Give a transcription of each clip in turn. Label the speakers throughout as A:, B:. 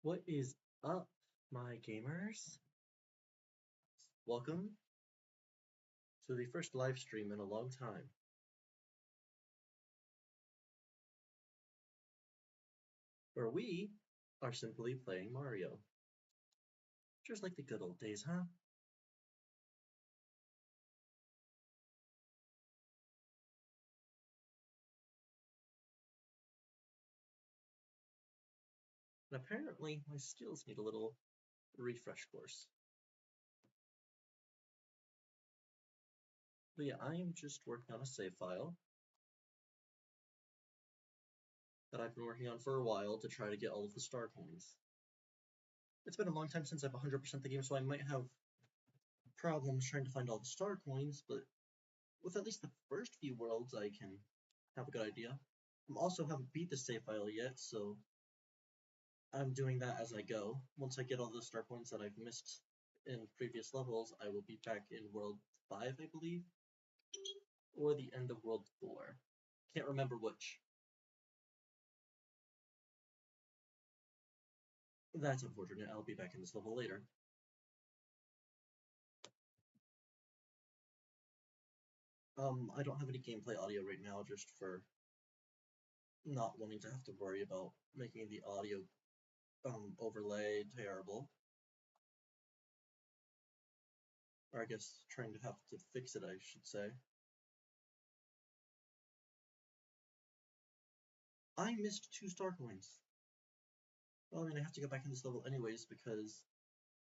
A: What is up, my gamers? Welcome to the first live stream in a long time, where we are simply playing Mario. Just like the good old days, huh? And apparently, my skills need a little refresh course. But yeah, I am just working on a save file that I've been working on for a while to try to get all of the star coins. It's been a long time since I've 100% the game, so I might have problems trying to find all the star coins, but with at least the first few worlds, I can have a good idea. I also haven't beat the save file yet, so I'm doing that as I go. Once I get all the star points that I've missed in previous levels, I will be back in World 5, I believe, or the end of World 4. Can't remember which. That's unfortunate. I'll be back in this level later. I don't have any gameplay audio right now, just for not wanting to have to worry about making the audio overlay terrible. Or I guess trying to have to fix it, I should say. I missed 2 star coins. Well, I mean, I have to go back in this level anyways because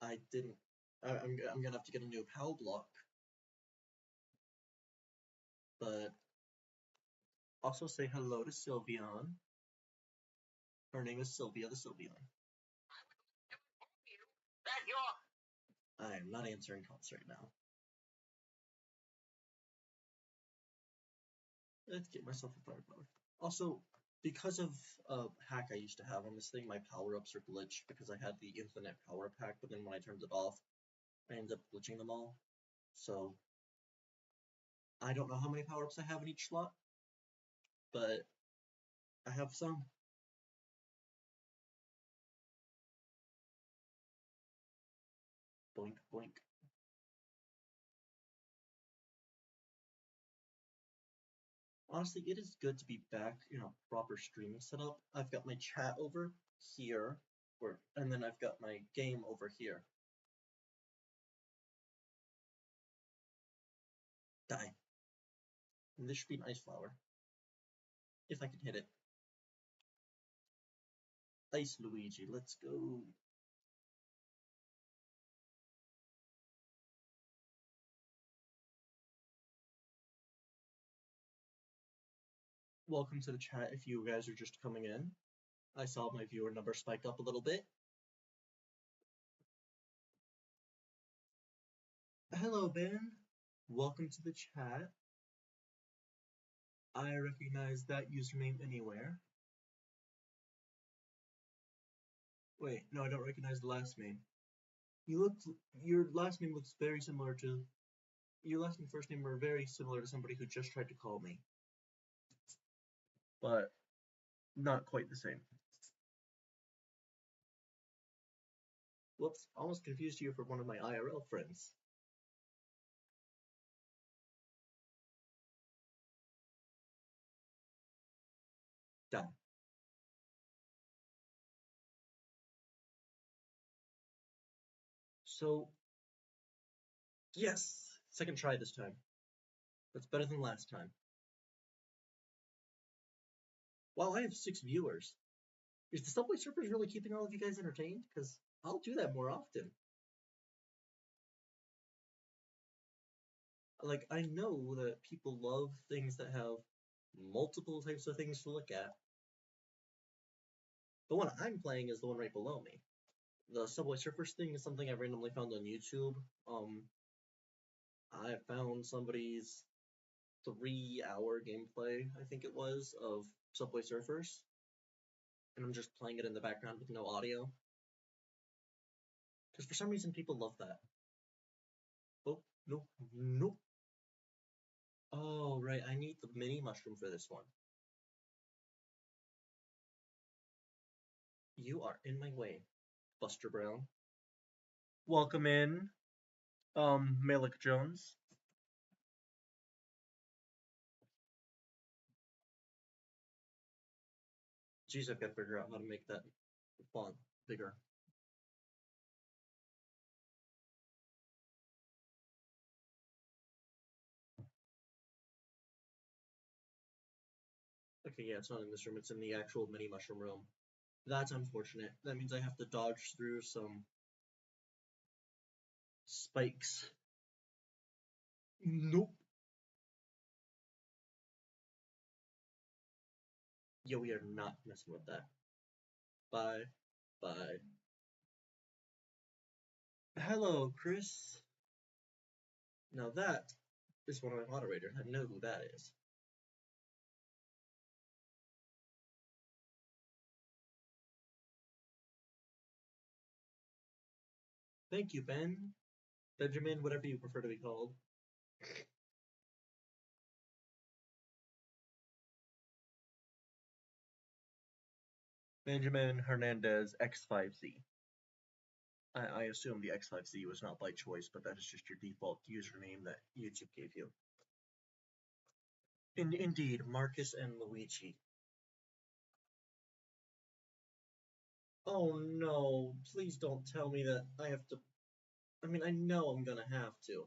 A: I didn't. I'm gonna have to get a new PAL block. But also say hello to Sylveon. Her name is Sylvia the Sylveon. I am not answering calls right now. Let's get myself a firepower. Also, because of a hack I used to have on this thing, my power-ups are glitched because I had the infinite power pack, but then when I turned it off, I ended up glitching them all. So, I don't know how many power-ups I have in each slot, but I have some. Boink, boink. Honestly, it is good to be back in a proper streaming setup. I've got my chat over here, and then I've got my game over here. Die. And this should be an ice flower. If I can hit it. Ice Luigi, let's go. Welcome to the chat if you guys are just coming in. I saw my viewer number spiked up a little bit. Hello, Ben. Welcome to the chat. I recognize that username anywhere. Wait, no, I don't recognize the last name. Your last name looks very similar to, your last and first name were very similar to somebody who just tried to call me. But not quite the same. Whoops, almost confused you for one of my IRL friends. Done. So, yes, second try this time. That's better than last time. Wow, I have 6 viewers. Is the Subway Surfers really keeping all of you guys entertained? Because I'll do that more often. Like, I know that people love things that have multiple types of things to look at. The one I'm playing is the one right below me. The Subway Surfers thing is something I randomly found on YouTube. I found somebody's 3-hour gameplay, I think it was, of Subway Surfers. And I'm just playing it in the background with no audio. Because for some reason people love that. Oh, no, no. Oh, right, I need the mini mushroom for this one. You are in my way. Buster Brown.
B: Welcome in, Malik Jones.
A: Geez, I've got to figure out how to make that font bigger. Okay, yeah, it's not in this room, it's in the actual mini mushroom room. That's unfortunate. That means I have to dodge through some spikes. Nope. Yo, we are not messing with that. Bye. Bye. Hello, Chris. Now that is one of my moderators. I know who that is. Thank you, Ben. Benjamin, whatever you prefer to be called.
B: Benjamin Hernandez X5Z. I assume the X5Z was not by choice, but that is just your default username that YouTube gave you.
A: Indeed, Marcus and Luigi. Oh no, please don't tell me that I have to. I mean, I know I'm gonna have to.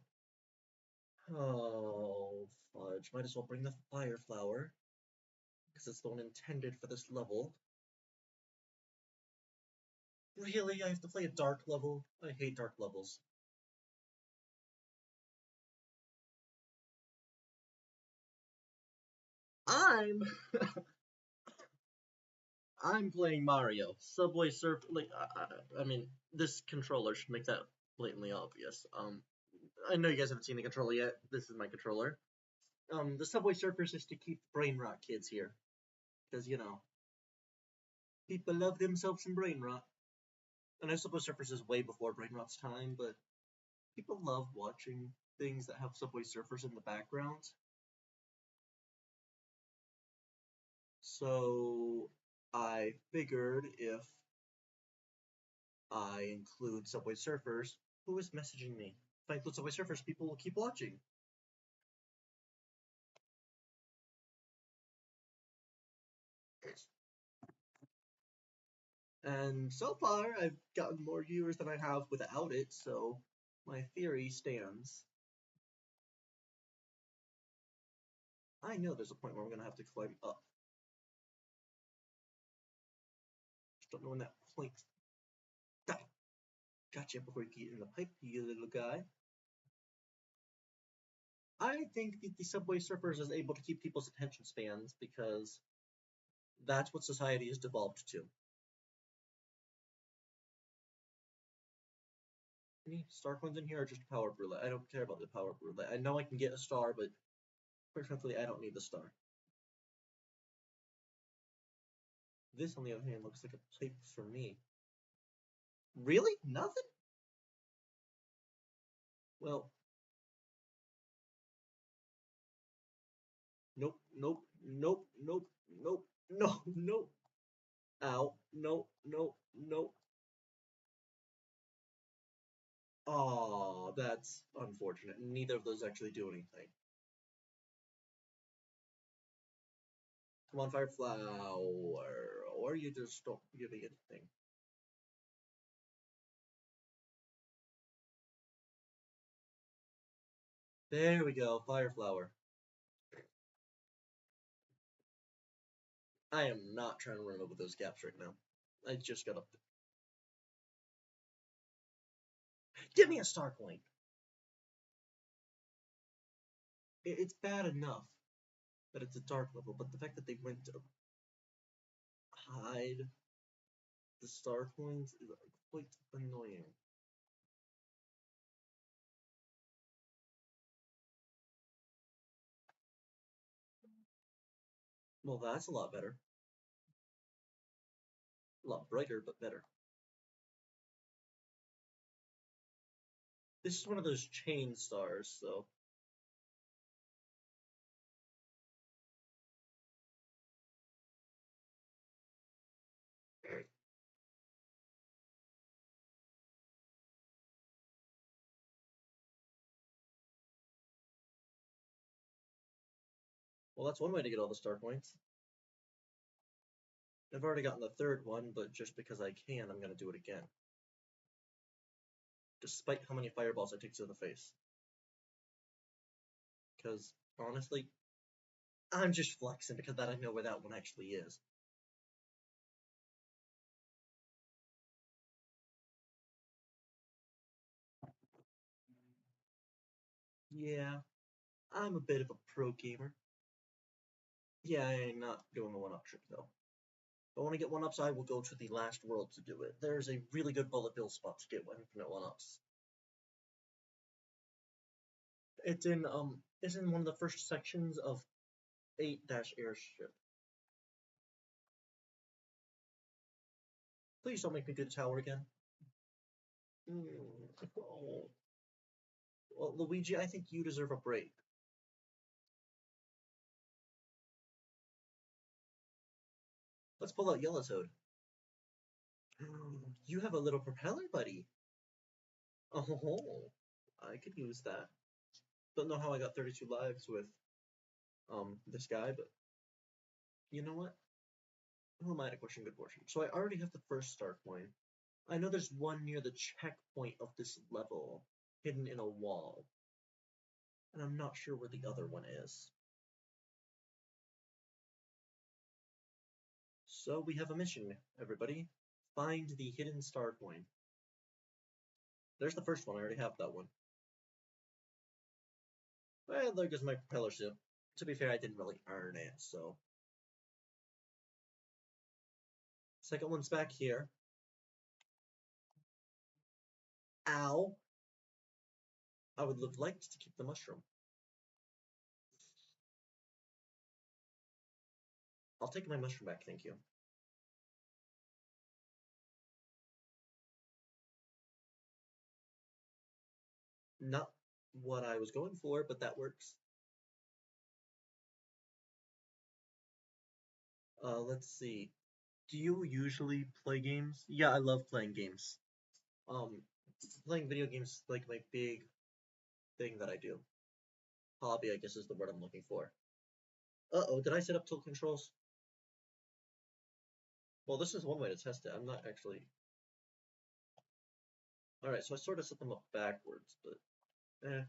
A: Oh, fudge. Might as well bring the fire flower, because it's the one intended for this level. Really? I have to play a dark level? I hate dark levels. I'm playing Mario. Subway Surf. Like, I mean, this controller should make that blatantly obvious. I know you guys haven't seen the controller yet. This is my controller. The Subway Surfers is to keep brain rot kids here, because you know, people love themselves some brain rot. And I suppose Surfers is way before brain rot's time, but people love watching things that have Subway Surfers in the background. So I figured if I include Subway Surfers, who is messaging me? If I include Subway Surfers, people will keep watching. And so far, I've gotten more viewers than I have without it, so my theory stands. I know there's a point where I'm going to have to climb up. Just don't know when that point. Gotcha before you get in the pipe, you little guy. I think that the Subway Surfers is able to keep people's attention spans because that's what society has devolved to. Any star coins in here or just power roulette? I don't care about the power roulette. I know I can get a star, but quite frankly, I don't need the star. This, on the other hand, looks like a pipe for me. Really? Nothing? Well, nope, nope, nope, nope, nope, no, nope. Ow, nope, nope, nope. Aw, that's unfortunate. Neither of those actually do anything. Come on, fire flower, or you just don't give me anything. There we go, fire flower. I am not trying to run over those gaps right now. I just got up there. Give me a star coin. It's bad enough that it's a dark level, but the fact that they went to hide the star coins is quite annoying. Well, that's a lot better. A lot brighter, but better. This is one of those chain stars, so. Well, that's one way to get all the star coins. I've already gotten the third one, but just because I can, I'm going to do it again. Despite how many fireballs I take to the face. Because, honestly, I'm just flexing because that I know where that one actually is. Yeah, I'm a bit of a pro gamer. Yeah, I am not doing a one-up trick though. If I want to get one-ups, I will go to the last world to do it. There's a really good bullet bill spot to get infinite one-ups. It's in one of the first sections of 8-airship. Please don't make me do the tower again. Oh. Well, Luigi, I think you deserve a break. Let's pull out Yellow Toad. You have a little propeller, buddy. Oh, I could use that. Don't know how I got 32 lives with this guy, but you know what? Who am I to question good fortune? So I already have the first star coin. I know there's one near the checkpoint of this level, hidden in a wall. And I'm not sure where the other one is. So we have a mission, everybody. Find the hidden star coin. There's the first one, I already have that one. Well, there goes my propeller ship. To be fair, I didn't really earn it, so. Second one's back here. Ow! I would have liked to keep the mushroom. I'll take my mushroom back, thank you. Not what I was going for, but that works. Let's see. Do you usually play games? Yeah, I love playing games. Playing video games is like my big thing that I do. Hobby, I guess, is the word I'm looking for. Uh-oh, did I set up tilt controls? Well, this is one way to test it. I'm not actually... Alright, so I sort of set them up backwards, but... eh.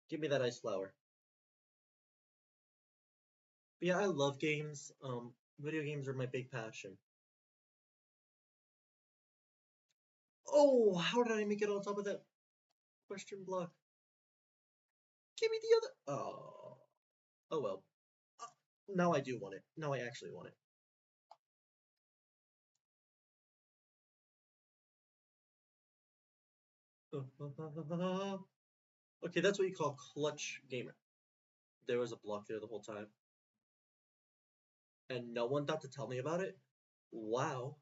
A: Give me that ice flower. But yeah, I love games. Video games are my big passion. Oh, how did I make it on top of that question block? Give me the other... Oh. Oh well. Now I do want it. Now I actually want it. Okay, that's what you call clutch gamer. There was a block there the whole time. And no one thought to tell me about it? Wow.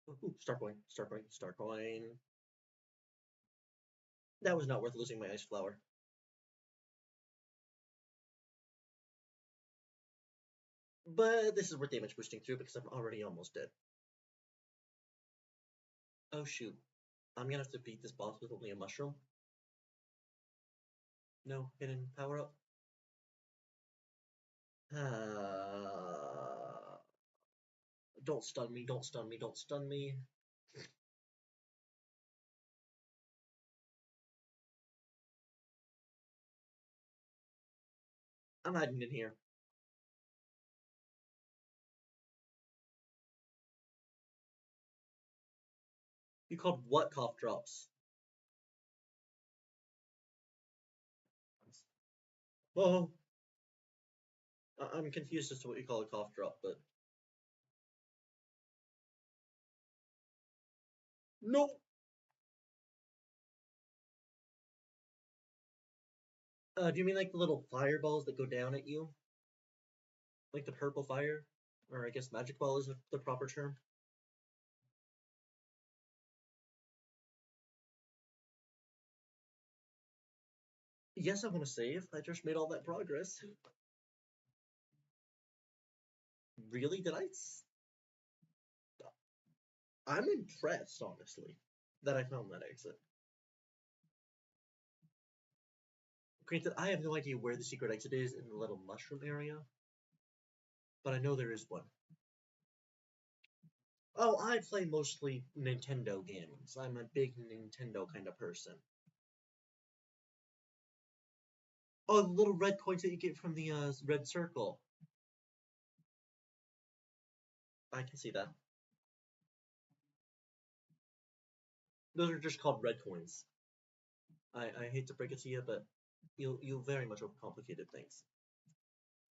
A: Ooh, star coin, star coin, star coin. That was not worth losing my ice flower. But this is worth damage boosting through because I'm already almost dead. Oh shoot. I'm gonna have to beat this boss with only a mushroom. No, hidden power up. Don't stun me, don't stun me, don't stun me. I'm hiding in here. You called what cough drops? Oh, I'm confused as to what you call a cough drop, but... No! Do you mean like the little fireballs that go down at you? Like the purple fire? Or I guess magic ball is the proper term? Yes, I want to save. I just made all that progress. Really? I'm impressed, honestly, that I found that exit. Granted, I have no idea where the secret exit is in the little mushroom area, but I know there is one. Oh, I play mostly Nintendo games. I'm a big Nintendo kind of person. Oh, the little red coins that you get from the red circle. I can see that. Those are just called red coins. I hate to break it to you, but you'll very much overcomplicated things.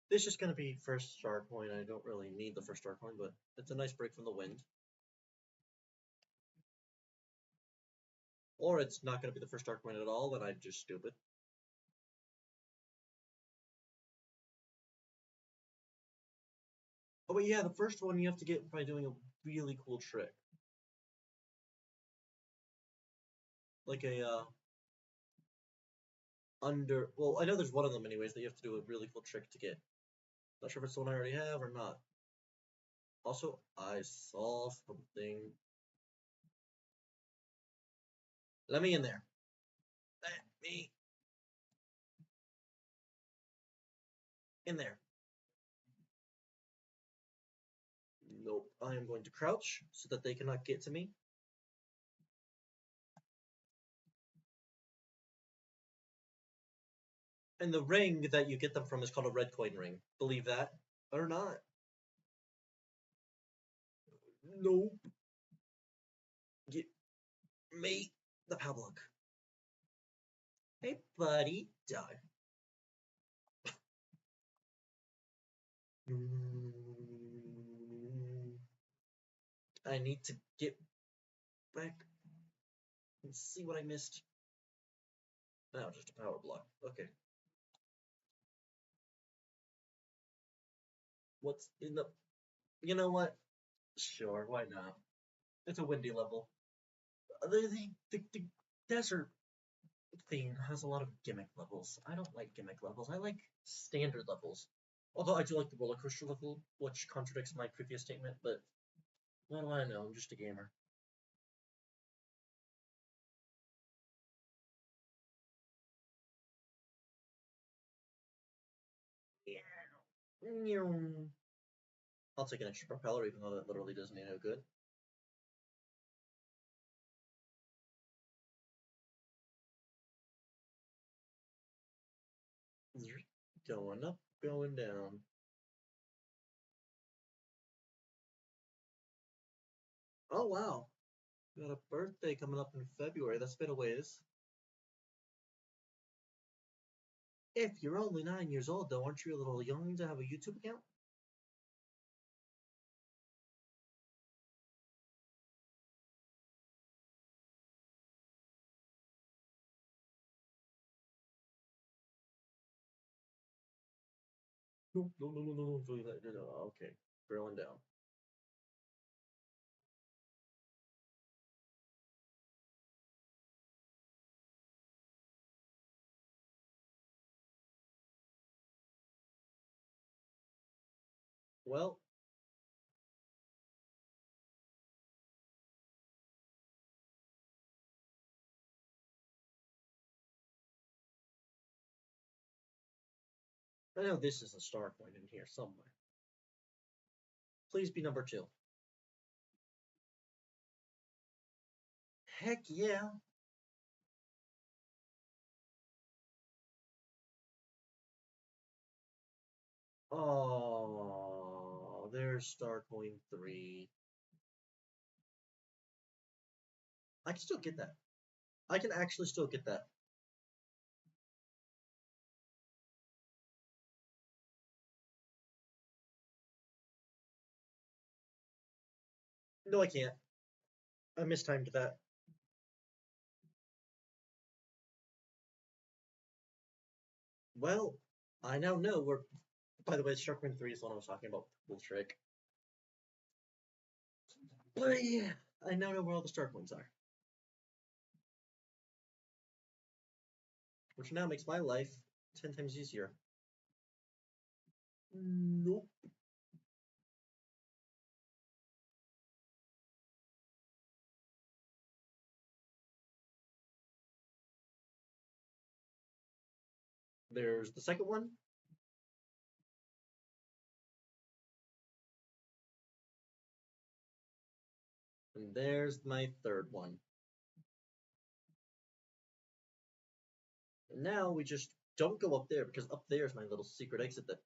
A: This is just gonna be first star coin. I don't really need the first star coin, but it's a nice break from the wind. Or it's not gonna be the first star coin at all, then I'm just stupid. Oh, but yeah, the first one you have to get by doing a really cool trick. Like a, well, I know there's one of them anyways that you have to do a really cool trick to get. Not sure if it's the one I already have or not. Also, I saw something. Let me in there. Let me in there. Nope. I am going to crouch so that they cannot get to me. And the ring that you get them from is called a red coin ring. Believe that or not. Nope. Get me the public. Hey, buddy. Die. I need to get back and see what I missed. No, just a power block. Okay. What's in the... You know what? Sure, why not? It's a windy level. The desert theme has a lot of gimmick levels. I don't like gimmick levels. I like standard levels. Although I do like the roller coaster level, which contradicts my previous statement, but what do I know? I'm just a gamer. Yeah. I'll take an extra propeller, even though that literally does me no good. Going up, going down. Oh wow, got a birthday coming up in February. That's been a ways. If you're only 9 years old, though, aren't you a little young to have a YouTube account? No, no, no, no, no, no, no. Okay, barreling down. Well, I know this is a star point in here somewhere. Please be number 2. Heck yeah. Oh, there's star point 3. I can still get that. I can actually still get that. No, I can't. I mistimed that. Well, I now know where. By the way, Sharkman 3 is the one I was talking about. Cool trick. But yeah, I now know where all the star coins are. which now makes my life 10 times easier. Nope. There's the second one. And there's my third one. And now we just don't go up there, because up there is my little secret exit that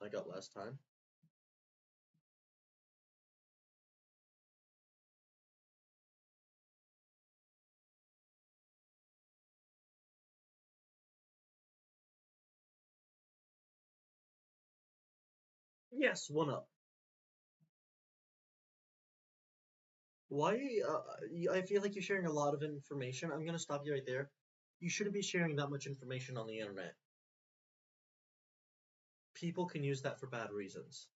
A: I got last time. Yes, one up. Why? I feel like you're sharing a lot of information. I'm gonna stop you right there. You shouldn't be sharing that much information on the internet. People can use that for bad reasons.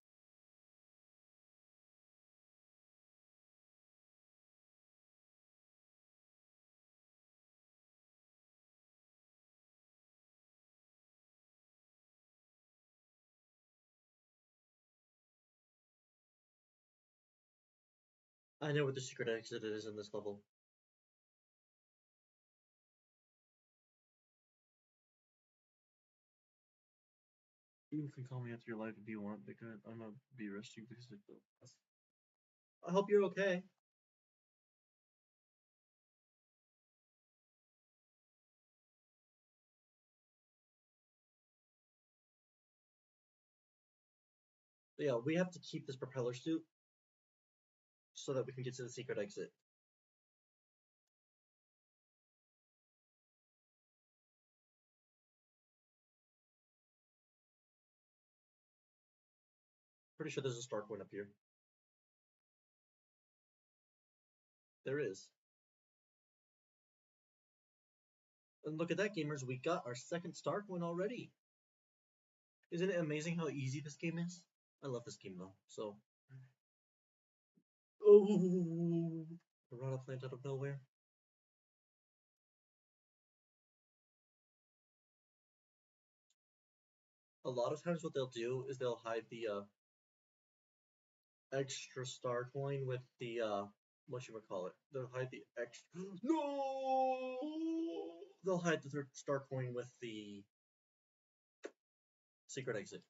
A: I know what the secret exit is in this level.
B: You can call me after your life if you want, because I'm gonna be arresting because of the.
A: I hope you're okay. Yeah, we have to keep this propeller suit so that we can get to the secret exit. Pretty sure there's a star coin up here. There is. And look at that, gamers. We got our second star coin already. Isn't it amazing how easy this game is? I love this game though. So. Oh, piranha plant out of nowhere. A lot of times what they'll do is they'll hide the extra star coin with the whatchamacallit. They'll hide the extra No They'll hide the third star coin with the secret exit.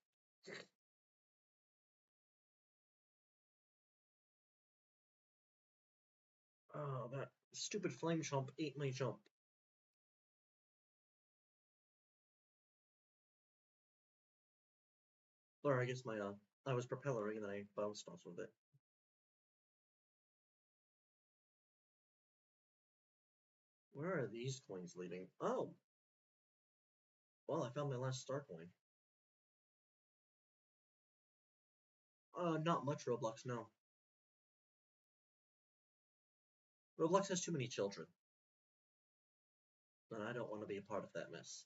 A: Oh, that stupid flame chomp ate my jump. Or I guess my I was propellering and then I bounced off of it. Where are these coins leading? Oh! Well, I found my last star coin. Not much Roblox, no. Roblox has too many children. And I don't want to be a part of that mess.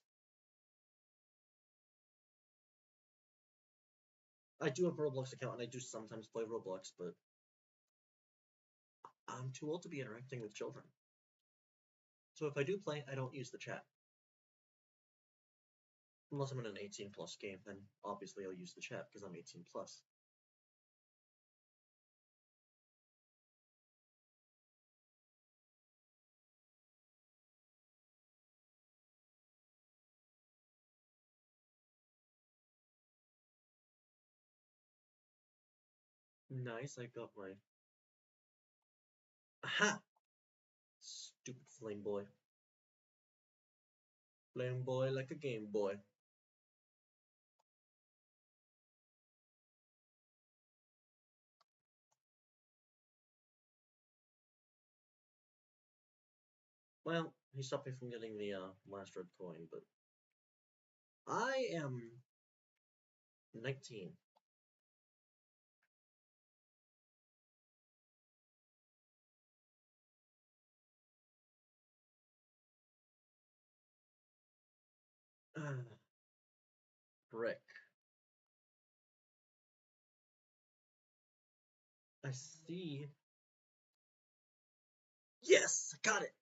A: I do have a Roblox account and I do sometimes play Roblox, but I'm too old to be interacting with children. So if I do play, I don't use the chat. Unless I'm in an 18 plus game, then obviously I'll use the chat because I'm 18 plus. Nice, I got my... Aha! Stupid flame boy. Flame boy like a Game Boy. Well, he stopped me from getting the last red coin, but I am 19. Brick. I see. Yes, I got it.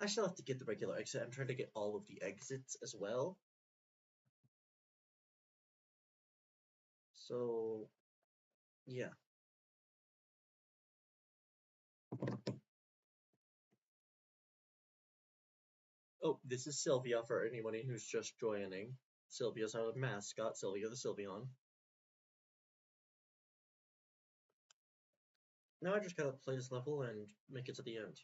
A: I still have to get the regular exit. I'm trying to get all of the exits as well. So, yeah. Oh, this is Sylvia for anybody who's just joining. Sylvia's our mascot, Sylvia the Sylveon. Now I just gotta play this level and make it to the end.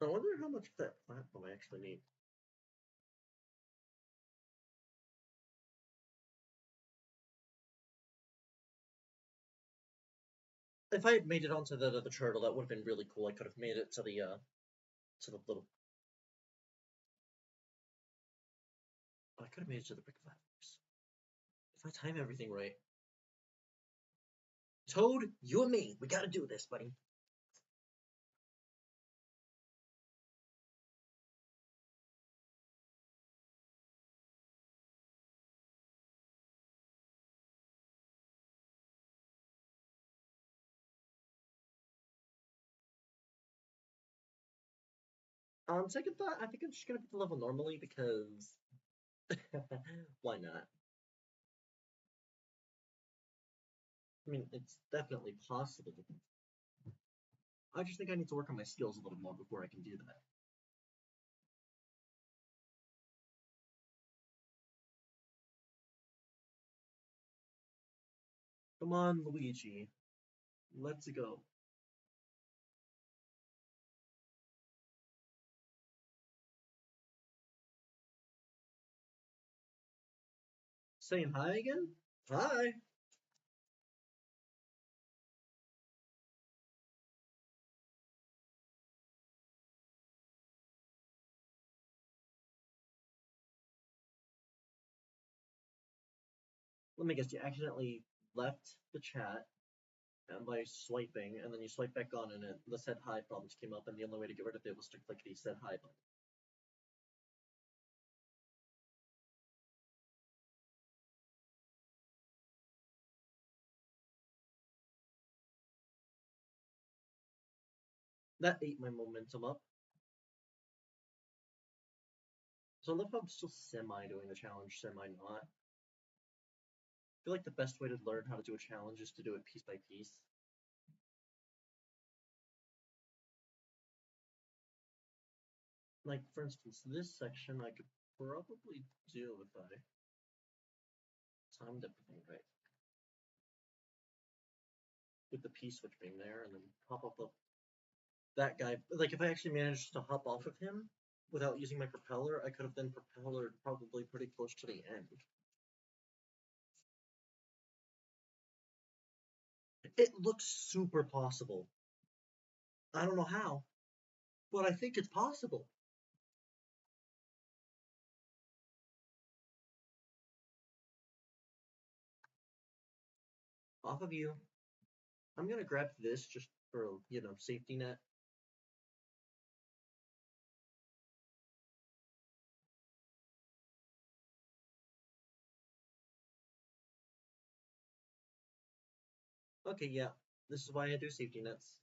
A: I wonder how much of that platform I actually need. If I had made it onto the turtle, that would have been really cool. I could have made it to the little. I could have made it to the brick platforms. If I time everything right. Toad, you and me, we gotta do this, buddy. On second thought, I think I'm just gonna beat the level normally because why not? I mean, it's definitely possible. I just think I need to work on my skills a little more before I can do that. Come on, Luigi. Let's go. Saying hi again? Hi. Let me guess, you accidentally left the chat and by swiping, and then you swipe back on, and the said hi problems came up, and the only way to get rid of it was to click the said hi button. That ate my momentum up. So I love how I'm still semi doing the challenge, semi not. I feel like the best way to learn how to do a challenge is to do it piece by piece. Like, for instance, this section I could probably do if I timed everything right. With the P-switch being there, and then hop up that guy. Like, if I actually managed to hop off of him without using my propeller, I could have then propellered probably pretty close to the end. It looks super possible. I don't know how, but I think it's possible. Off of you. I'm gonna grab this just for, safety net. Okay, yeah. This is why I do safety nets.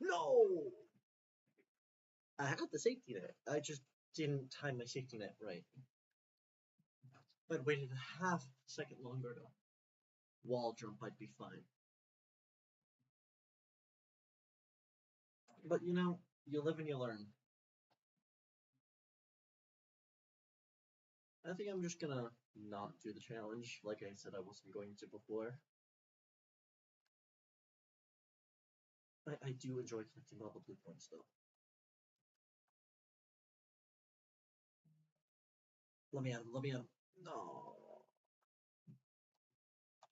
A: No! I had the safety net. I just didn't time my safety net right. If I'd waited a half second longer to wall jump, I'd be fine. But you live and you learn. I think I'm just gonna not do the challenge like I said I wasn't going to before. I do enjoy collecting level 2 points though. Let me out. No.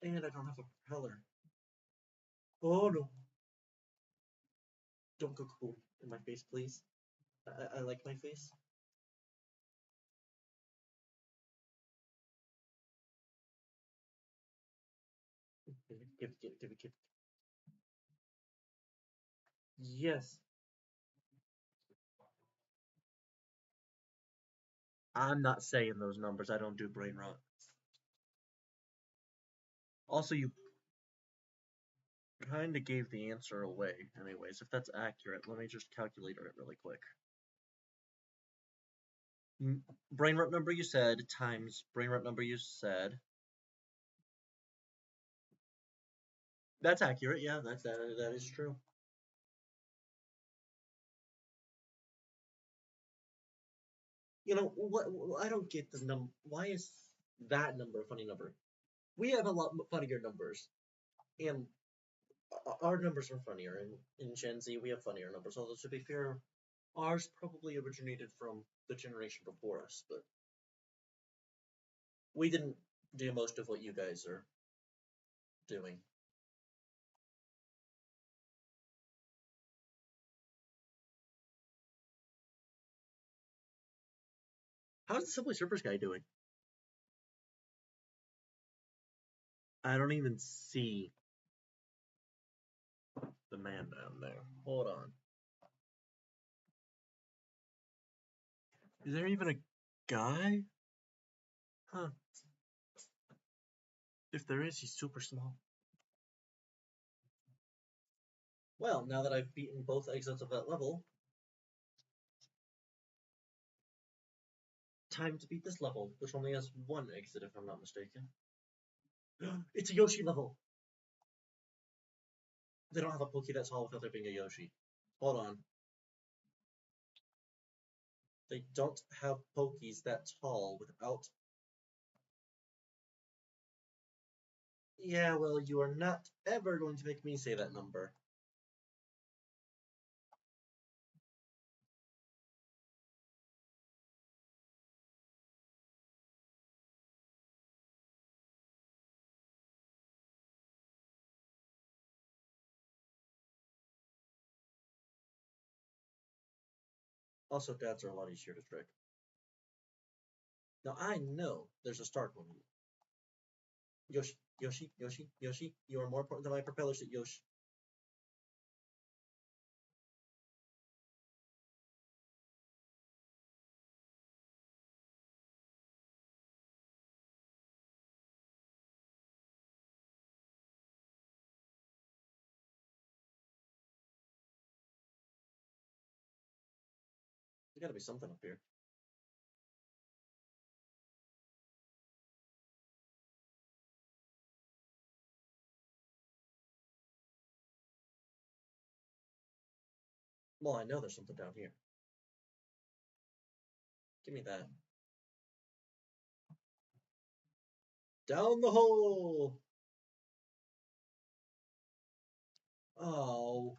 A: And I don't have a propeller. Oh no. Don't go cool in my face, please. I like my face. Give it. Yes. I'm not saying those numbers. I don't do brain rot.
B: Also, you kind of gave the answer away. Anyways, if that's accurate, let me just calculate it really quick. Brain rot number you said times brain rot number you said. That's accurate. Yeah, that is true. You know what? I don't get the number. Why is that number a funny number? We have a lot funnier numbers, and our numbers are funnier. In Gen Z, we have funnier numbers. Although to be fair, ours probably originated from the generation before us, but we didn't do most of what you guys are doing. How's the Subway Surfers guy doing? I don't even see the man down there. Hold on. Is there even a guy? Huh. If there is, he's super small. Well, now that I've beaten both exits of that level, time to beat this level, which only has one exit if I'm not mistaken. It's a Yoshi level! They don't have a Poke that's tall without there being a Yoshi. Hold on. They don't have Pokies that tall without... Yeah, well, you are not ever going to make me say that number. Also, dads are a lot easier to trick. Now, I know there's a Star Coin. Yoshi, Yoshi, Yoshi, Yoshi, you are more important than my propeller seat, Yoshi. There's gotta be something up here. Well, I know there's something down here. Give me that. Down the hole! Oh.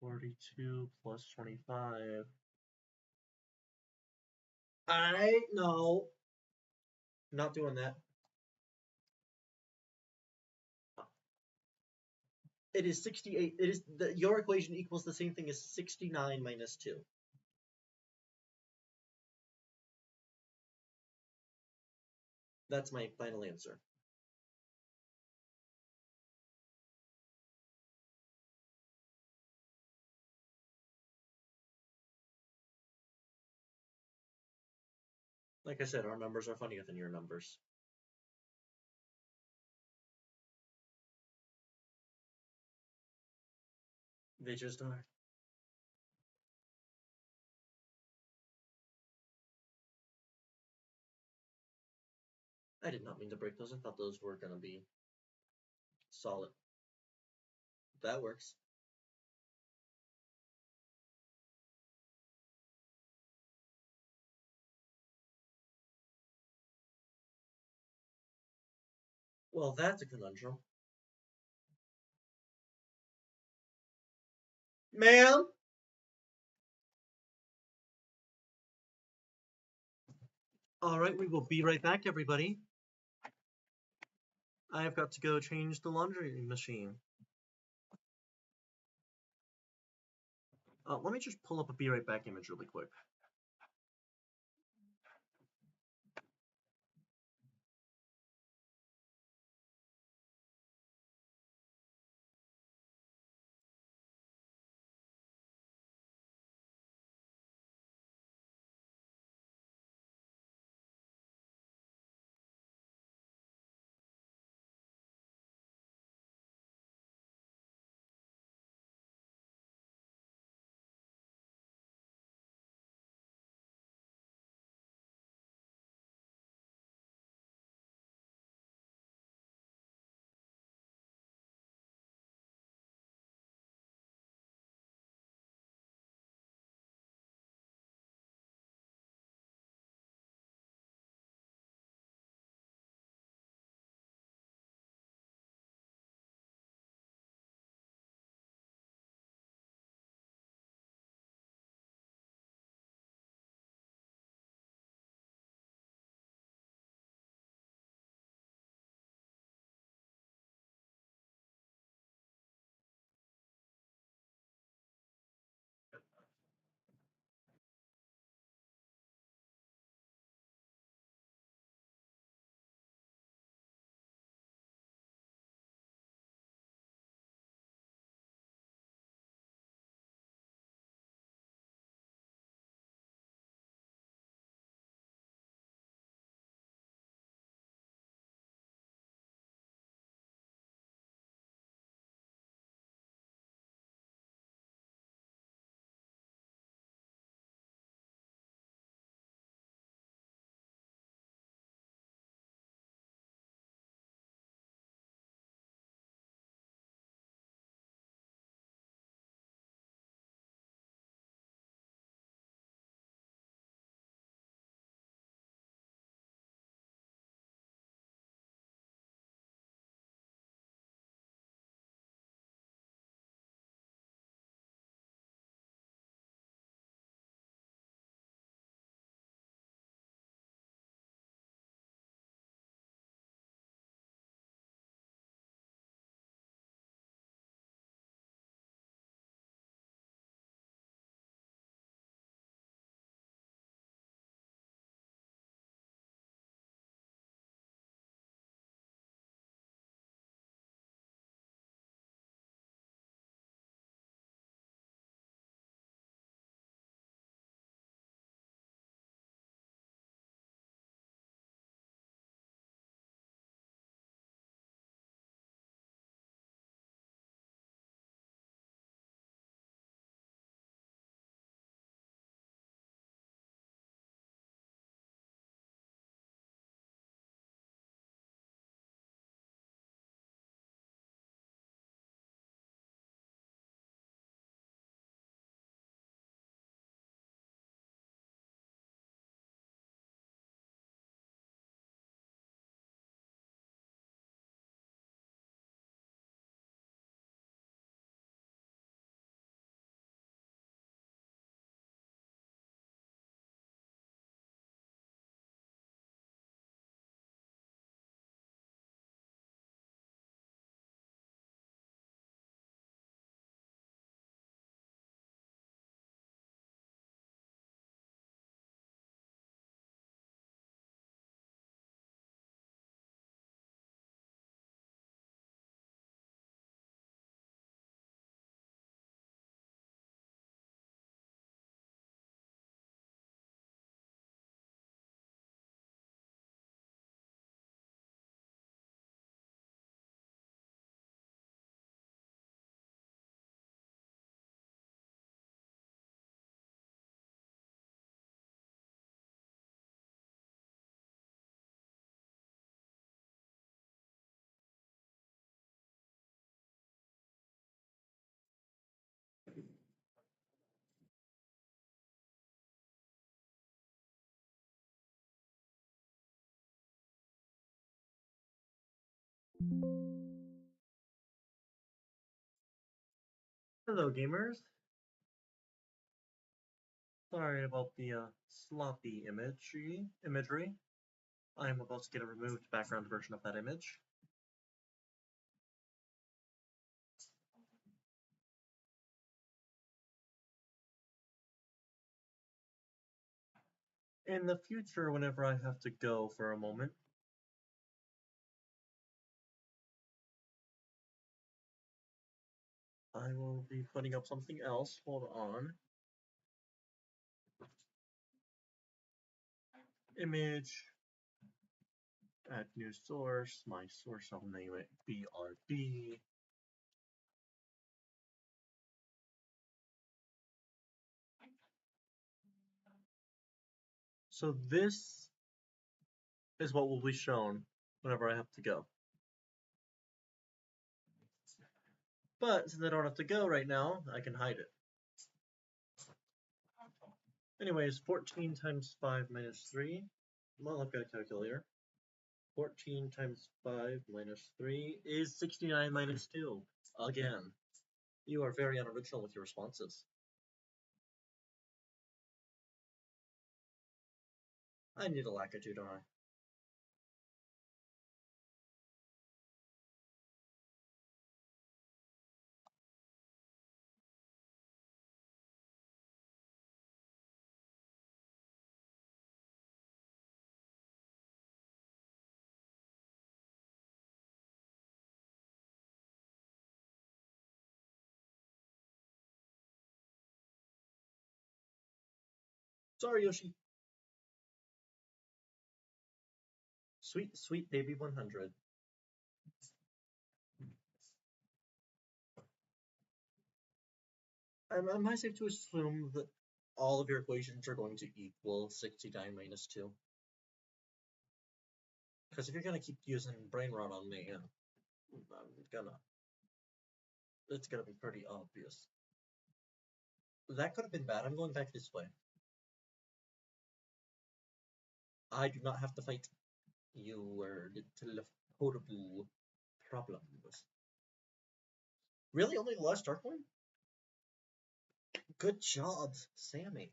B: $42 plus 25. No. Not doing that. It is 68. It is your equation equals the same thing as 69 minus 2. That's my final answer. Like I said, our numbers are funnier than your numbers. They just are. I did not mean to break those. I thought those were gonna be solid. That works. Well, that's a conundrum. Ma'am? Alright, we will be right back, everybody. I've got to go change the laundry machine. Let me just pull up a be right back image really quick. Hello, gamers. Sorry about the sloppy imagery. I'm about to get a removed background version of that image. In the future, whenever I have to go for a moment, I will be putting up something else. Hold on. Image. Add new source. My source, I'll name it BRB. So this is what will be shown whenever I have to go. But since I don't have to go right now, I can hide it. Anyways, 14 times 5 minus 3. Well, I've got a calculator. 14 times 5 minus 3 is 69 minus 2. Again, you are very unoriginal with your responses. I need a Lakitu, don't I? Sorry, Yoshi. Sweet, sweet baby 100. Am I safe to assume that all of your equations are going to equal 69 minus 2? Because if you're going to keep using brain rot on me, it's gonna be pretty obvious. That could have been bad. I'm going back this way. I do not have to fight your little horrible problems. Really? Only the last dark one? Good job, Sammy.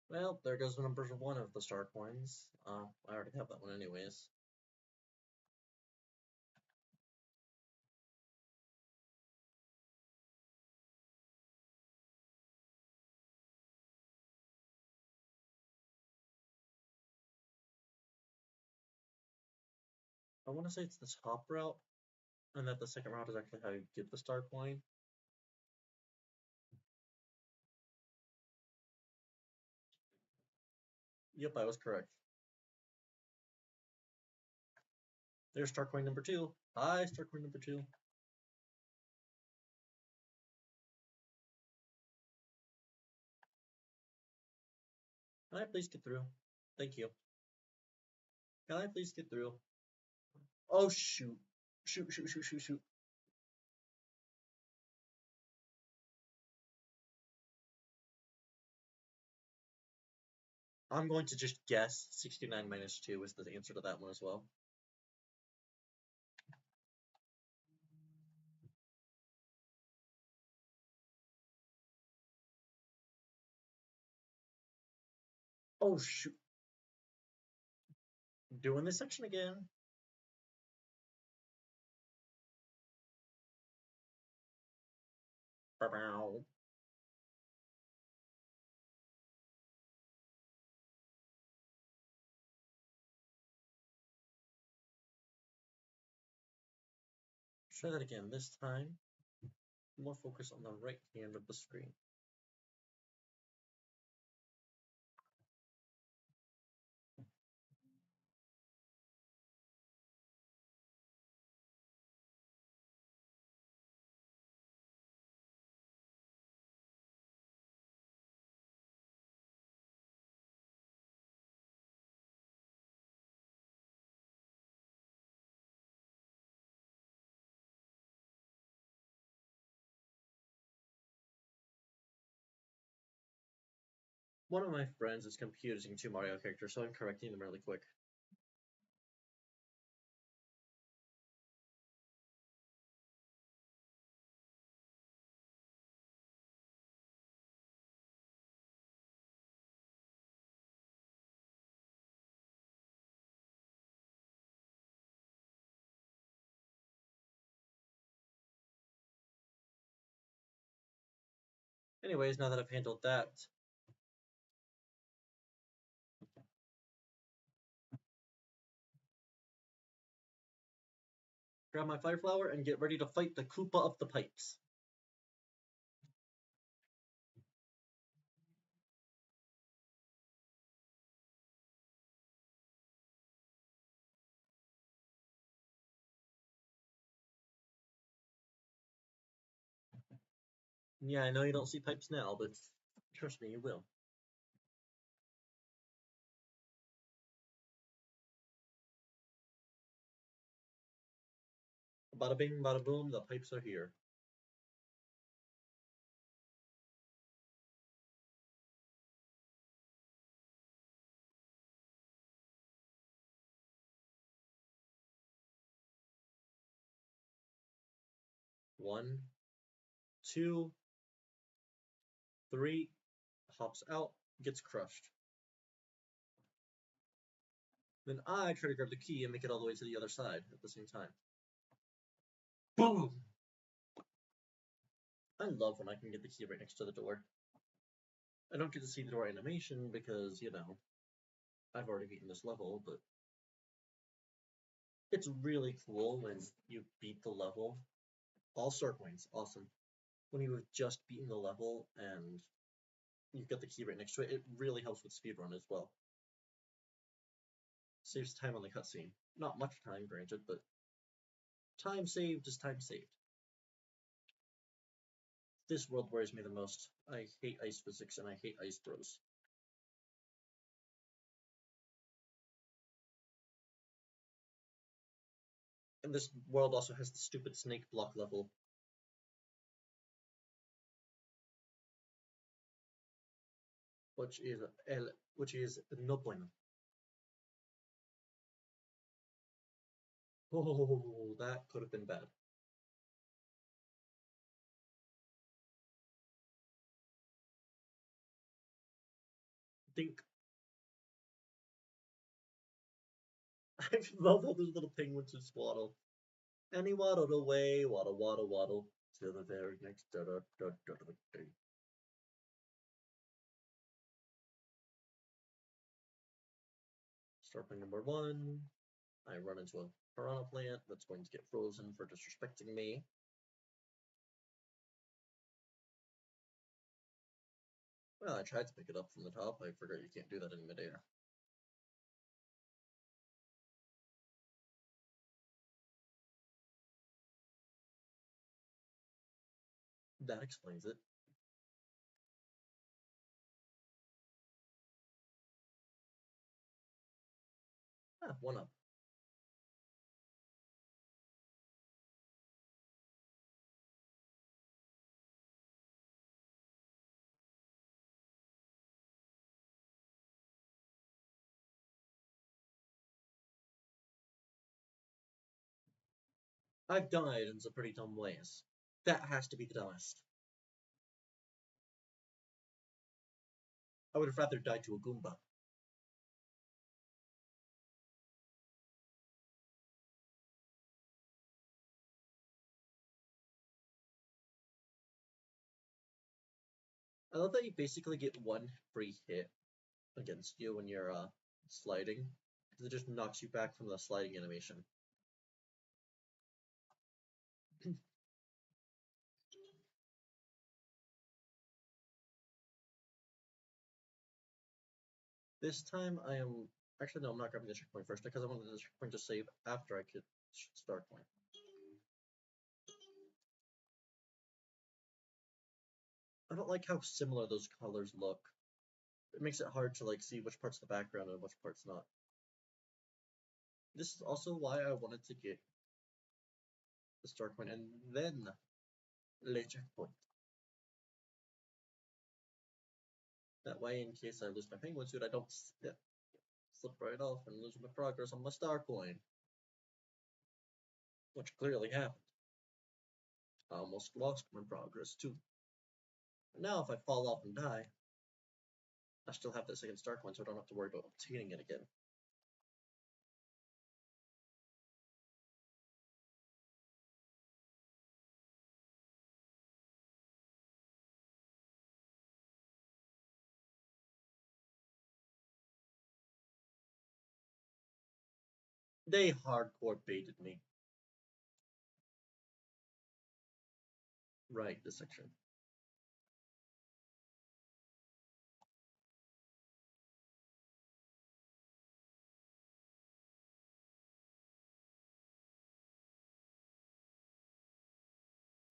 B: Well, there goes the numbers of one of the star coins. I already have that one anyways. I want to say it's the top route, and that the second route is actually how you get the star coin. Yep, I was correct. There's star coin number 2. Hi, star coin number 2. Can I please get through? Thank you. Can I please get through? Oh, shoot. Shoot, shoot, shoot, shoot, shoot. I'm going to just guess 69 minus 2 is the answer to that one as well. Oh, shoot. Doing this section again. Bow. Try that again. This time, more focus on the right hand of the screen.
A: One of my friends is confusing two Mario characters, so I'm correcting them really quick. Anyways, now that I've handled that, grab my fire flower and get ready to fight the Koopa up the pipes. Yeah, I know you don't see pipes now, but trust me, you will. Bada bing, bada boom, the pipes are here. One, two, three, hops out, gets crushed. Then I try to grab the key and make it all the way to the other side at the same time. Boom! I love when I can get the key right next to the door. I don't get to see the door animation because, you know, I've already beaten this level, but it's really cool when you beat the level. All star coins, awesome. When you have just beaten the level and you've got the key right next to it, it really helps with speedrun as well. Saves time on the cutscene. Not much time, granted, but time saved is time saved. This world worries me the most. I hate ice physics and I hate ice bros. And this world also has the stupid snake block level. Which is no bueno. Oh, that could have been bad. Think. I love how those little penguins just waddle. And he waddled away, waddle, waddle, waddle, to the very next day. Start point number one. I run into a piranha plant that's going to get frozen for disrespecting me. Well, I tried to pick it up from the top. I forgot you can't do that in midair. That explains it. Ah, one up. I've died in some pretty dumb ways. That has to be the dumbest. I would have rather died to a Goomba. I love that you basically get one free hit against you when you're sliding. It just knocks you back from the sliding animation. This time I am... Actually, no, I'm not grabbing the checkpoint first because I wanted the checkpoint to save after I could start point. I don't like how similar those colors look. It makes it hard to like see which part's the background and which part's not. This is also why I wanted to get the start point and then the checkpoint. That way, in case I lose my penguin suit, I don't slip right off and lose my progress on my star coin. Which clearly happened. I almost lost my progress too. And now if I fall off and die, I still have that second star coin, so I don't have to worry about obtaining it again. They hardcore baited me. Right, this section.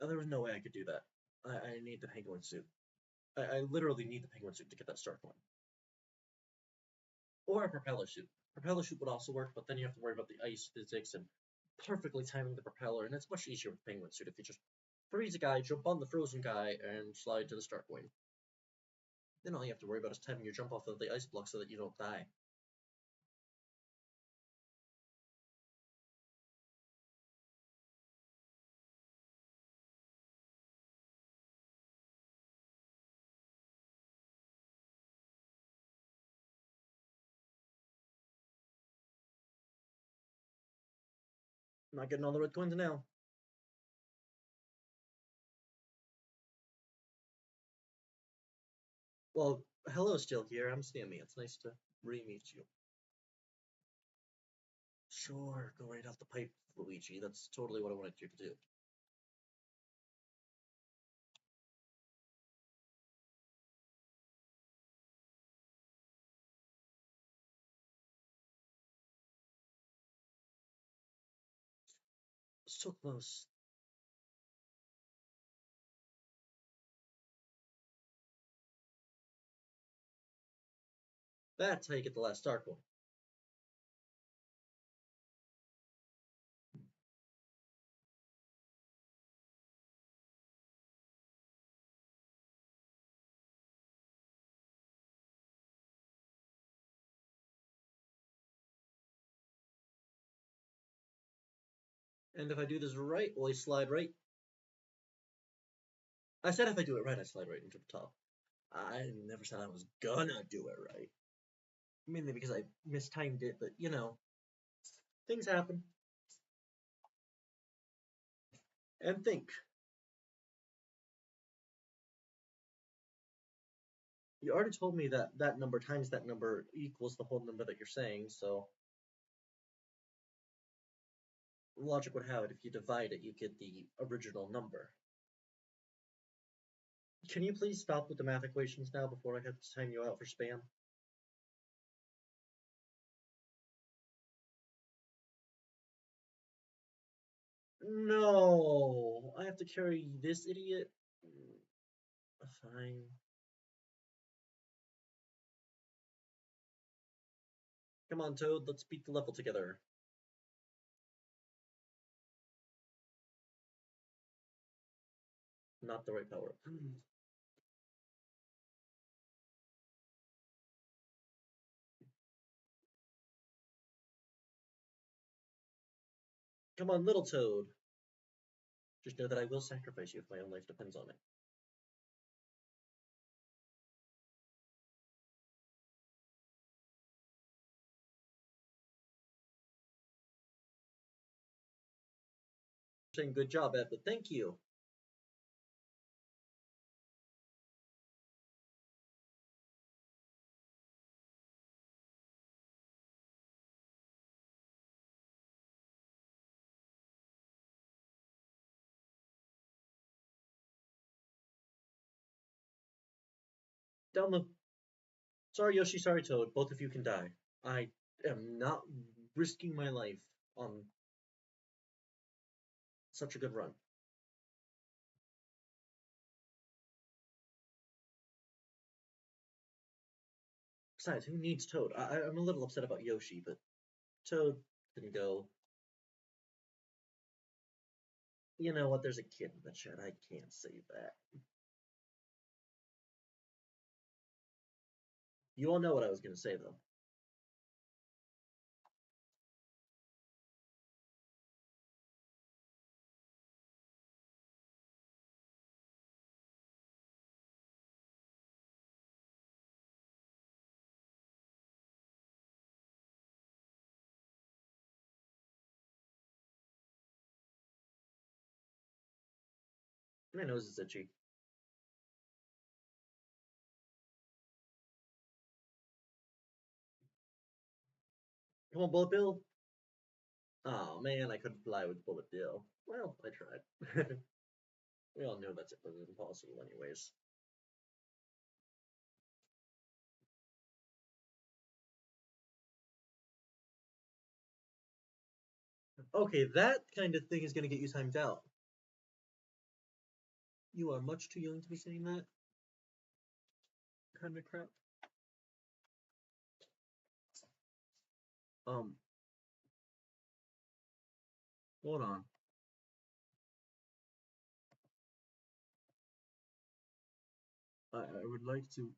A: And there was no way I could do that. I need the penguin suit. I literally need the penguin suit to get that star coin. Or a propeller suit. Propeller suit would also work, but then you have to worry about the ice physics and perfectly timing the propeller, and it's much easier with penguin suit if you just freeze a guy, jump on the frozen guy, and slide to the star coin. Then all you have to worry about is timing your jump off of the ice block so that you don't die. I'm not getting all the red coins now. Well, hello, still here. I'm Nsmbwii. It's nice to re-meet you. Sure, go right out the pipe, Luigi. That's totally what I wanted you to do. So close. That's how you get the last star coin. And if I do this right, will I slide right? I said if I do it right, I slide right into the top. I never said I was gonna do it right. Mainly because I mistimed it, but you know, things happen. And think. You already told me that that number times that number equals the whole number that you're saying, so logic would have it if you divide it, you get the original number. Can you please stop with the math equations now before I have to time you out for spam? No, I have to carry this idiot. Fine. Come on, Toad, let's beat the level together. Not the right power. Come on, little Toad. Just know that I will sacrifice you if my own life depends on it. Saying good job, Ed, but thank you. Down the. Sorry, Yoshi, sorry, Toad. Both of you can die. I am not risking my life on such a good run. Besides, who needs Toad? I'm a little upset about Yoshi, but Toad can go. You know what? There's a kid in the chat. I can't say that.
B: You all know what I was going to say, though. My nose is itchy. Come on, Bullet Bill. Oh man, I couldn't fly with Bullet Bill. Well, I tried. We all knew that's impossible anyways. Okay, that kind of thing is going to get you timed out. You are much too young to be saying that kind of crap. Hold on. I would like to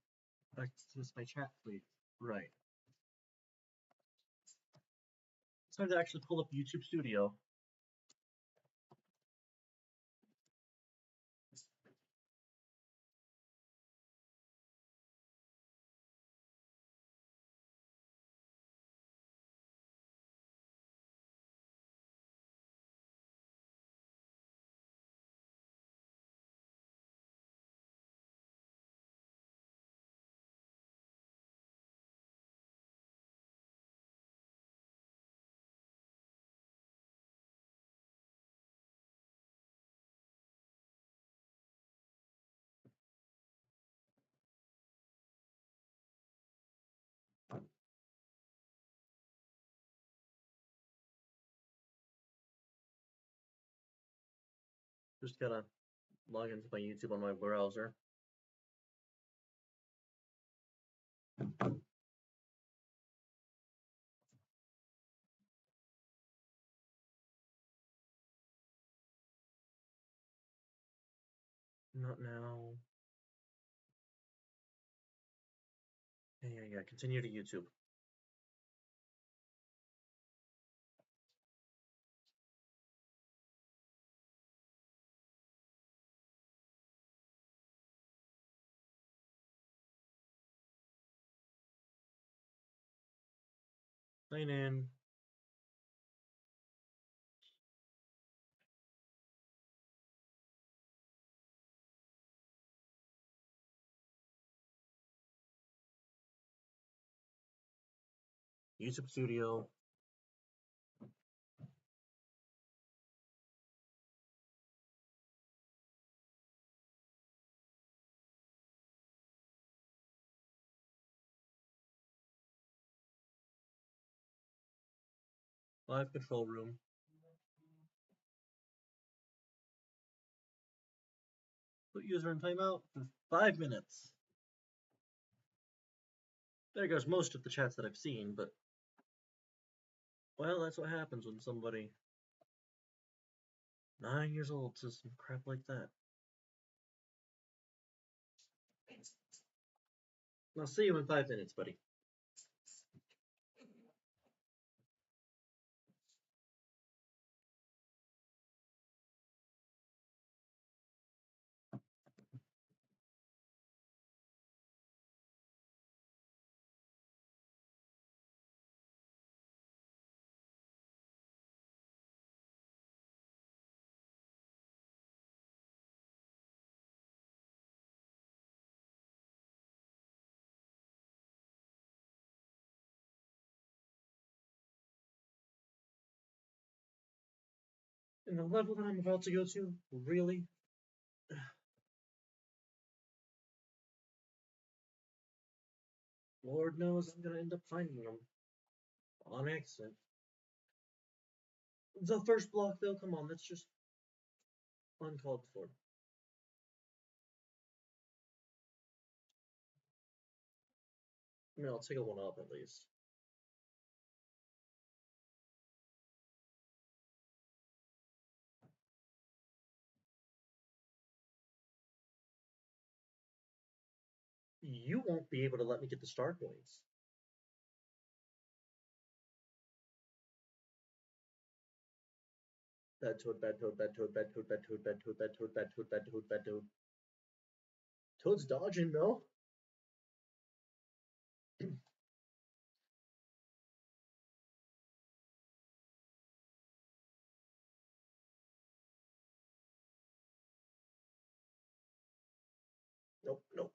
B: access my chat, please. Right. It's time to actually pull up YouTube Studio. Just gotta log into my YouTube on my browser. Not now. Yeah. Continue to YouTube. Sign in. YouTube Studio. Live control room. Put user in timeout for 5 minutes. There goes most of the chats that I've seen, but well, that's what happens when somebody 9 years old says some crap like that. I'll see you in 5 minutes, buddy. And the level that I'm about to go to, really? Lord knows I'm gonna end up finding them on accident. The first block, though, come on, that's just uncalled for. I mean, I'll take one up at least. You won't be able to let me get the star coins. Bad toad, bad toad, bad toad, bad toad, bad toad, bad toad, bad toad, bad toad, bad toad, bad toad. Toad's dodging though. Nope, nope.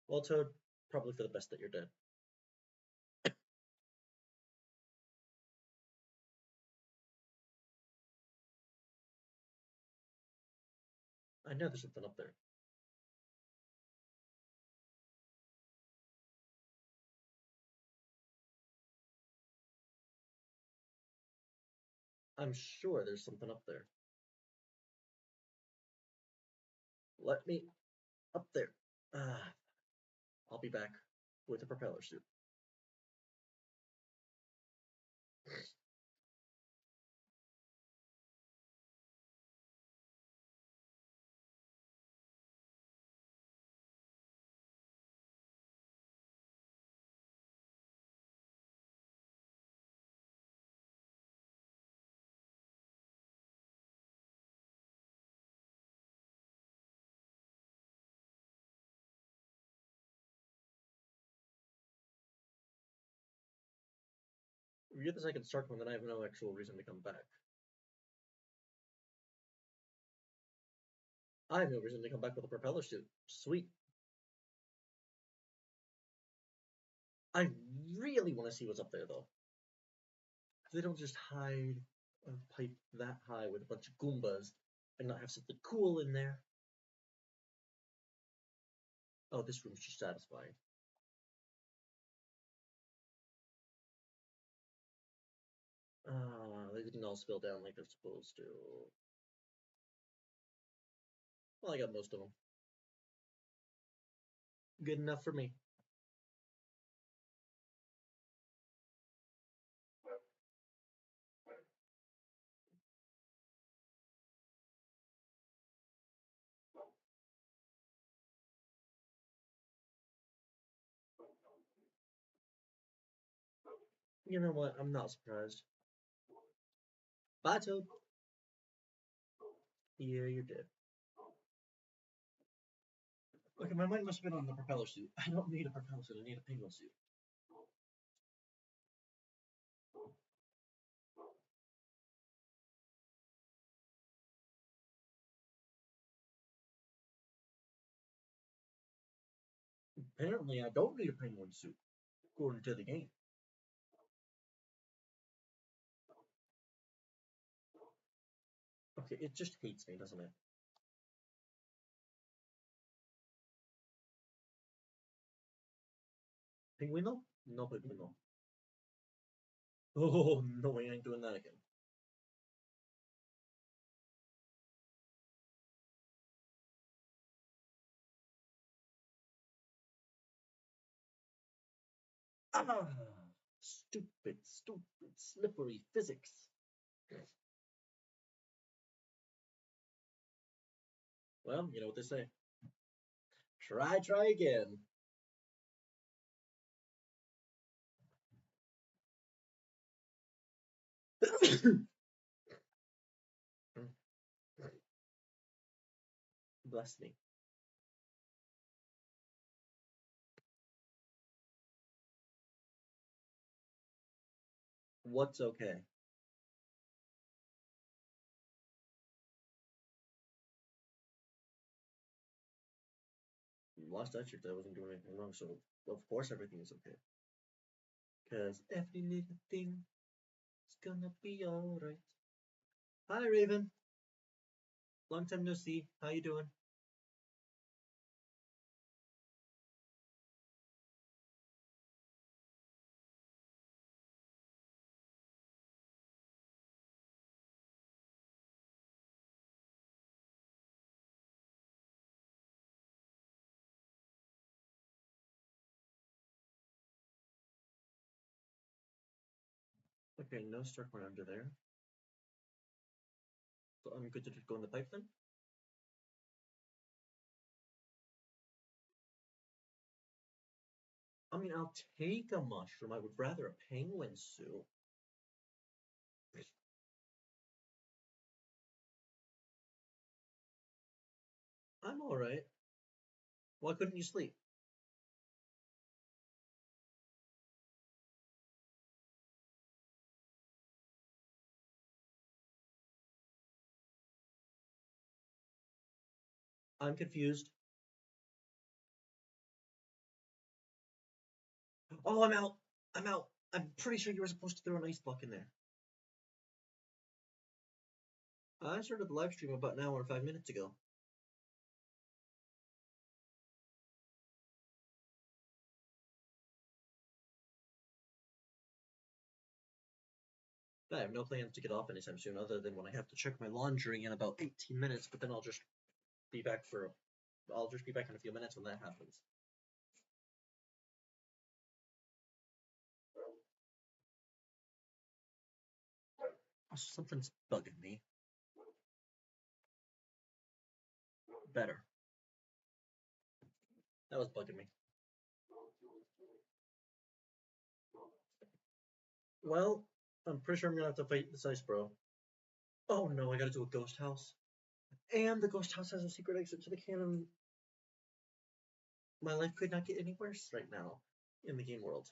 B: Well, Toad, probably for the best that you're dead. I know there's something up there. I'm sure there's something up there. Let me up there. I'll be back with a propeller suit. If you get the second star coin, then I have no actual reason to come back. I have no reason to come back with a propeller suit. Sweet. I really want to see what's up there, though. They don't just hide a pipe that high with a bunch of Goombas and not have something cool in there. Oh, this room's just satisfying. They didn't all spill down like they're supposed to. Well, I got most of them. Good enough for me. You know what? I'm not surprised. Bye, Toad. Yeah, you're dead. Okay, my mind must have been on the propeller suit. I don't need a propeller suit, I need a penguin suit. Apparently, I don't need a penguin suit, according to the game. Okay, it just hates me, doesn't it? Penguino? No penguino. Oh, no, I ain't doing that again. Ah, stupid, stupid, slippery physics. Well, you know what they say. Try again. Bless me. What's okay? Last I checked, I wasn't doing anything wrong, so of course everything is okay. Because every little thing is gonna be alright. Hi, Raven. Long time no see. How you doing?
A: Okay, no star coin under there. So I'm good to just go in the pipe then? I mean, I'll take a mushroom. I would rather a penguin suit. I'm alright. Why couldn't you sleep? I'm confused. Oh, I'm out. I'm out. I'm pretty sure you were supposed to throw an ice block in there. I started the live stream about an hour and 5 minutes ago. I have no plans to get off anytime soon other than when I have to check my laundry in about 18 minutes, but then I'll just be back in a few minutes when that happens. Something's bugging me. Better. That was bugging me. Well, I'm pretty sure I'm gonna have to fight this ice bro. Oh no, I gotta do a ghost house. And the ghost house has a secret exit to the cannon. My life could not get any worse right now in the game world.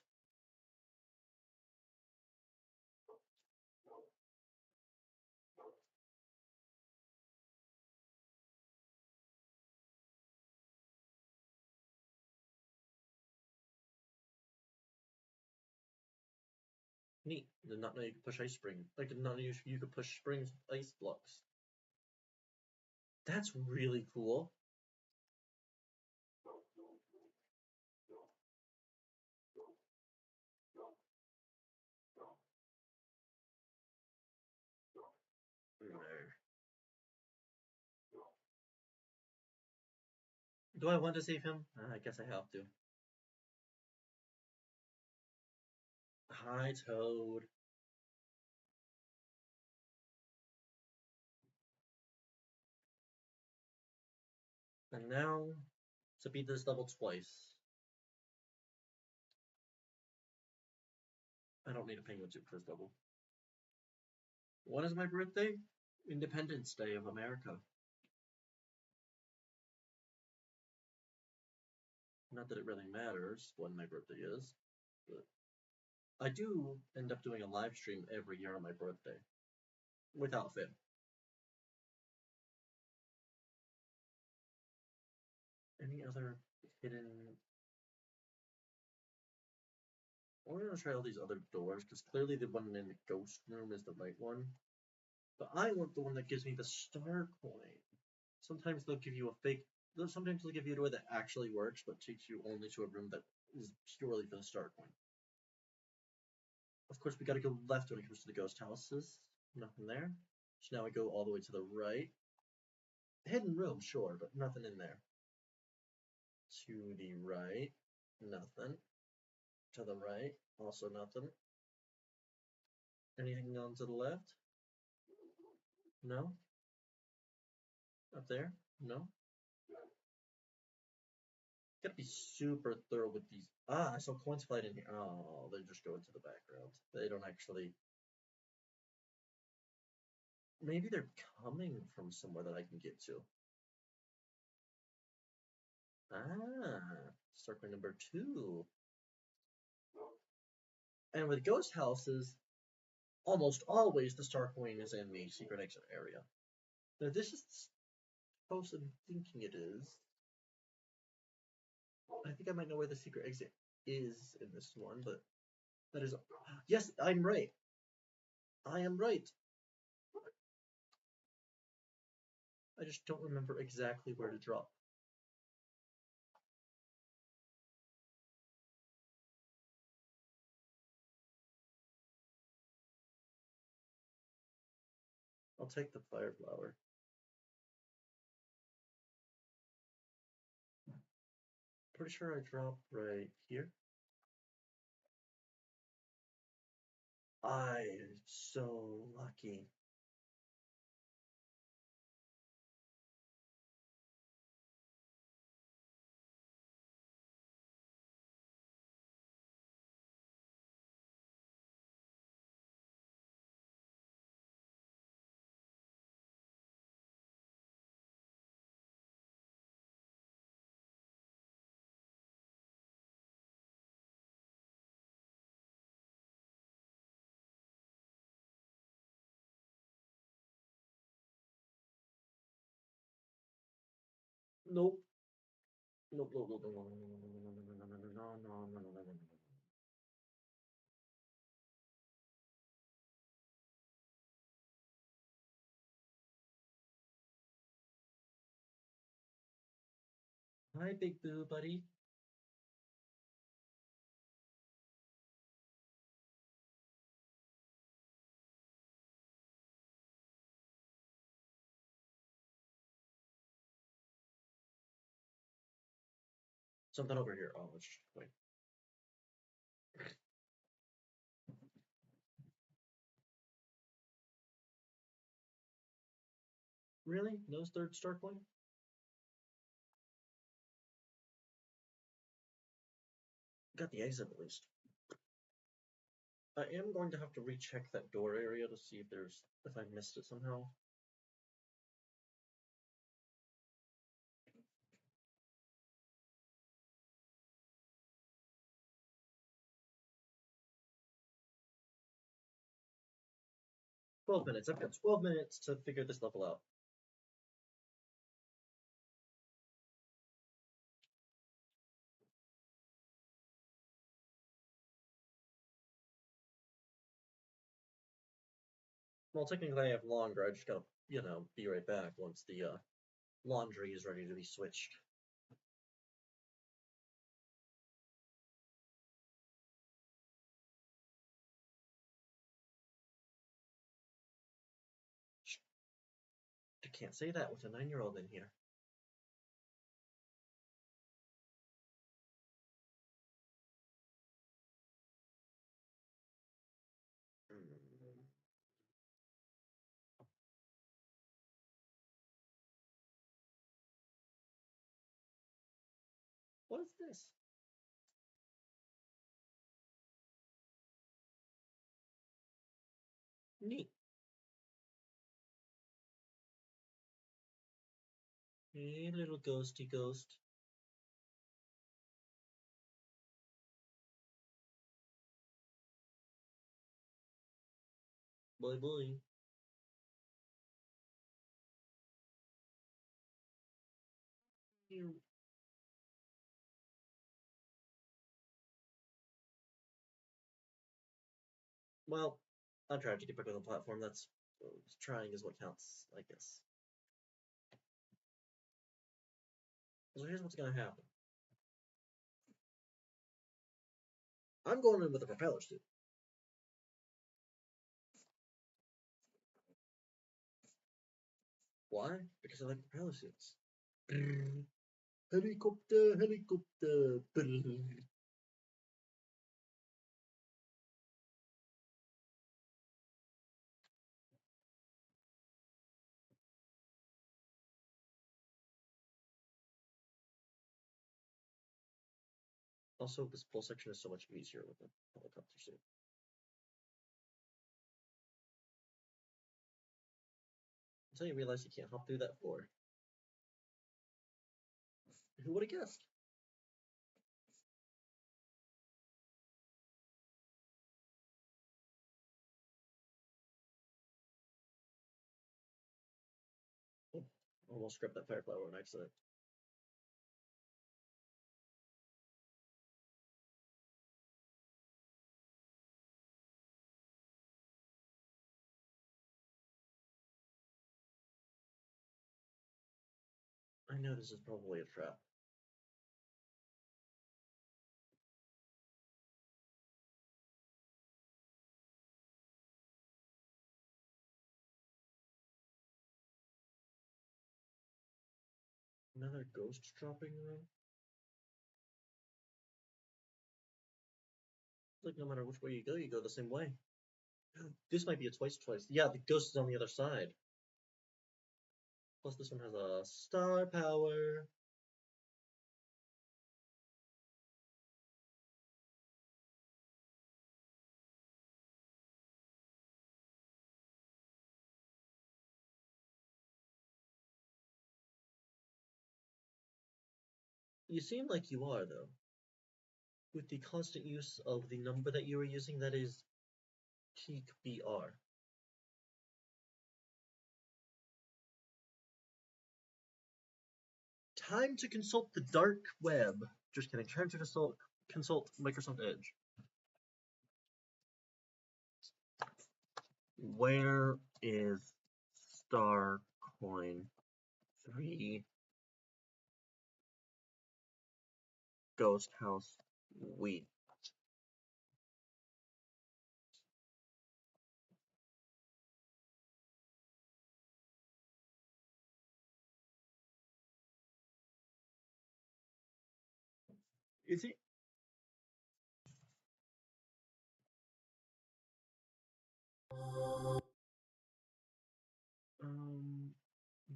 A: Neat. Did not know you could push ice spring. I did not know you could push springs with ice blocks. That's really cool. Do I want to save him? I guess I have to. Hi, Toad. And now, to beat this level twice. I don't need a penguin suit for this level. When is my birthday? Independence Day of America. Not that it really matters when my birthday is, but I do end up doing a live stream every year on my birthday. Without fail. Any other hidden... We're gonna try all these other doors, because clearly the one in the ghost room is the right one. But I want the one that gives me the star coin. Sometimes they'll give you a fake... Sometimes they'll give you a door that actually works, but takes you only to a room that is purely for the star coin. Of course, we gotta go left when it comes to the ghost houses. Nothing there. So now we go all the way to the right. Hidden room, sure, but nothing in there. To the right, nothing. To the right, also nothing. Anything on to the left? No? Up there? No? Gotta be super thorough with these. Ah, I saw coins flying in here. Oh, they just go into the background. They don't actually... Maybe they're coming from somewhere that I can get to. Ah, star coin number 2. And with ghost houses, almost always the star coin is in the secret exit area. Now this is the house I'm thinking it is. I think I might know where the secret exit is in this one, but that is... Yes, I'm right. I am right. I just don't remember exactly where to drop. I'll take the fire flower. Pretty sure I dropped right here.
B: I'm so lucky. Nope. Nope, nope, nope, nope, nope, nope, nope, nope, nope, nope. Hi, Big Boo, buddy. Something over here. Oh, let's just wait. Really? No third star coin? Got the exit at least. I am going to have to recheck that door area to see if I missed it somehow. I've got 12 minutes to figure this level out. Well, technically I have longer. I just gotta, be right back once the laundry is ready to be switched. I can't say that with a 9-year-old in here. What is this? Neat. Hey, little ghosty ghost. Boy, boy. Well, I tried to get back on the platform. That's trying is what counts, I guess. So here's what's gonna happen. I'm going in with a propeller suit. Why? Because I like propeller suits. Helicopter, helicopter. Also, this pull section is so much easier with a helicopter suit. Until you realize you can't hop through that floor. Who would have guessed? Oh, almost grabbed that fireflower on accident. I know this is probably a trap. Another ghost dropping room? It's like no matter which way you go the same way. This might be a twice. Yeah, the ghost is on the other side. Plus, this one has a star power. You seem like you are, though. With the constant use of the number that you were using, that is peak BR. Time to consult the dark web. Just kidding. Time to consult Microsoft Edge. Where is Starcoin 3 Ghost House Wii? Is it?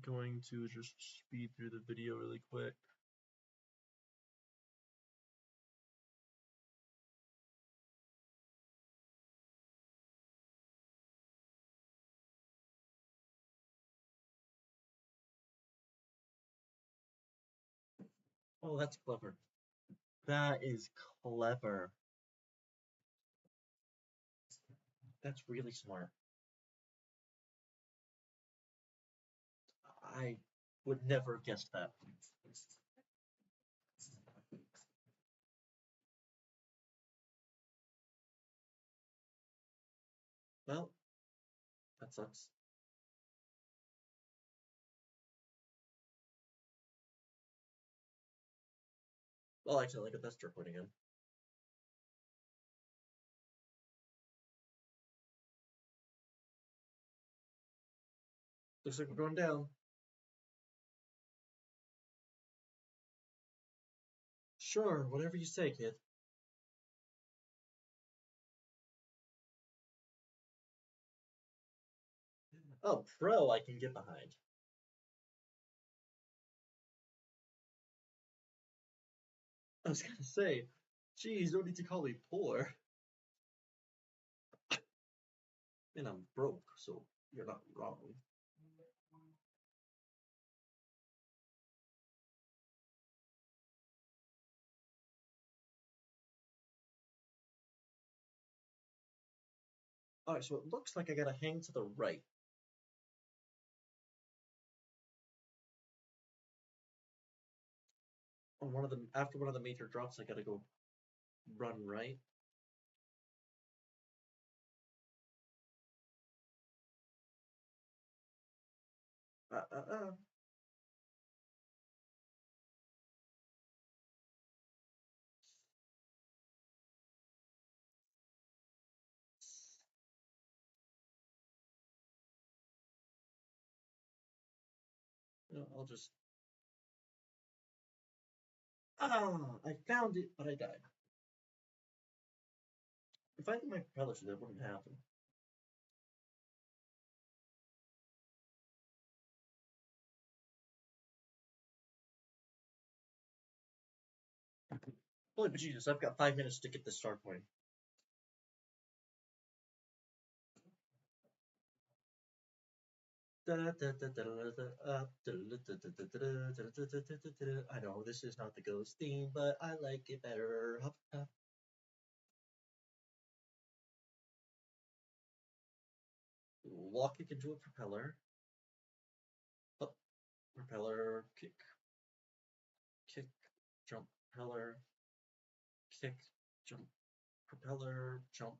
B: Going to just speed through the video really quick. Oh, that's clever. That is clever. That's really smart. I would never have guessed that. Well, that sucks. Well, I accidentally got that start point again. Looks like we're going down. Sure, whatever you say, kid. Oh, pro I can get behind. I was gonna say, geez, no need to call me poor. And I'm broke, so you're not wrong. Alright, so it looks like I gotta hang to the right. On after one of the major drops, I gotta go run right. I'll just. I found it, but I died. If I had my propeller suit, that wouldn't happen. Holy bejesus, I've got 5 minutes to get this star point. I know this is not the ghost theme, but I like it better. Walk it into a propeller. Up, propeller, kick, jump, propeller, kick, jump, propeller, jump.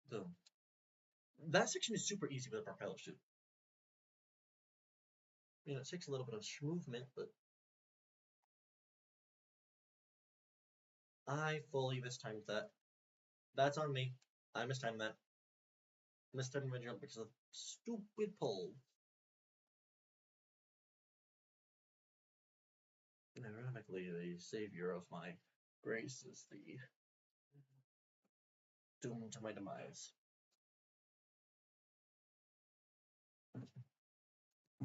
B: Boom. That section is super easy with a propeller suit. It takes a little bit of movement, but I fully mistimed that. That's on me. I mistimed that. Mistimed my jump because of stupid pull. And ironically, the savior of my grace is the doom to my demise.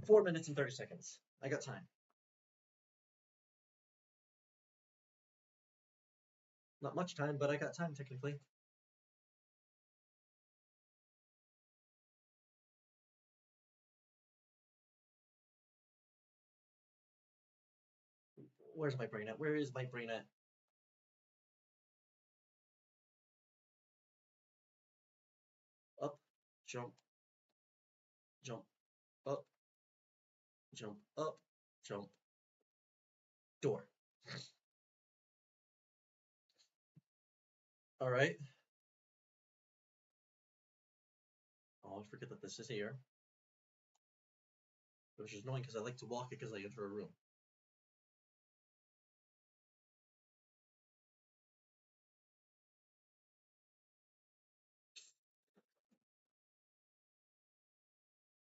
B: 4 minutes and 30 seconds. I got time. Not much time, but I got time technically. Where's my brain at? Where is my brain at? Up, jump, jump, up, jump, up, jump, door. All right. I always forget that this is here. Which is annoying because I like to walk it because I enter a room.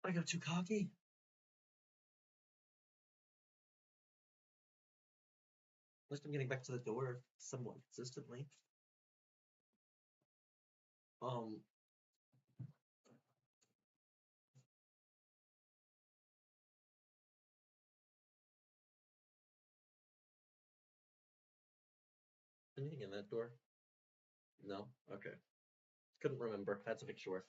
B: I got too cocky. At least I'm getting back to the door somewhat consistently. Anything in that door? No? Okay. Couldn't remember. Had to make sure.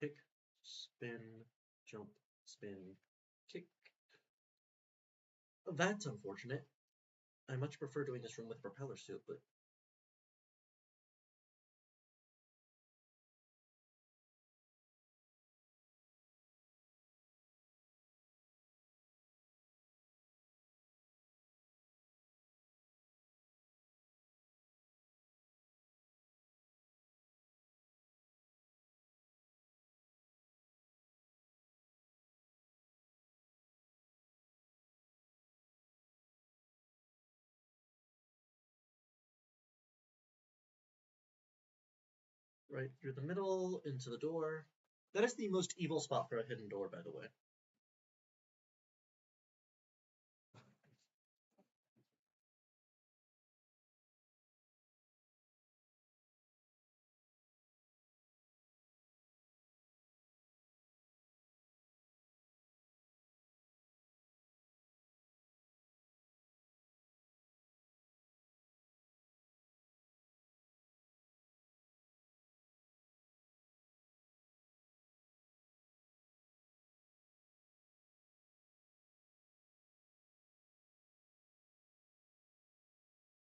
B: Kick, spin, jump, spin, kick. That's unfortunate. I much prefer doing this room with a propeller suit, but right through the middle, into the door. That is the most evil spot for a hidden door, by the way.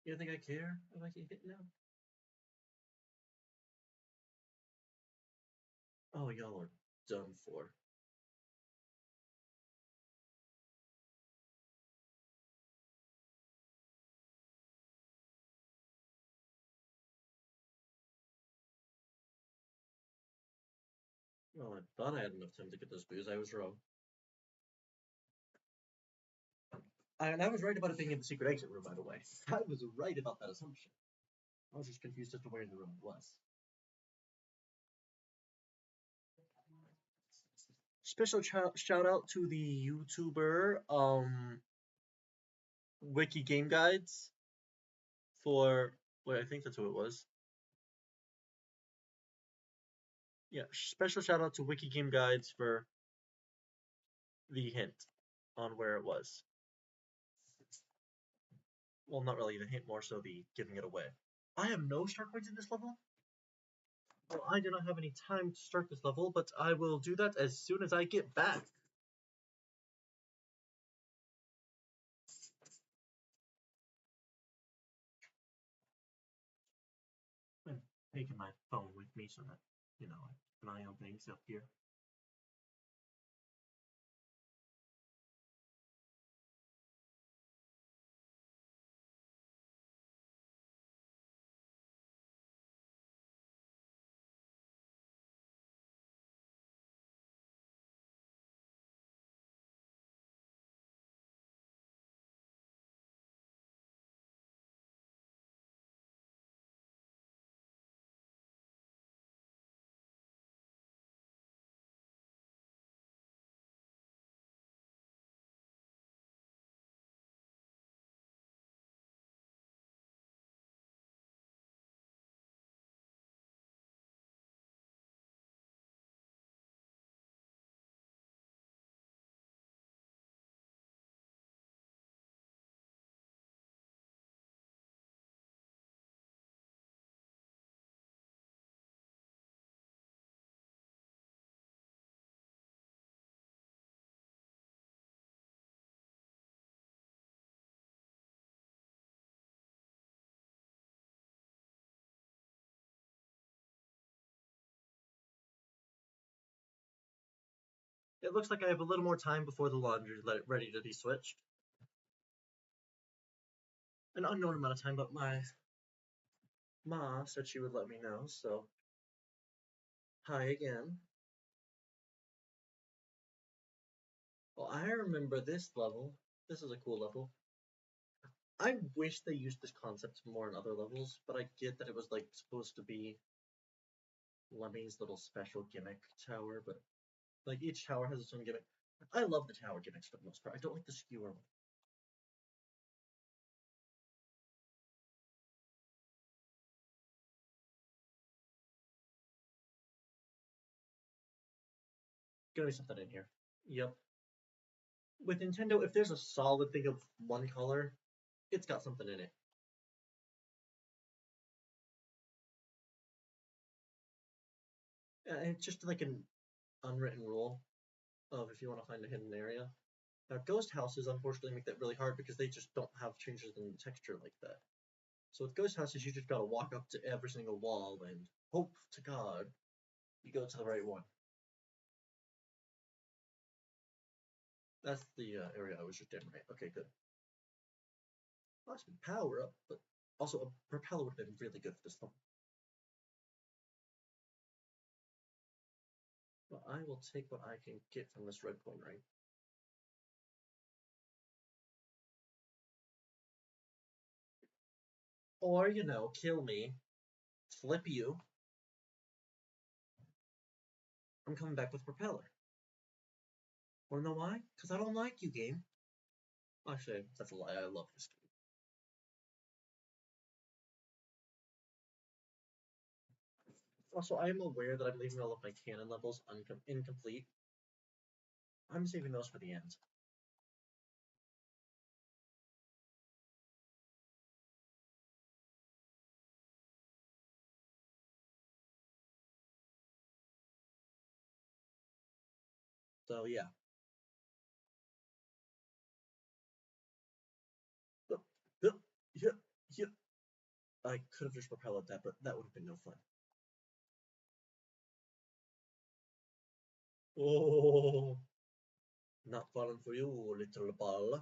B: You think I care if I get hit now? Oh, y'all are done for. Well, I thought I had enough time to get those booze. I was wrong. And I was right about it being in the secret exit room, by the way. I was right about that assumption. I was just confused as to where in the room it was. Special shout out to the YouTuber Wiki Game Guides for wait, I think that's who it was. Yeah, special shout out to Wiki Game Guides for the hint on where it was. Well, not really the hint, more so the giving it away. I have no start points in this level. Well, I do not have any time to start this level, but I will do that as soon as I get back. I'm taking my phone with me so that, you know, I keep an eye on things up here. It looks like I have a little more time before the laundry is ready to be switched. An unknown amount of time, but my ma said she would let me know, so hi again. Well, I remember this level. This is a cool level. I wish they used this concept more in other levels, but I get that it was like supposed to be Lemmy's little special gimmick tower, but like each tower has its own gimmick. I love the tower gimmicks for the most part. I don't like the skewer one. Gonna be something in here. Yep. With Nintendo, if there's a solid thing of one color, it's got something in it. It's just like an unwritten rule of if you want to find a hidden area. Now, ghost houses unfortunately make that really hard because they just don't have changes in texture like that. So with ghost houses, you just gotta walk up to every single wall and hope to God you go to the right one. That's the area I was just in, right? Okay, good. Lost some power up, but also a propeller would have been really good for this one. But I will take what I can get from this red coin ring. Or, you know, kill me, flip you. I'm coming back with propeller. Wanna know why? Because I don't like you, game. Actually, that's a lie. I love this game. Also, I am aware that I'm leaving all of my canon levels incomplete. I'm saving those for the end. So, yeah. Yeah. I could have just propelled that, but that would have been no fun. Oh, not falling for you, little ball.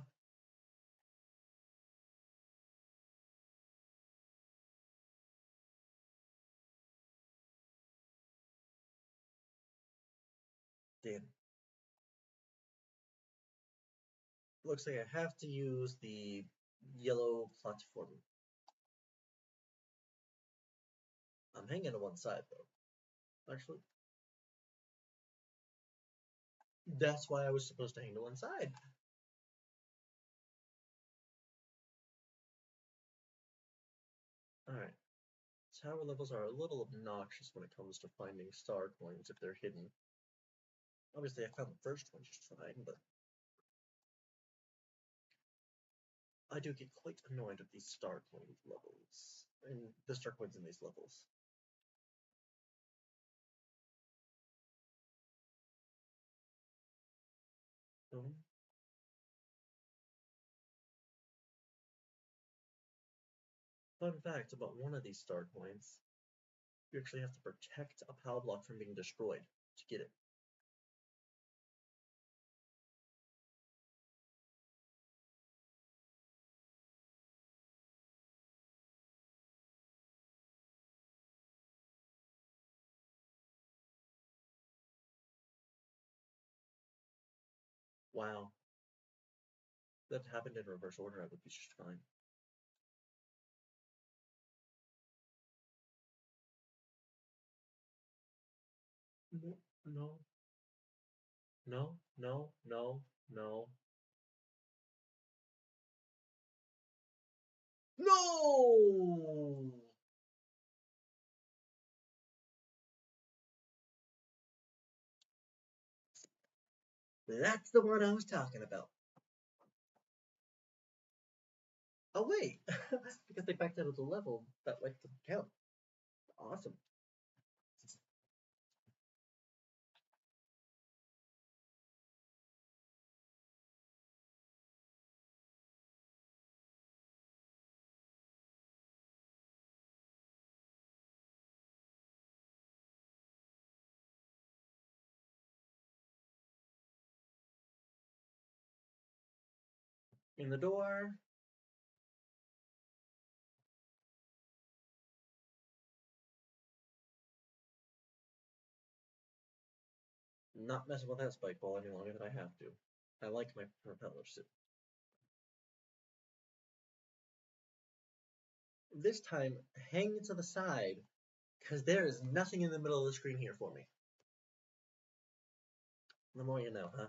B: Damn. Looks like I have to use the yellow platform. I'm hanging to one side, though. Actually, that's why I was supposed to hang to one side. Alright. Tower levels are a little obnoxious when it comes to finding star coins if they're hidden. Obviously, I found the first one just fine, but I do get quite annoyed at these star coin levels, and the star coins in these levels. Fun fact about one of these star coins, you actually have to protect a power block from being destroyed to get it. Wow. If that happened in reverse order, I would be just fine. No, no, no, no, no, no. No! That's the one I was talking about. Oh wait, because they backed out of the level that like the count. Awesome. In the door. Not messing with that spike ball any longer than I have to. I like my propeller suit. This time, hang to the side, because there is nothing in the middle of the screen here for me. The more you know, huh?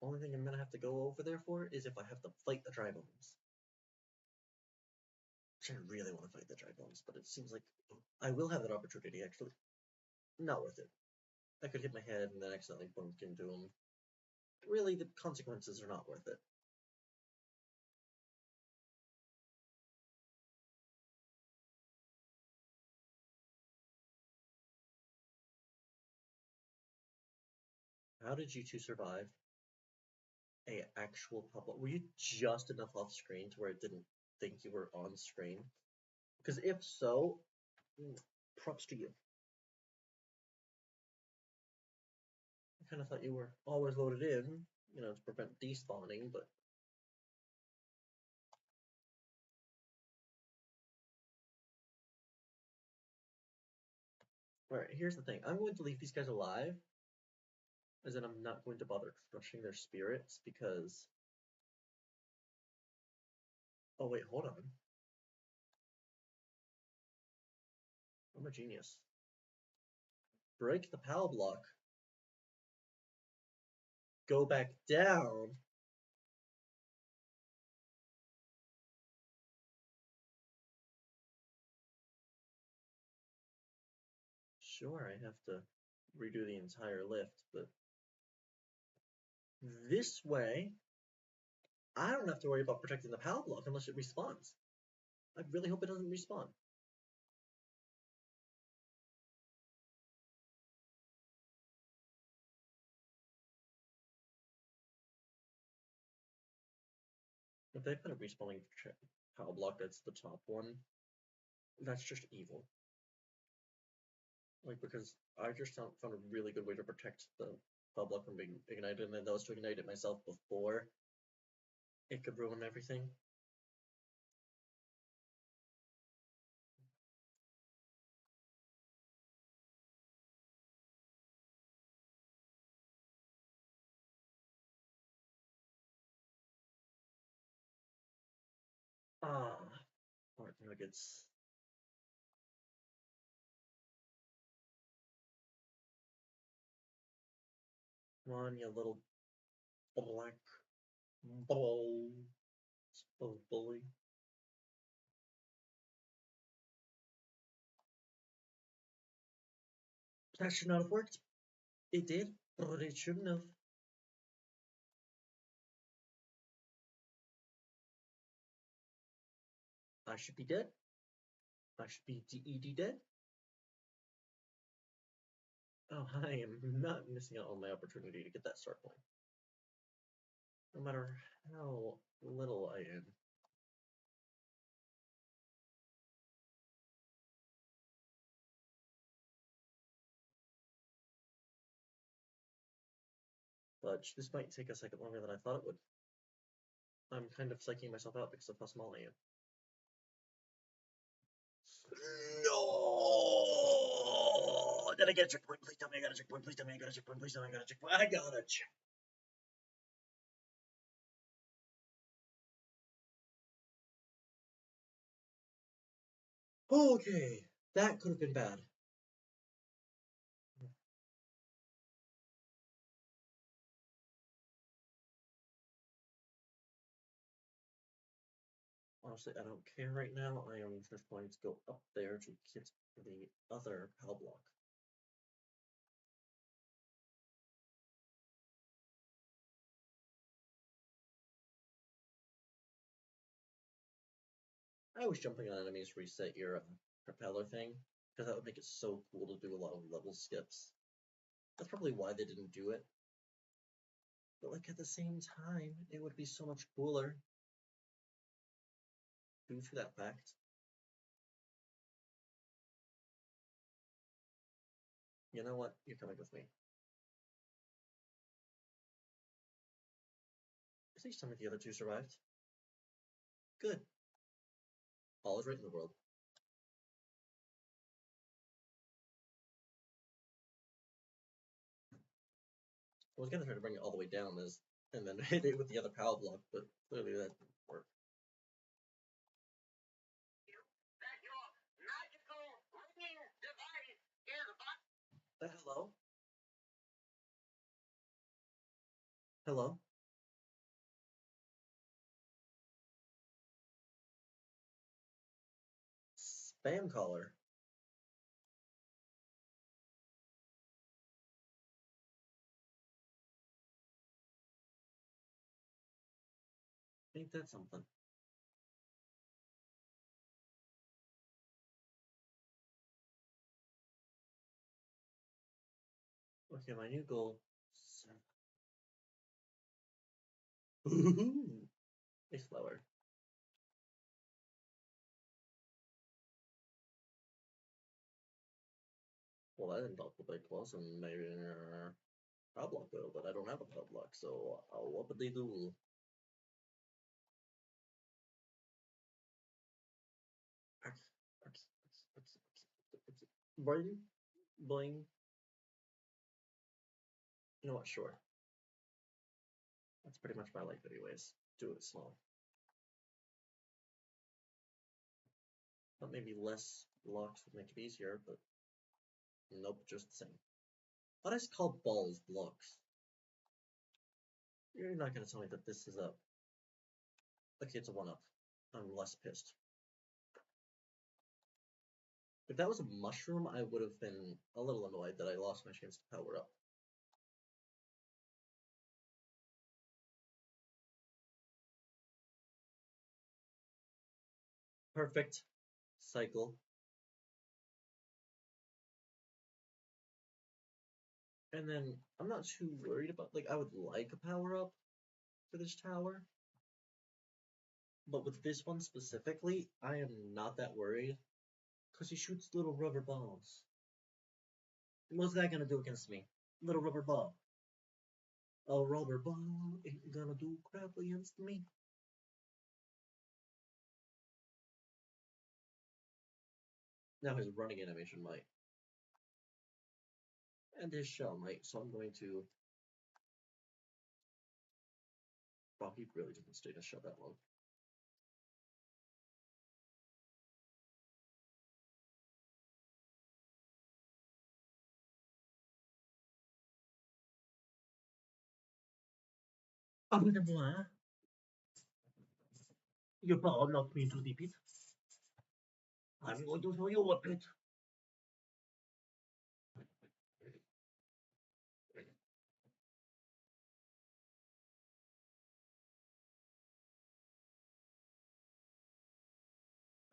B: Only thing I'm gonna have to go over there for is if I have to fight the dry bones. Which I really want to fight the dry bones, but it seems like I will have that opportunity, actually. Not worth it. I could hit my head and then accidentally bump into him. Really, the consequences are not worth it. How did you two survive a actual public? Were you just enough off screen to where it didn't think you were on screen? Because if so, props to you. I kind of thought you were always loaded in, you know, to prevent despawning, but alright, here's the thing. I'm going to leave these guys alive, as in I'm not going to bother crushing their spirits, because... Oh wait, hold on. I'm a genius. Break the PAL block. Go back down. Sure, I have to redo the entire lift, but this way, I don't have to worry about protecting the PAL block unless it respawns. I really hope it doesn't respawn. If they put a respawning PAL block that's the top one, that's just evil. Like, because I just found a really good way to protect the PAL block from being ignited, and then that was to ignite it myself before it could ruin everything. Ah, heart nuggets. Come on, you little black ball. Bully. That should not have worked. It did, but it shouldn't have. I should be dead. I should be DED dead. Oh, I am not missing out on my opportunity to get that start point. No matter how little I am. But this might take a second longer than I thought it would. I'm kind of psyching myself out because of how small I am. No! Did I get a checkpoint? Please tell me I got a checkpoint. Please tell me I got a checkpoint. Please tell me I got a checkpoint. I got a checkpoint. Okay, that could have been bad. Honestly, I don't care right now. I am just going to go up there to get the other PAL block. I was jumping on enemies reset your propeller thing, because that would make it so cool to do a lot of level skips. That's probably why they didn't do it. But like at the same time, it would be so much cooler due to that fact. You know what? You're coming with me.
A: Please tell me the other two survived. Good. All is right in the world. I was gonna try to bring it all the way down and then hit it with the other power block, but clearly that didn't work. Hello? Hello? Spam caller. Ain't that something? Okay, my new goal. A slower. Well, that didn't help the big plus, and maybe power block though, but I don't have a power block, so what would they do? Bring, bling. You know what? Sure. That's pretty much my life, anyways. Do it slow. But maybe less blocks would make it easier, but nope, just the same. Why does call balls blocks? You're not gonna tell me that this is a. Okay, it's a 1-up. I'm less pissed. If that was a mushroom, I would have been a little annoyed that I lost my chance to power up. Perfect cycle. And then I'm not too worried about, like, I would like a power up for this tower. But with this one specifically, I am not that worried. Because he shoots little rubber balls. What's that gonna do against me? Little rubber ball. A rubber ball ain't gonna do crap against me. Now his running animation might. And his shell might, so I'm going to. Wow, he really didn't stay in his shell that long. Nsmbwii. Your power knocked me into the pit. I'm going to show you what pit.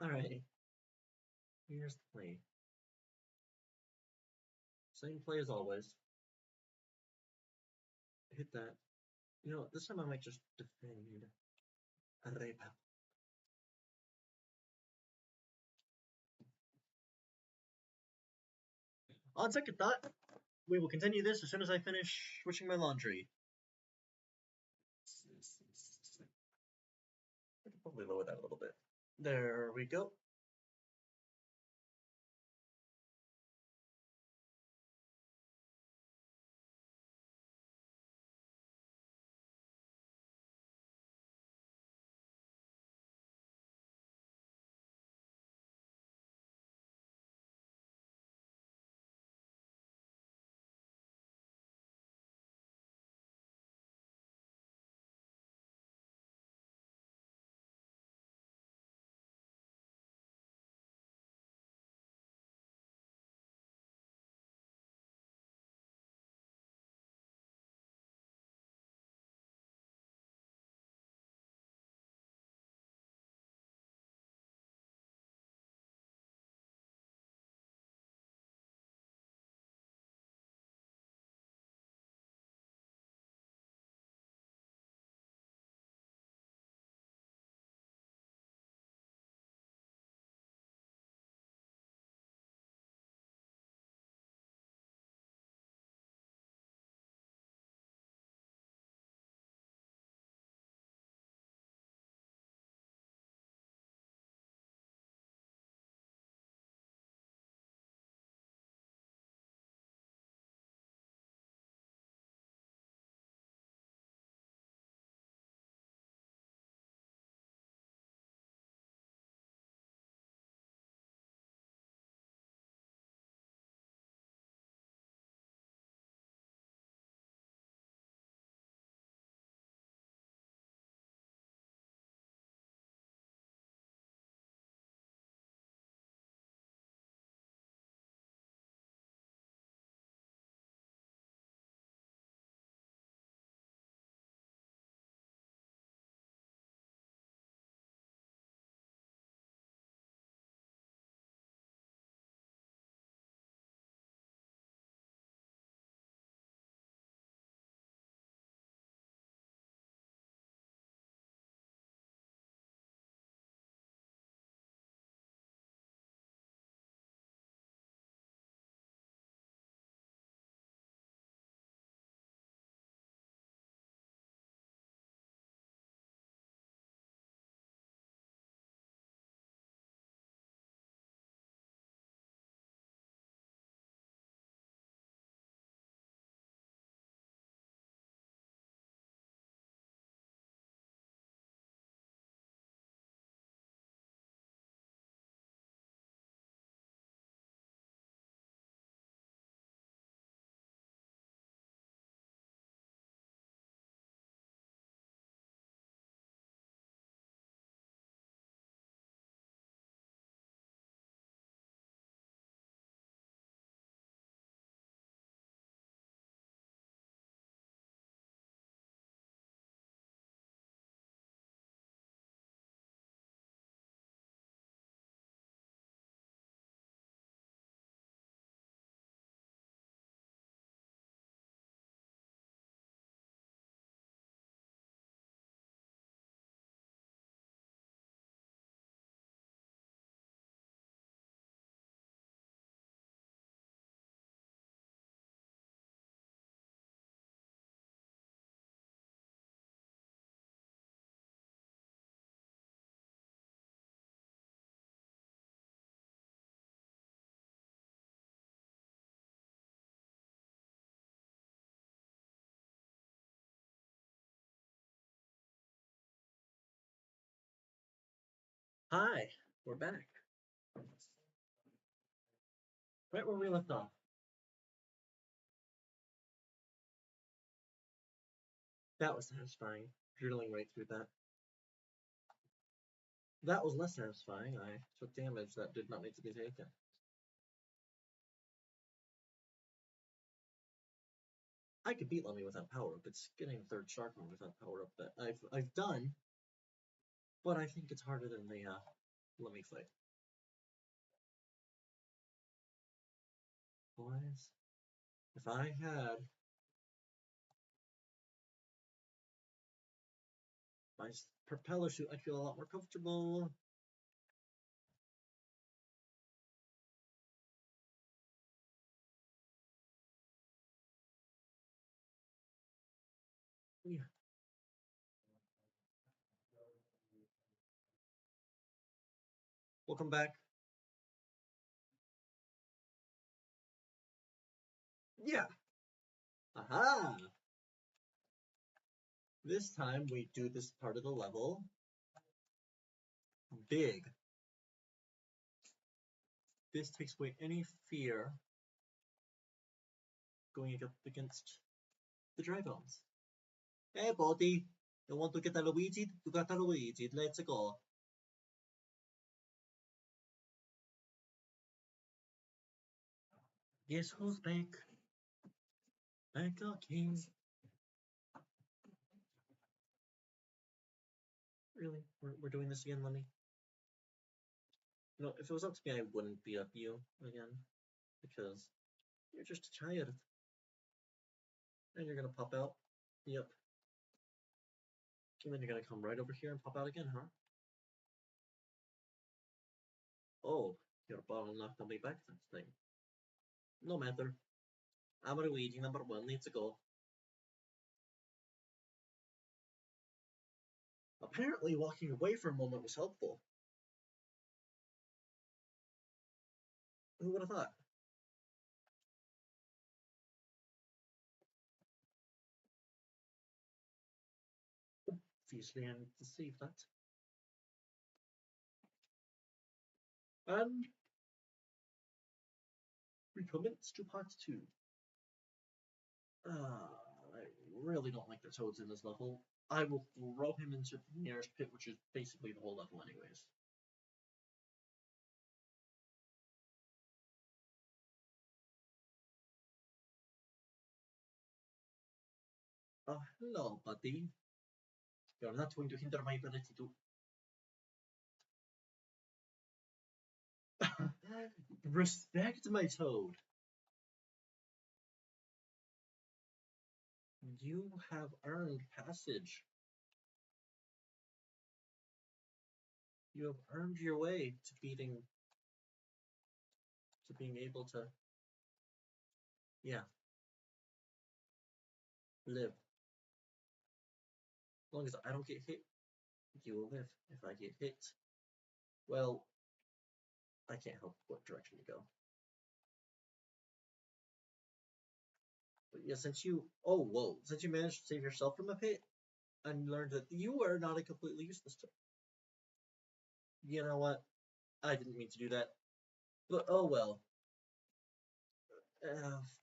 A: Alright. Here's the play. Same play as always. Hit that. You know, this time I might just defend. Arepa. On second thought, we will continue this as soon as I finish switching my laundry. I can probably lower that a little bit. There we go.
B: Hi, we're back. Right where we left off. That was satisfying, drilling right through that. That was less satisfying. I took damage that did not need to be taken. I could beat Lemmy without power up. It's getting a third shark one without power up that I've done, but I think it's harder than the Lemmy fight. Boys, if I had my propeller suit, I'd feel a lot more comfortable. Yeah. Welcome back. Yeah. Aha! This time we do this part of the level big. This takes away any fear going up against the dry bones. Hey buddy, you want to get a Luigi? You got a Luigi, let's go. Guess who's back? Back again. Really? We're doing this again, Lemmy? You know, if it was up to me, I wouldn't beat up you again. Because you're just a child. And you're gonna pop out. Yep. And then you're gonna come right over here and pop out again, huh? Oh, your ball knocked me back that thing. No matter. I'm Luigi number 1, let's go. Apparently walking away for a moment was helpful. Who would have thought? Obviously, I need to save that. And we commence to part 2. I really don't like the toads in this level. I will throw him into the nearest pit, which is basically the whole level anyways. Hello, buddy. You're not going to hinder my ability to... Respect my toad. You have earned passage. You have earned your way to being able to, yeah, live. As long as I don't get hit, you will live. If I get hit, well, I can't help what direction you go. But yeah, since you managed to save yourself from a pit and learned that you are not a completely useless toad. You know what? I didn't mean to do that. But oh well.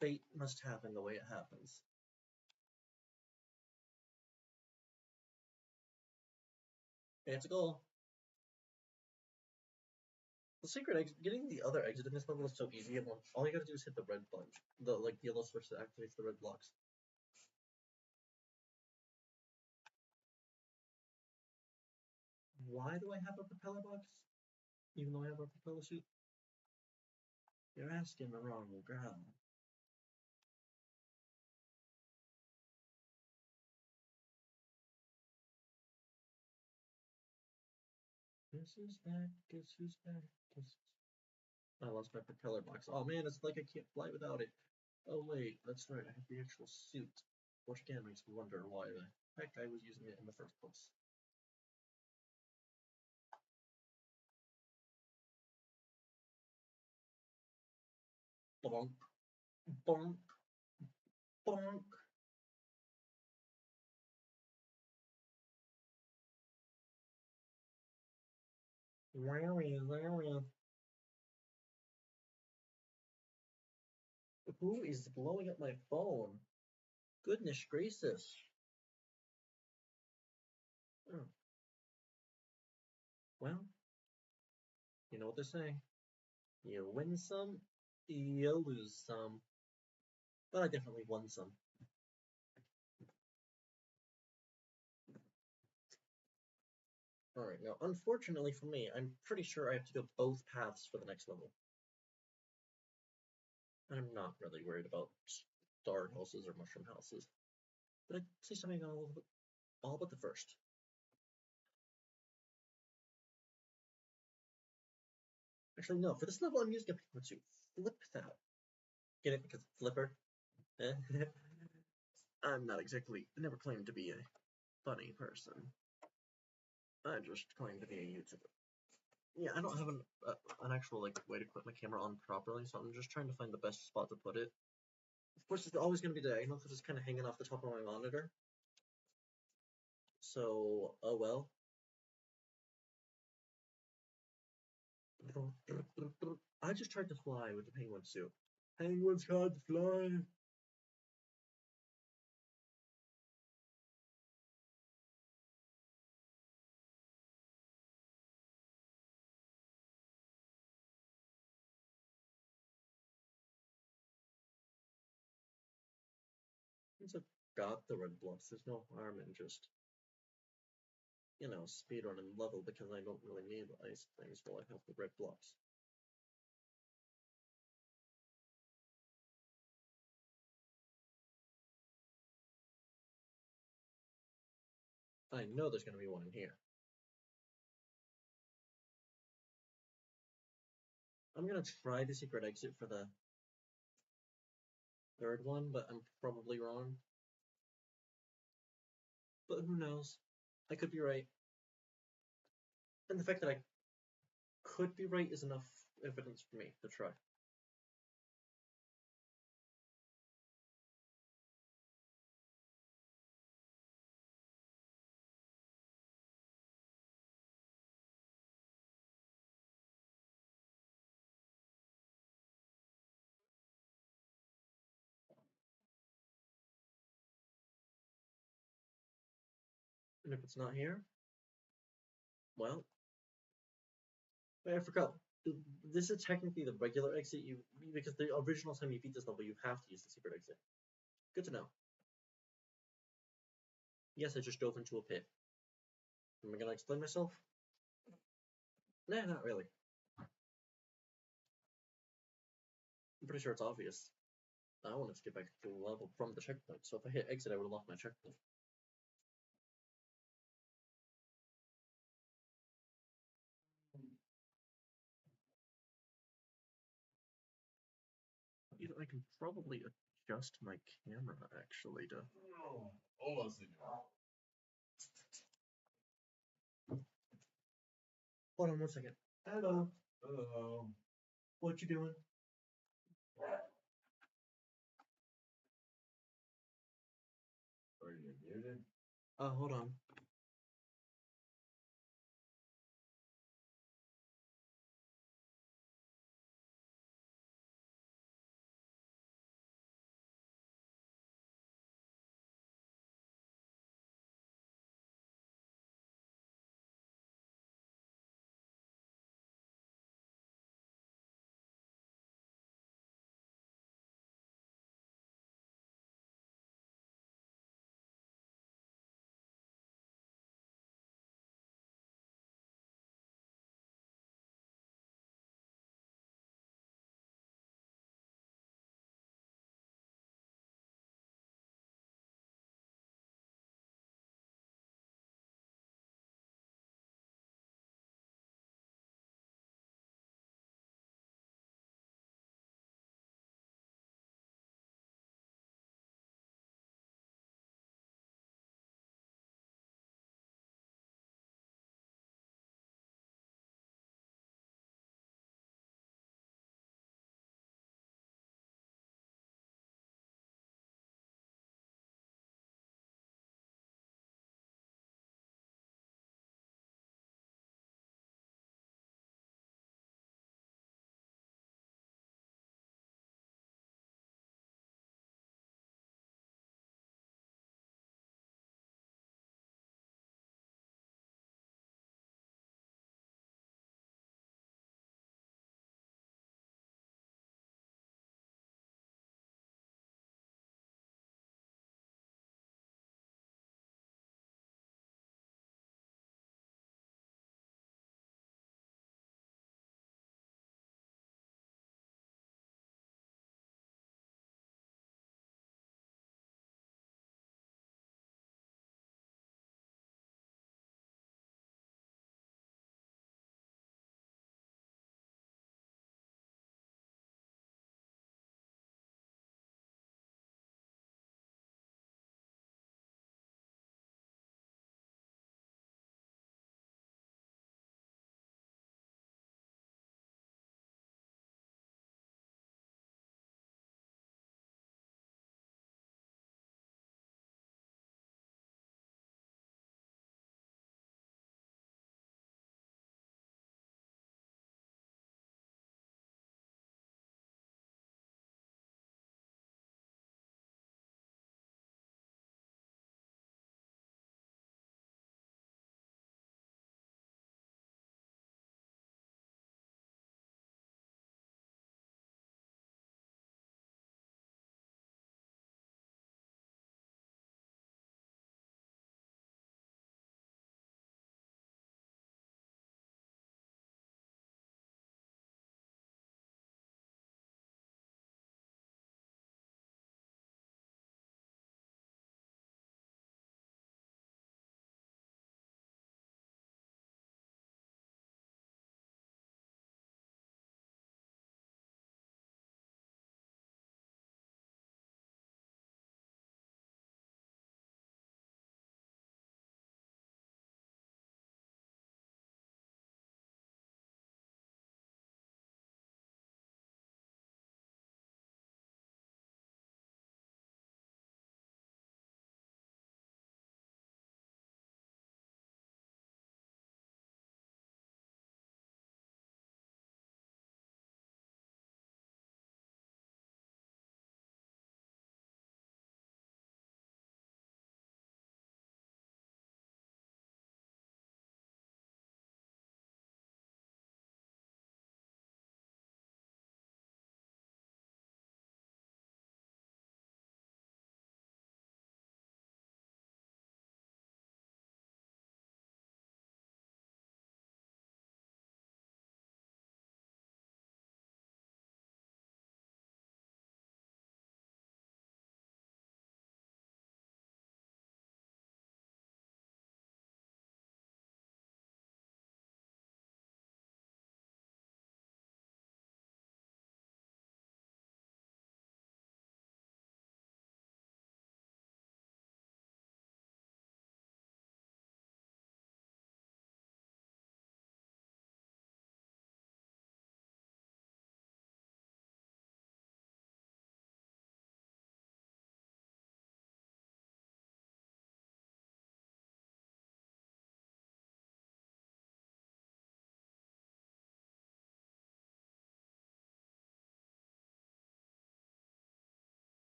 B: Fate must happen the way it happens. It's a goal. The secret exit, getting the other exit in this level is so easy. All you gotta do is hit the red bunch, the yellow switch that activates the red blocks. Why do I have a propeller box, even though I have a propeller suit? You're asking the wrong girl. This is back. Guess who's back? I lost my propeller box. Oh man, it's like I can't fly without it. Oh wait, that's right. I have the actual suit, which again makes me wonder why the heck I was using it in the first place. Bonk, bonk, bonk. Who is blowing up my phone? Goodness gracious. Oh. Well, you know what they say. You win some, you lose some. But I definitely won some. Alright, now unfortunately for me, I'm pretty sure I have to go both paths for the next level. I'm not really worried about star houses or mushroom houses. But I'd say something all but the first. Actually, no, for this level I'm using a penguin suit. Flip that. Get it? Because flipper? I'm not exactly, never claimed to be a funny person. I just claim to be a YouTuber. Yeah, I don't have an actual like way to put my camera on properly, so I'm just trying to find the best spot to put it. Of course, it's always going to be diagonal because it's kind of hanging off the top of my monitor. So, oh well. I just tried to fly with the penguin suit. Penguins can't fly. Since I've got the red blocks, there's no harm in just, you know, speedrunning level because I don't really need ice things while I have the red blocks. I know there's going to be one in here. I'm going to try the secret exit for the third one, but I'm probably wrong. But who knows? I could be right. And the fact that I could be right is enough evidence for me to try. And if it's not here, well, wait, I forgot. This is technically the regular exit because the original time you beat this level, you have to use the secret exit. Good to know. Yes, I just dove into a pit. Am I gonna explain myself? Nah, not really. I'm pretty sure it's obvious. I wanted to get back to the level from the checkpoint, so if I hit exit, I would have lost my checkpoint. You know, I can probably adjust my camera actually to. Hold on 1 second. Hello.
C: Hello.
B: What you doing?
C: Are you muted?
B: Hold on.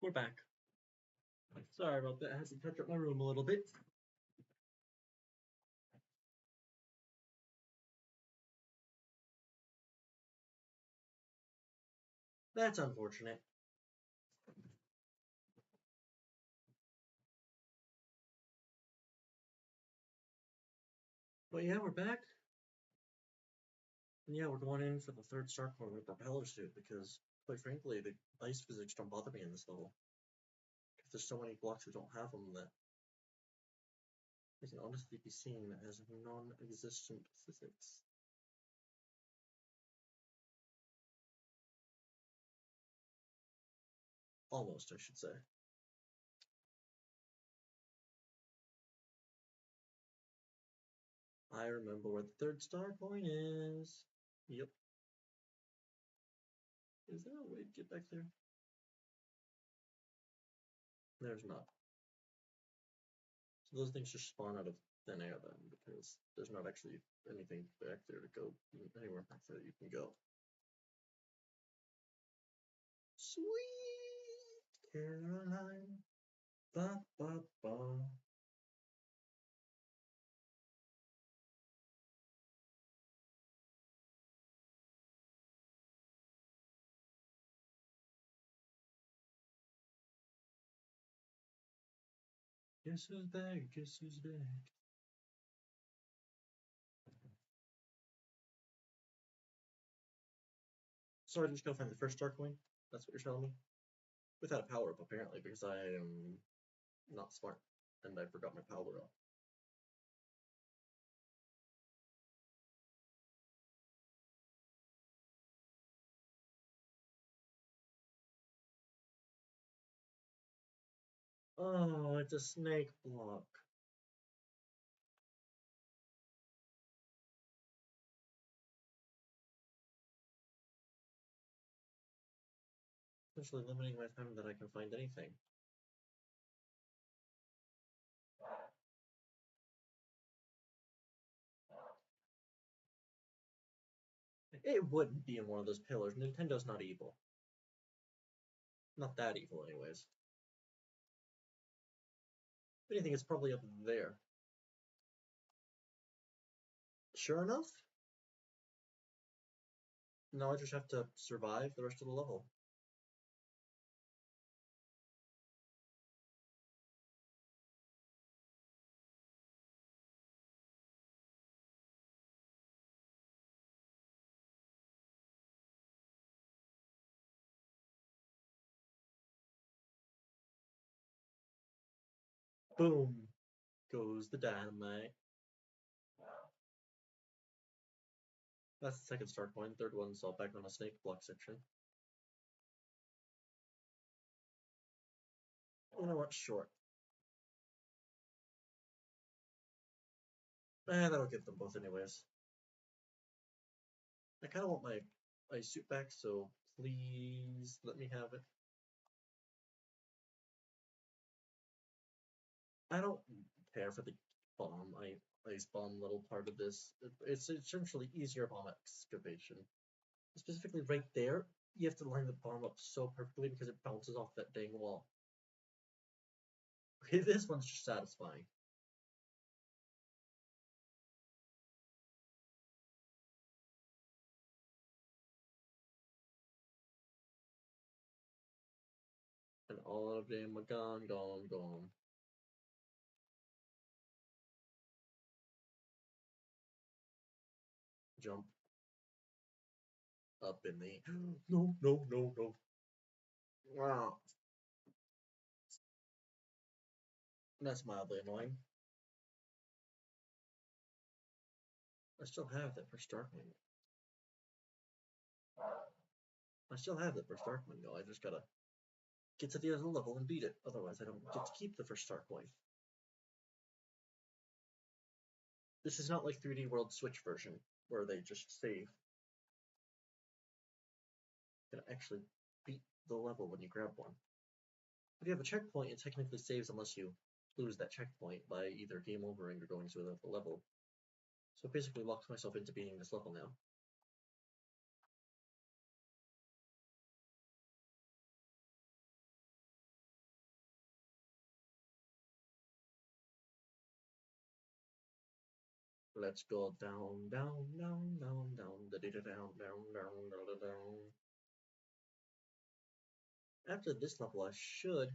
A: We're back. Sorry about that, I had to touch up my room a little bit. That's unfortunate. But yeah, we're back. And yeah, we're going in for the third star core with a propeller suit because, quite frankly, the ice physics don't bother me in this level. Because there's so many blocks who don't have them that they can honestly be seen as non-existent physics. Almost, I should say. I remember where the third star point is. Yep. Is there a way to get back there? There's not. So those things just spawn out of thin air then, because there's not actually anything back there to go, anywhere back there you can go. Sweet Caroline, ba ba ba. Guess who's back? Guess who's back? So I just gotta find the first star coin? That's what you're telling me? Without a power up, apparently, because I am not smart and I forgot my power up. Oh, it's a snake block. Essentially limiting my time that I can find anything. It wouldn't be in one of those pillars. Nintendo's not evil. Not that evil, anyways. If anything, it's probably up there. Sure enough? Now I just have to survive the rest of the level. Boom goes the dynamite. That's the second star coin. Third one's all back on a snake block section. You know what? Sure. That'll get them both anyways. I kind of want my suit back, so please let me have it. I don't care for the bomb, ice bomb little part of this. It's essentially easier bomb excavation. Specifically right there, you have to line the bomb up so perfectly because it bounces off that dang wall. Okay, this one's just satisfying. And all of them are gone, gone, gone. Jump. Up in the... No, no, no, no. Wow. That's mildly annoying. I still have that for Starkman. I still have that for Starkman, though. I just gotta get to the other level and beat it. Otherwise, I don't get to keep the first star coin. This is not like 3D World Switch version, where they just save. You can actually beat the level when you grab one. If you have a checkpoint, it technically saves unless you lose that checkpoint by either game overing or going to another level. So it basically locks myself into beating this level now.
B: Let's go down, down, down, down, down, da da da down, down, down, da da down. After this level, I should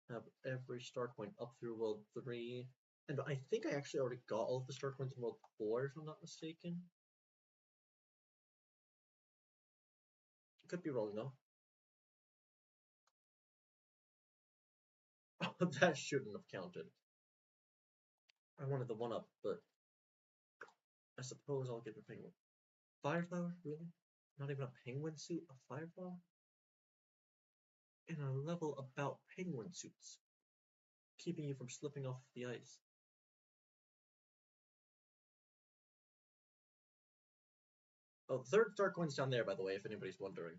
B: have every star coin up through World 3. And I think I actually already got all of the star coins in World 4, if I'm not mistaken. Could be wrong though. Oh, that shouldn't have counted. I wanted the 1-up, but I suppose I'll get the penguin. Fireflower? Really? Not even a penguin suit? A fireflower? In a level about penguin suits, keeping you from slipping off the ice. Oh, the third star coin's down there, by the way, if anybody's wondering.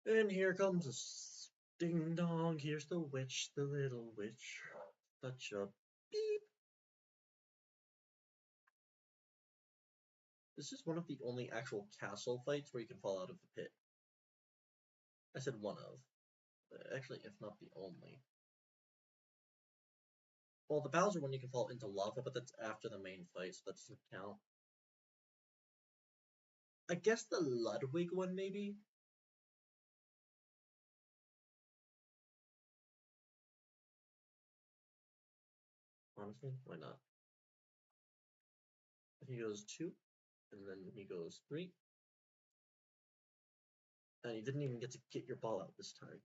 B: And here comes a ding dong, here's the witch, the little witch. Such a beep. This is one of the only actual castle fights where you can fall out of the pit. I said one of. Actually, if not the only. Well, the Bowser one you can fall into lava, but that's after the main fight, so that doesn't count. I guess the Ludwig one, maybe? Honestly, why not? He goes 2, and then he goes 3. And you didn't even get to get your ball out this time.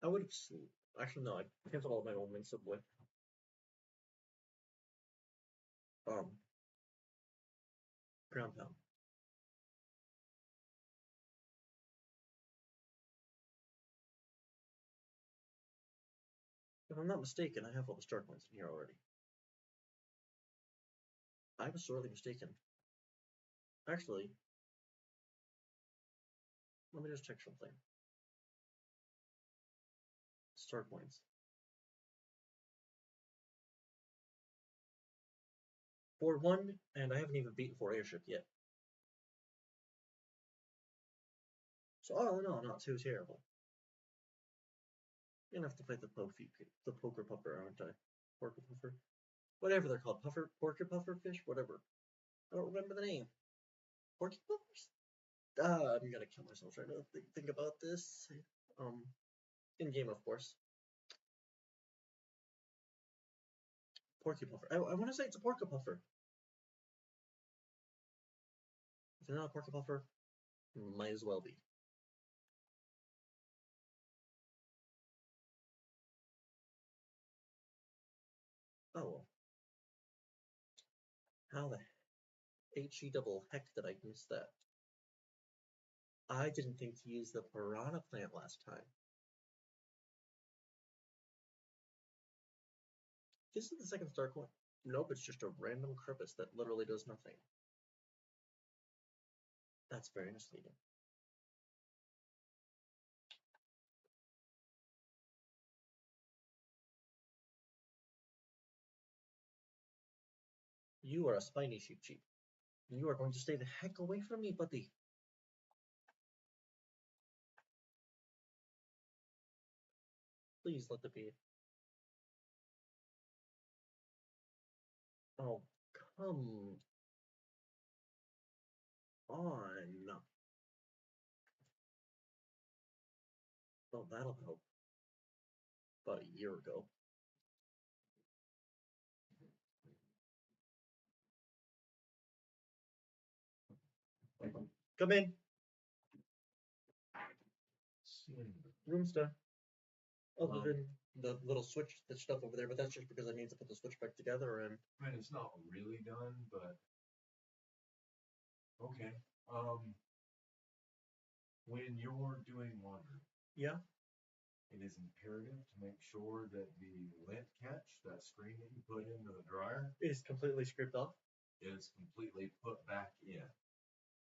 B: I would have... Actually, no, I canceled all my own Nsmbwii. Ground pound. If I'm not mistaken, I have all the star coins in here already. I was sorely mistaken. Actually, let me just check something. Star coins. 4-1, and I haven't even beaten 4 airship yet. So all in all, not too terrible. I'm gonna have to fight the poker puffer, aren't I? Porker puffer? Whatever they're called. Porker puffer fish? Whatever. I don't remember the name. Porky puffers? I'm gonna kill myself trying to think about this. In game, of course. Porky puffer. I want to say it's a porker puffer. If it's not a porker puffer, might as well be. Oh well. How the HE double heck did I miss that? I didn't think to use the piranha plant last time. This is the second star coin. Nope, it's just a random crevice that literally does nothing. That's very misleading. You are a spiny sheep. You are going to stay the heck away from me, buddy. Please let it be. Oh, come on. Well, that'll help. About a year ago. Come in. Roomsta. Other than the little switch stuff over there, but that's just because I need to put the switch back together and...
C: I mean, it's not really done, but... Okay. When you're doing laundry...
B: Yeah?
C: it is imperative to make sure that the lint catch, that screen that you put into the dryer,
B: It's completely scraped off.
C: is completely put back in.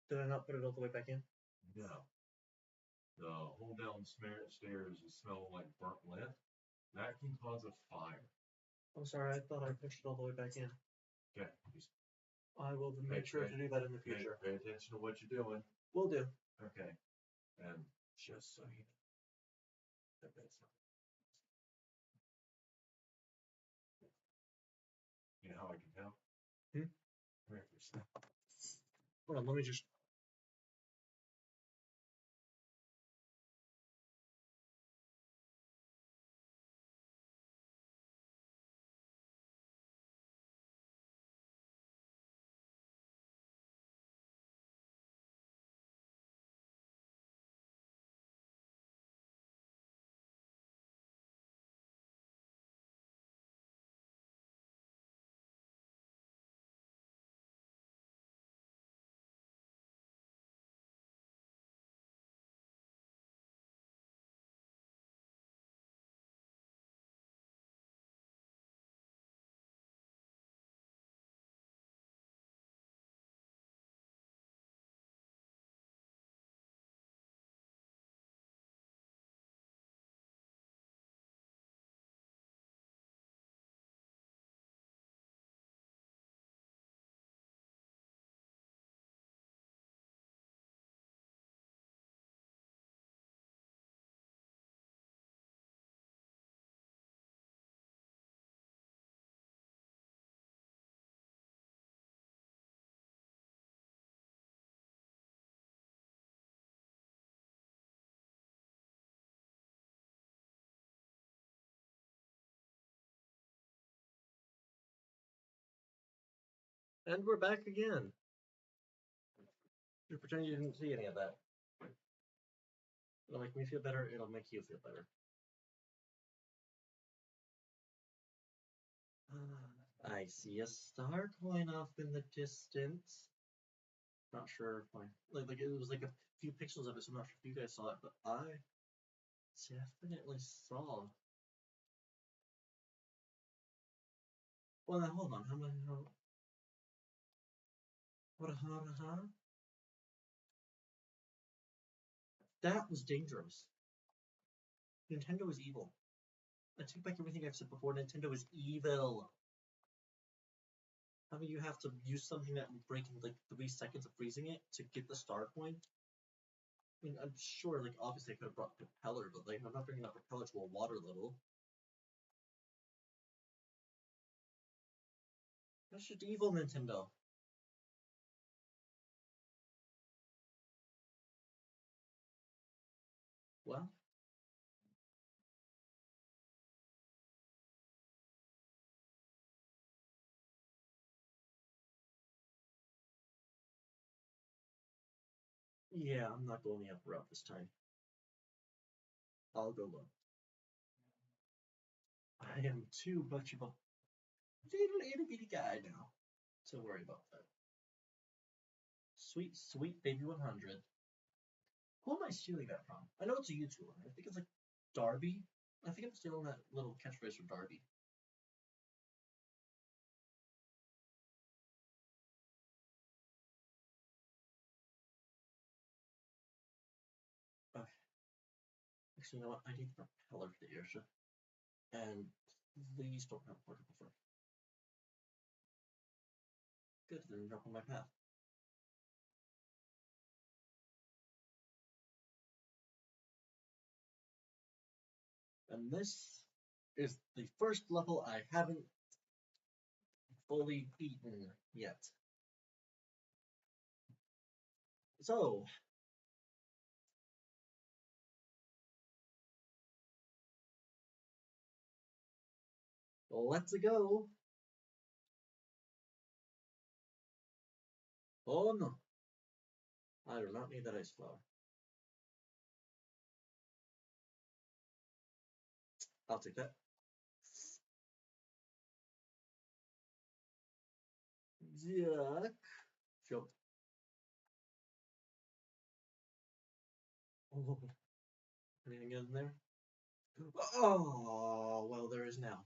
B: Did I not put it all the way back in?
C: No. The whole downstairs is smelling like burnt lint. That can cause a fire.
B: I'm sorry, I thought I pushed it all the way back in.
C: Okay, just
B: I will make sure to do that in the future.
C: pay attention to what you're doing.
B: Will do.
C: Okay. And just so you know, that's not. You know how I can tell?
B: Hmm?
C: Come here for a second.
B: Hold on, let me just. And we're back again. You pretend you didn't see any of that. It'll make me feel better, it'll make you feel better. I see a star coin off in the distance. Not sure if like it was like a few pixels of it, so I'm not sure if you guys saw it, but I definitely saw. Well, now hold on, how many? What? That was dangerous. Nintendo is evil. I take back everything I've said before. Nintendo is evil. How about you have to use something that will break in like 3 seconds of freezing it to get the star coin? I mean, I'm sure, like, obviously I could have brought a propeller, but like, I'm not bringing a propeller to a water level. That's just evil, Nintendo. Well, yeah, I'm not going the upper route this time. I'll go low. I am too much of a little itty bitty guy now to worry about that. Sweet, sweet baby 100. Who am I stealing that from? I know it's a YouTuber. I think it's like Darby. I think I'm stealing that little catchphrase from Darby. Okay. Actually, you know what? I need the propeller for the airship. And please don't have portable fur. Good, then drop on my path. And this is the first level I haven't fully beaten yet. So, let's go. Oh no. I do not need that ice flower. I'll take that. Yuck. Sure. Oh, anything in there?
A: Oh, well, there is now.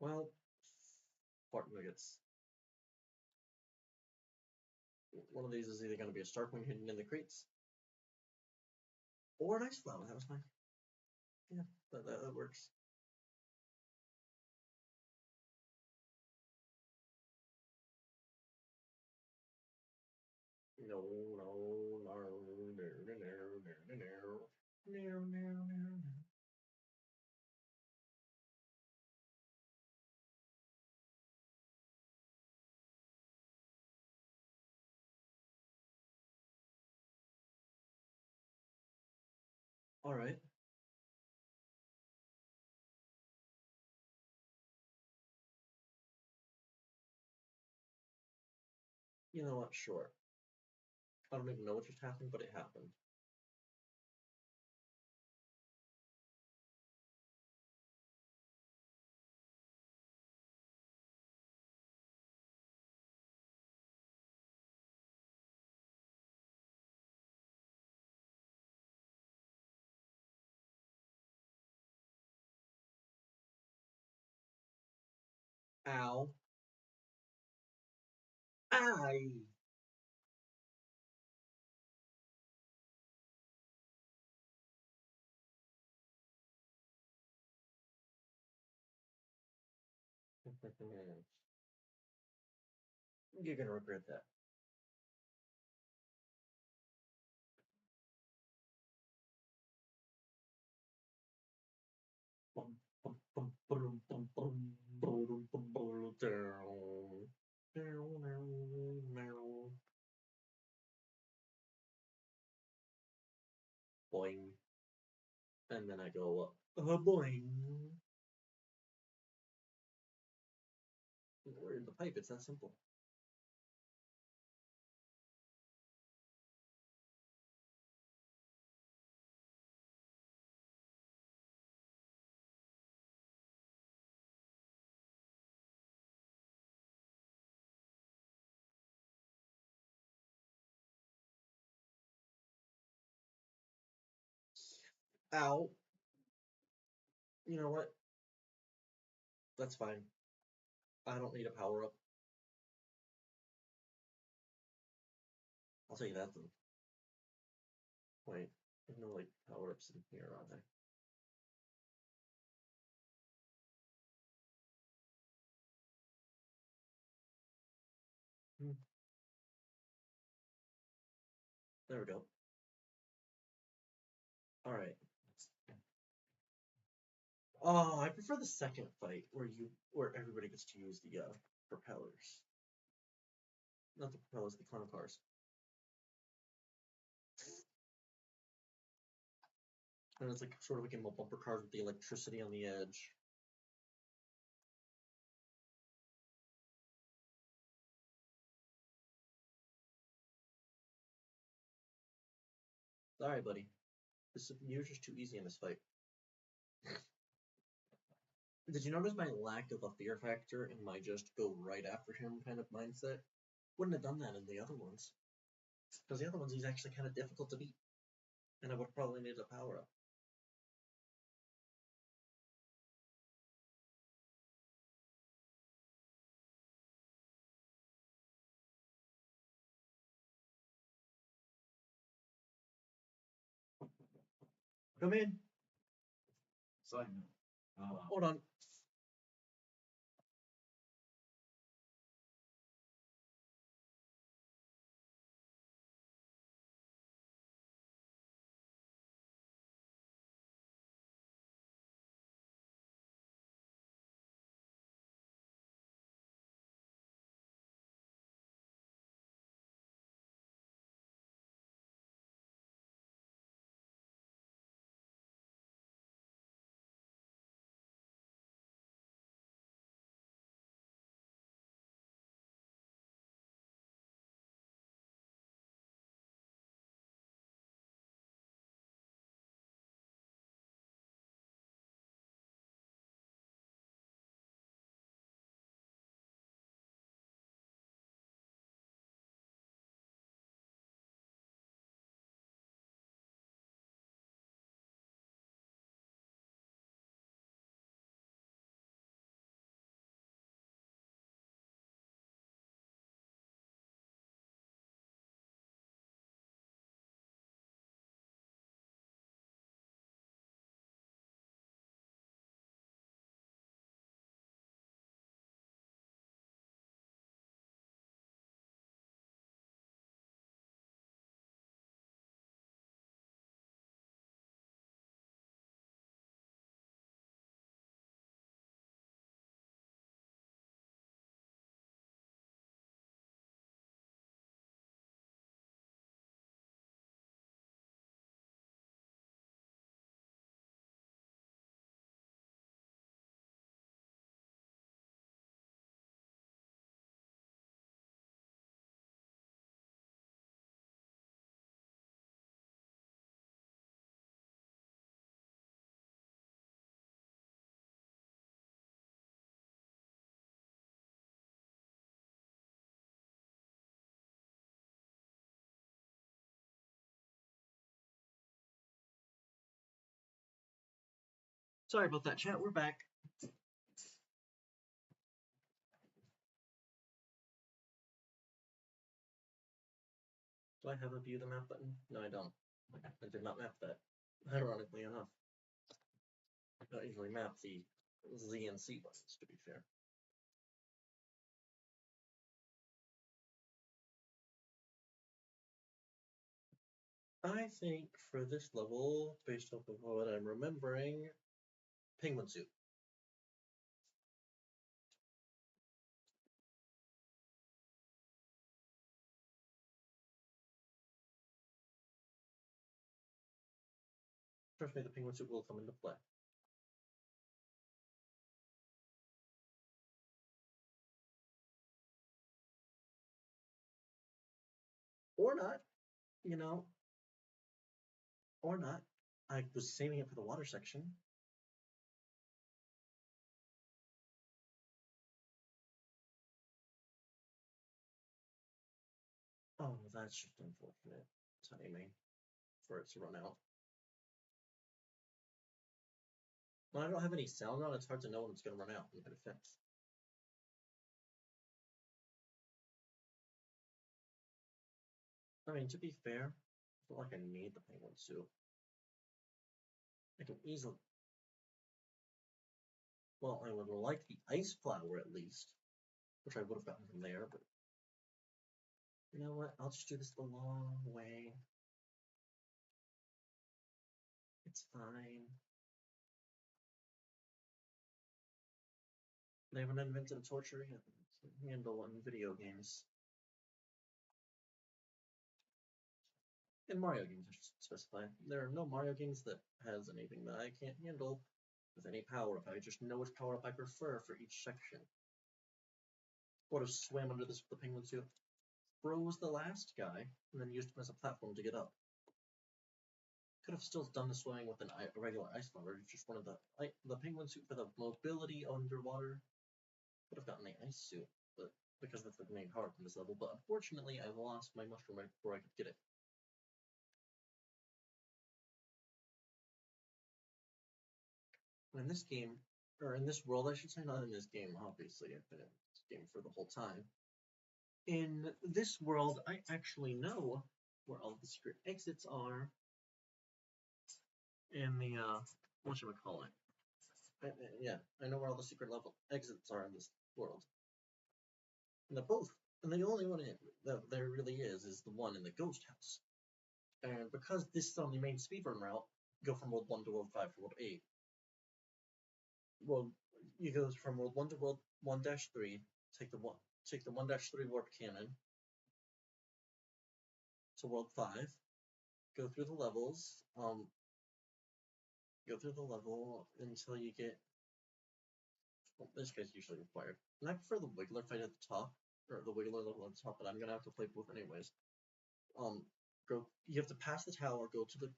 A: Well, fart nuggets. One of these is either going to be a Starcoin hidden in the crates, or an ice flower. That was fine. Yeah, that works. No, no, no, no, no, no, no, no, no. All right. You know what? Sure. I don't even know what just happened, but it happened. Ow. Aye. You're gonna regret that. Boing. And then I go, boing. We're in the pipe, it's that simple. Ow. You know what? That's fine. I don't need a power up. I'll tell you that then. Wait, there's no like power ups in here, are there? There we go. Alright. Oh, I prefer the second fight where everybody gets to use the propellers. Not the propellers, the clown cars. And it's like sort of like a bumper cars with the electricity on the edge. Sorry, buddy. You're just too easy in this fight. Did you notice my lack of a fear factor and my just go right after him kind of mindset? Wouldn't have done that in the other ones. Because the other ones he's actually kind of difficult to beat. And I would have probably made a power up. Come in.
C: Side note.
A: Hold on.
B: Sorry about that, chat. We're back. Do I have a view the map button? No, I don't. I did not map that. Ironically enough. I don't usually map the Z and C buttons, to be fair. I think for this level, based off of what I'm remembering, penguin suit. Trust me, the penguin suit will come into play. Or not, you know. Or not. I was saving it for the water section. Oh, that's just unfortunate timing for it to run out. When I don't have any sound on, it's hard to know when it's going to run out in my defense. I mean, to be fair, I feel like I need the penguin suit. I can easily... Well, I would like the ice flower at least, which I would have gotten from there, but... You know what? I'll just do this the long way. It's fine. They haven't invented a torture handle in video games. In Mario games, I should specify. There are no Mario games that has anything that I can't handle with any power-up. I just know which power-up I prefer for each section. Would have swam under this with the penguin suit, froze the last guy, and then used him as a platform to get up. Could have still done the swimming with a regular ice flower. Just wanted the penguin suit for the mobility underwater. Could have gotten the ice suit, but because that's the main power from this level. But unfortunately, I lost my mushroom right before I could get it. In this game, or in this world, I should say, not in this game, obviously, I've been in this game for the whole time. In this world, I actually know where all the secret exits are in the, whatchamacallit. Yeah, I know where all the secret level exits are in this world. And they're both, and the only one that there really is the one in the ghost house. And because this is on the main speedrun route, go from World 1 to World 5 to World 8. Well, you go from World 1 to World 1-3, take the 1-3 warp cannon to World 5, go through the levels, until you get, well, this guy's usually required. And I prefer the Wiggler fight at the top, or the Wiggler level at the top, but I'm gonna have to play both anyways. You have to pass the tower, go to the,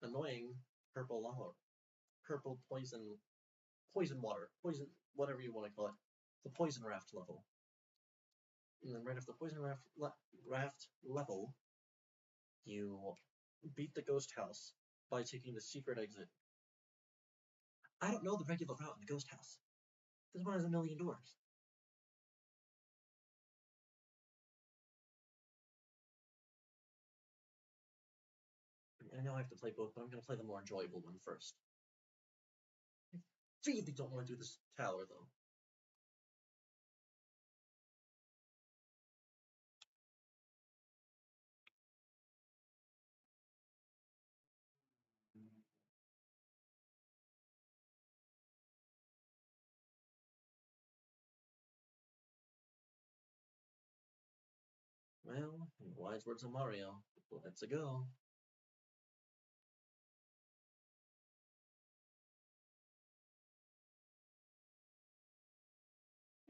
B: annoying purple poison water, whatever you want to call it, the poison raft level. And then right after the poison raft level, you beat the ghost house by taking the secret exit. I don't know the regular route in the ghost house. This one has 1,000,000 doors. I know I have to play both, but I'm going to play the more enjoyable one first. I really don't want to do this tower, though. Well, in the wise words of Mario, let's go.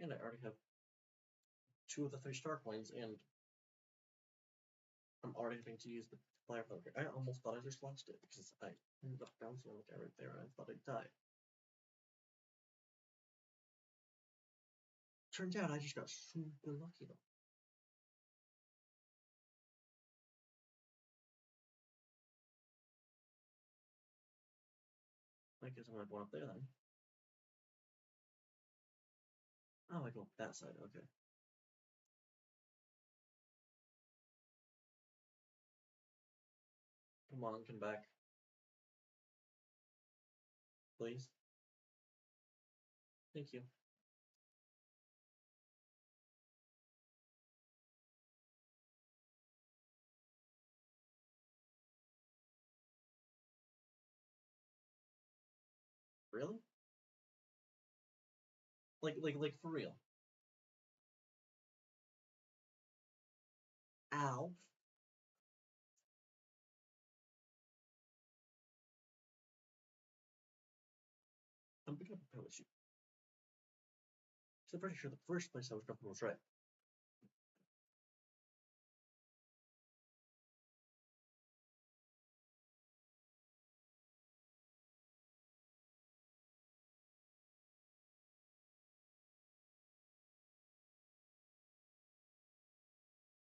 B: And I already have 2 of the 3 star coins, and I'm already having to use the flyer poker. I almost thought I just lost it because I ended up bouncing on the guy right there, and I thought I'd die. Turns out I just got super lucky though. I guess I'm not going up there then. Oh, I go up that side, okay. Come on, come back. Please. Thank you. Really? Like for real? Ow. I'm picking up a pellet shoot. So I'm pretty sure the first place I was jumping was right.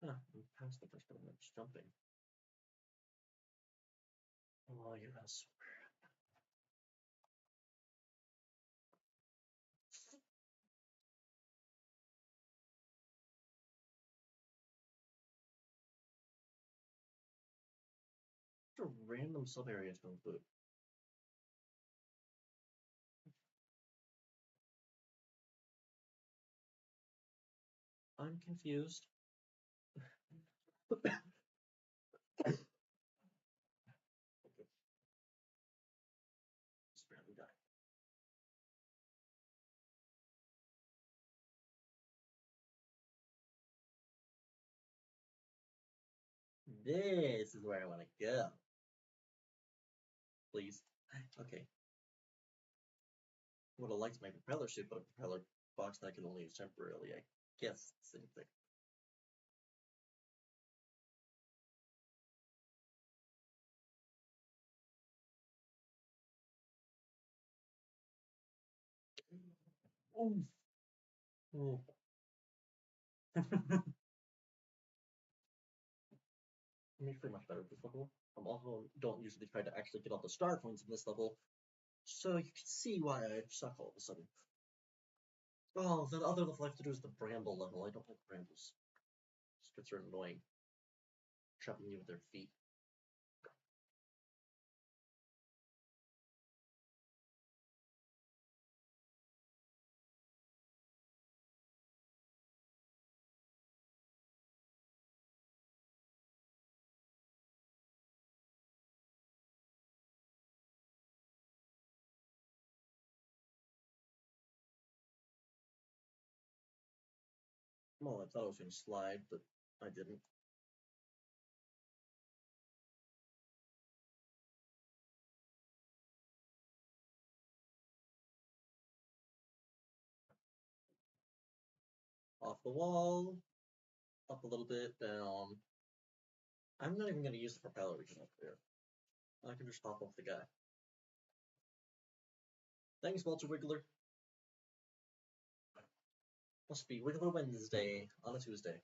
B: Huh, I'm past the first one, I'm just jumping. Oh, yes. What a random sub area to include. I'm confused. Just barely died. This is where I want to go. Please. Okay. Would have liked my propeller suit, but a propeller box that I could only use temporarily. I guess same thing. Oof. Oh. Makes pretty much better at this level. I'm also don't usually try to actually get all the star coins in this level, so you can see why I suck all of a sudden. Oh, the other level I have to do is the bramble level. I don't like brambles. Spits are annoying. Trapping you with their feet. Well, I thought I was going to slide, but I didn't. Off the wall, up a little bit, down. I'm not even going to use the propeller region up there. I can just pop off the guy. Thanks, Walter Wiggler. Must be Wiggler Wednesday on a Tuesday.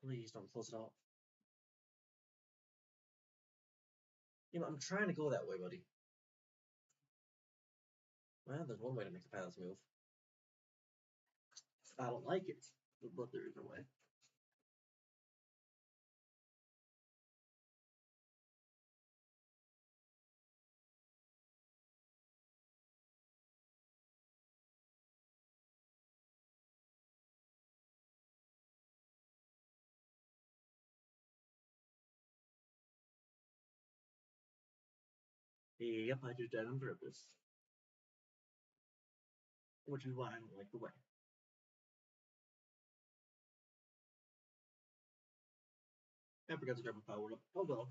B: Please don't close it out. You know, I'm trying to go that way, buddy. Well, there's one way to make the paths move. I don't like it, but there is a way. Yep, I did that on purpose. Which is why I don't like the way. I forgot to grab a power up. Oh well.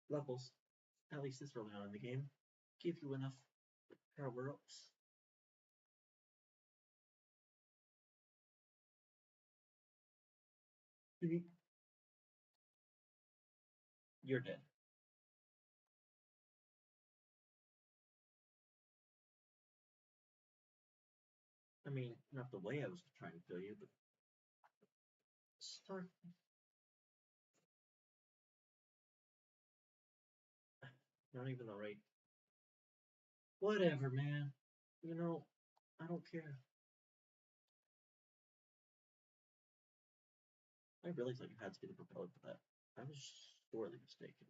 B: Levels, at least this early on in the game, give you enough power ups. You're dead. I mean, not the way I was trying to kill you, but start. Not even alright. Whatever, man. You know, I don't care. I really thought you had to get a propeller for that. I was sorely mistaken.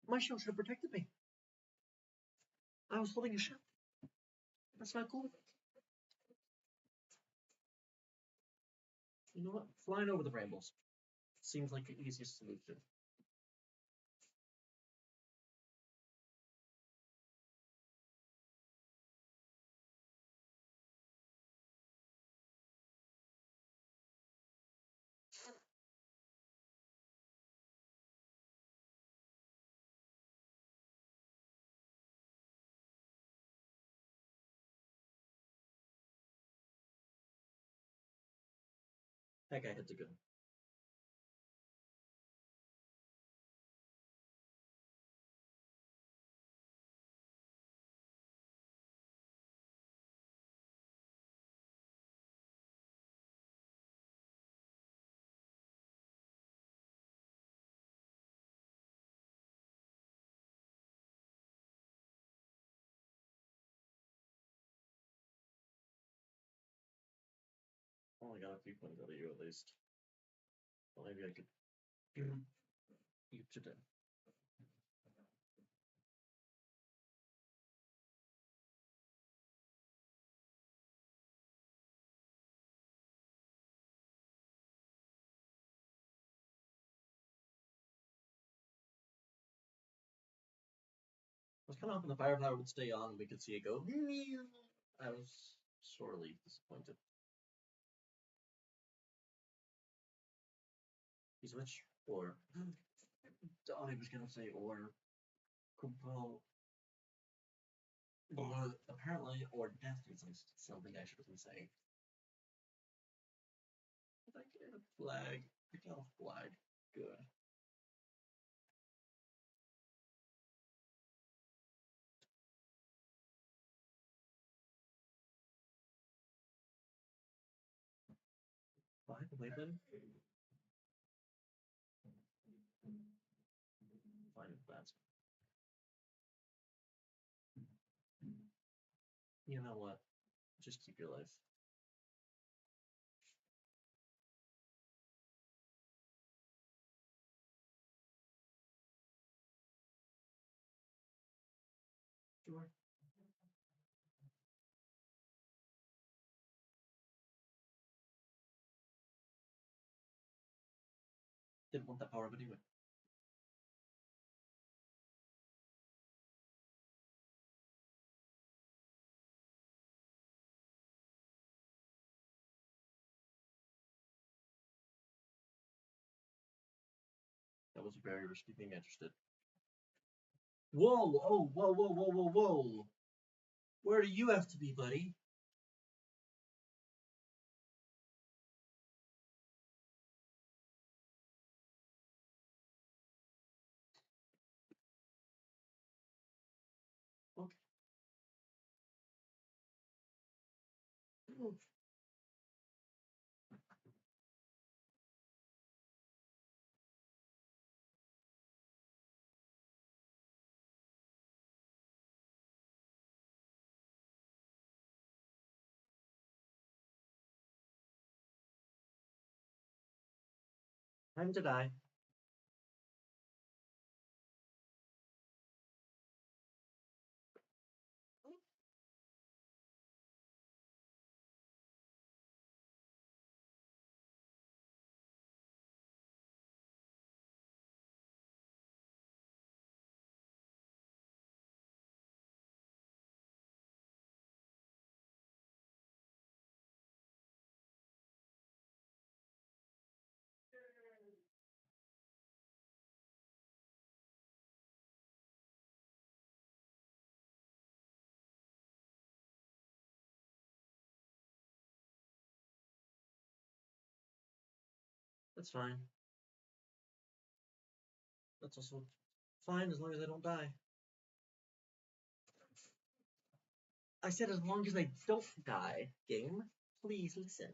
B: My shield should have protected me. I was holding a shield. That's not cool. You know what? Flying over the brambles seems like the easiest solution. That guy hits a good. Only got a few points out of you at least. Well, maybe I could you today. I was kind of hoping the fire power would stay on and we could see it go. I was sorely disappointed. He's which? Or. I was gonna say or. Compel. But apparently, or death is something I should have been saying. Did I get a flag? I got a flag. Good. Fine, wait then. Fine, that's. You know what? Just keep your life. Sure. Didn't want that power up anyway. That was very risky being interested. Whoa! Oh, whoa, whoa, whoa, whoa, whoa! Where do you have to be, buddy? Okay. Time to die. That's fine. That's also fine as long as I don't die. I said as long as I don't die, game. Please listen.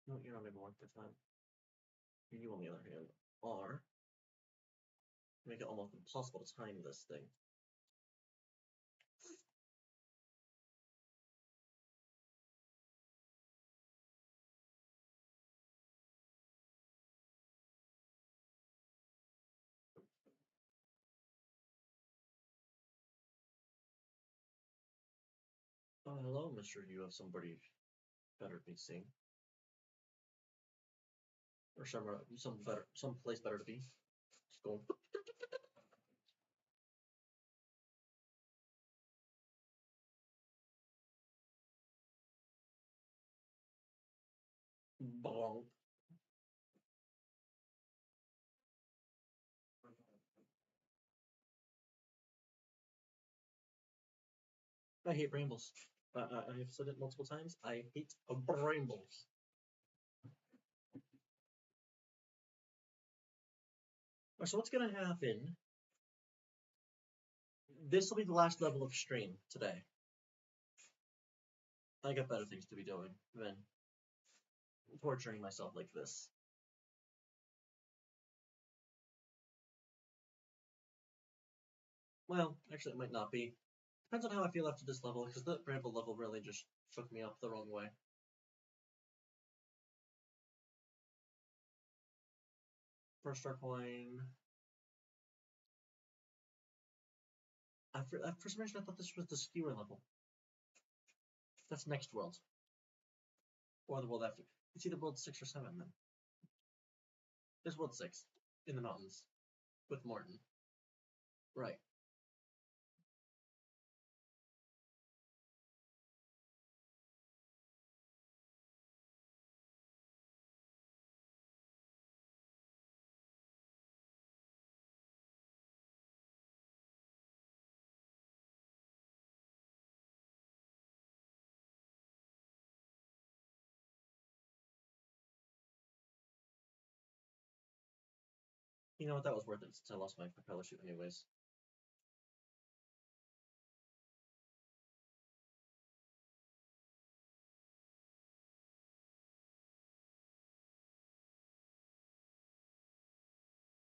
B: No, you're not able to work this time. You, on the other hand, are. Make it almost impossible to time this thing. Hello, Mr. You have somebody better to be seeing. Or some place better to be. Just going. Bonk. I hate brambles. I've said it multiple times. I hate brambles. Alright, so what's gonna happen? This will be the last level of stream today. I got better things to be doing than torturing myself like this. Well, actually, it might not be. Depends on how I feel after this level, because the bramble level really just shook me up the wrong way. First star coin. For some reason, I thought this was the skewer level. That's next world. Or the world after. It's either world 6 or 7 then. There's world 6 in the mountains with Morton. Right. You know what? That was worth it since I lost my propeller chute anyways.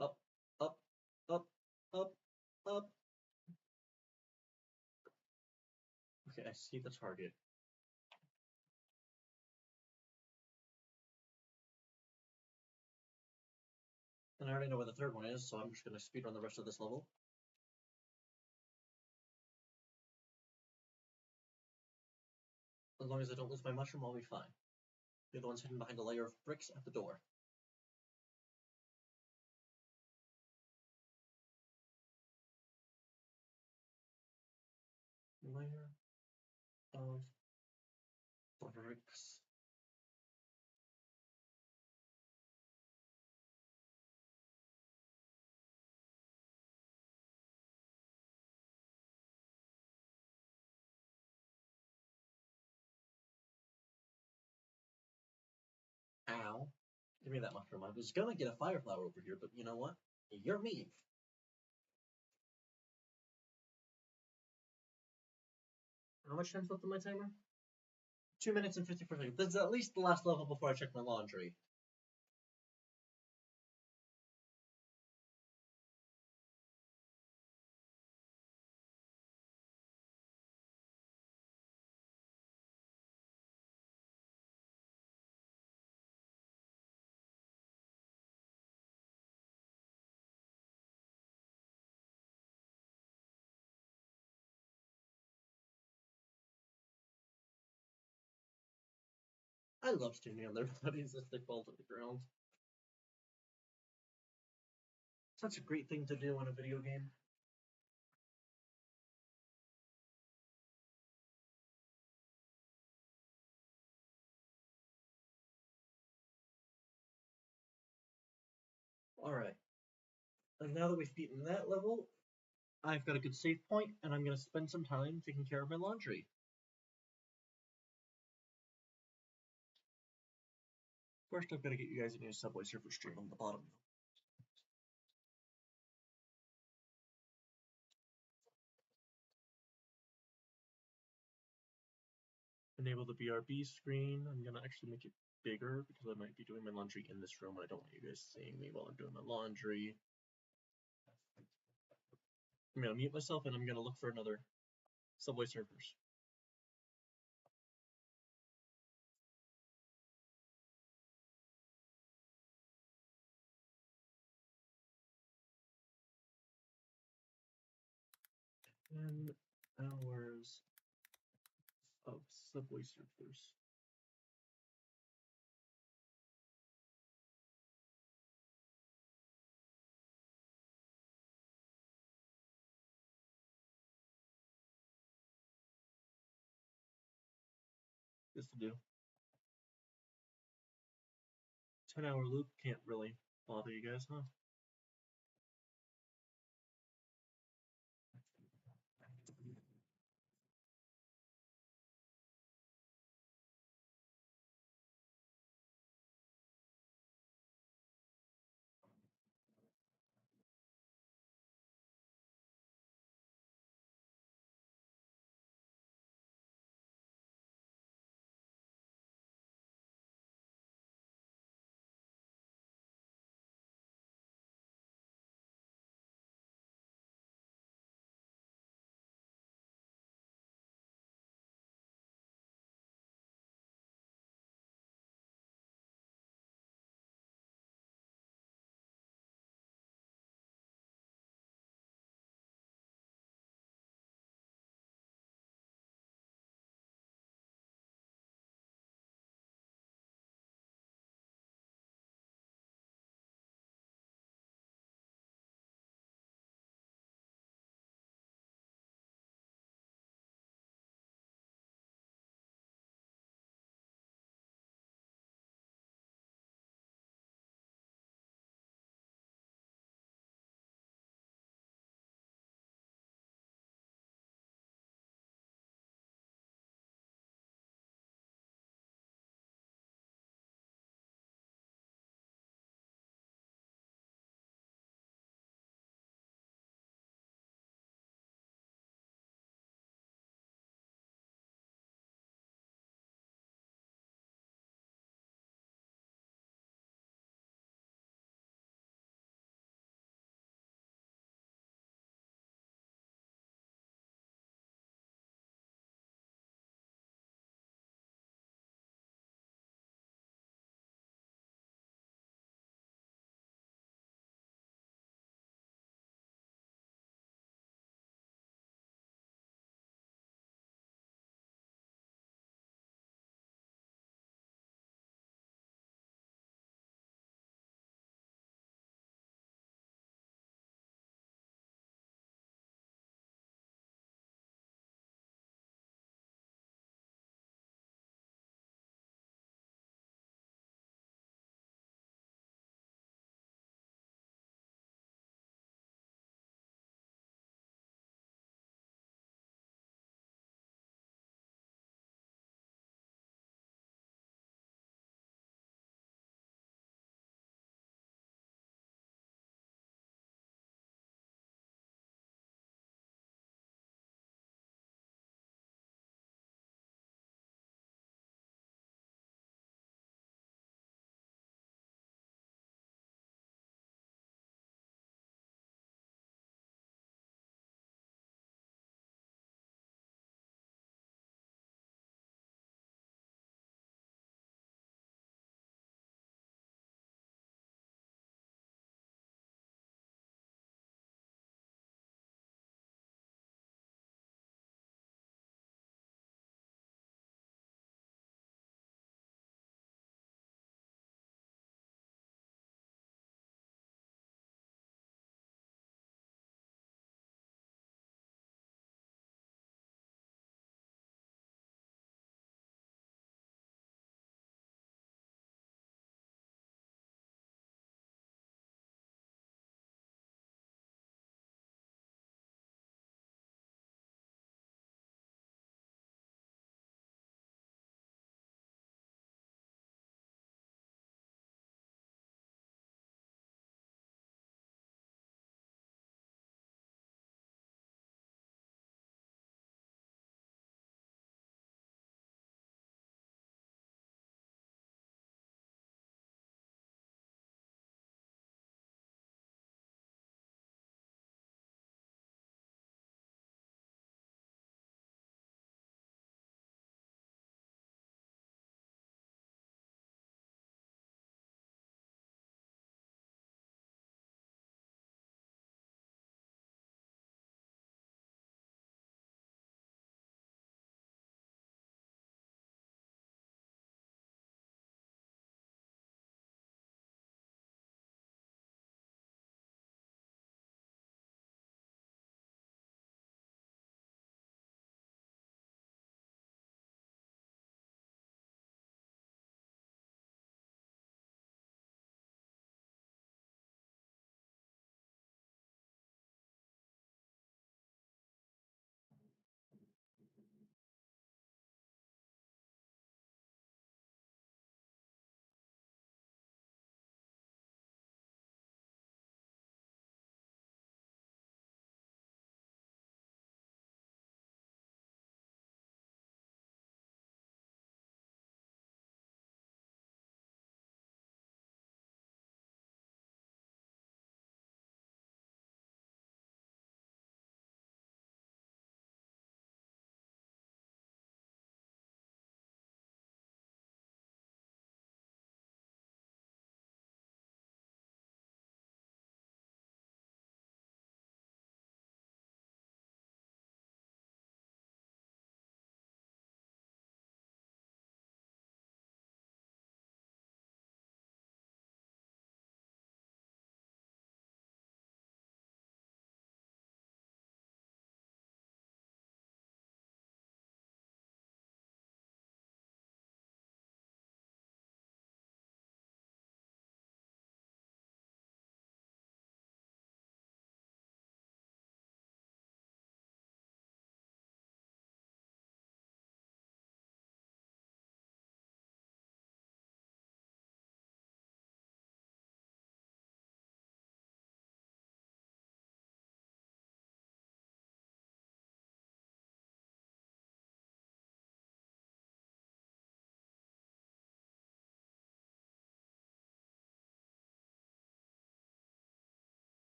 B: Up, up, up, up, up. Okay, I see the target. And I already know where the third one is, so I'm just going to speedrun the rest of this level. As long as I don't lose my mushroom, I'll be fine. You're the ones hidden behind a layer of bricks at the door. Layer of bricks. Ow. Give me that mushroom. I was gonna get a fire flower over here, but you know what? You're me. How much time's left on my timer? 2 minutes and 54 seconds. This is at least the last level before I check my laundry. I love standing on their bodies as they fall to the ground. Such a great thing to do in a video game. Alright. And now that we've beaten that level, I've got a good save point, and I'm going to spend some time taking care of my laundry. First, I've got to get you guys a new Subway server stream on the bottom. Enable the BRB screen. I'm going to actually make it
A: bigger because I might be doing my laundry in this room and I don't want you guys seeing me while I'm doing my laundry. I'm gonna mute myself and I'm gonna look for another Subway Surfers. hours of Subway Surfers. This will do. 10-hour loop can't really bother you guys, huh?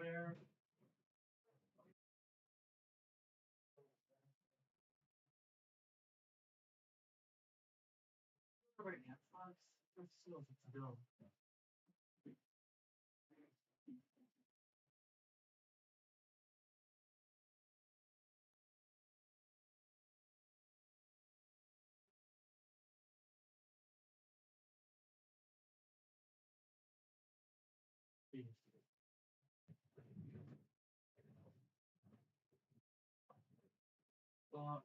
C: there. Right now, let's see what it's doing. Fuck.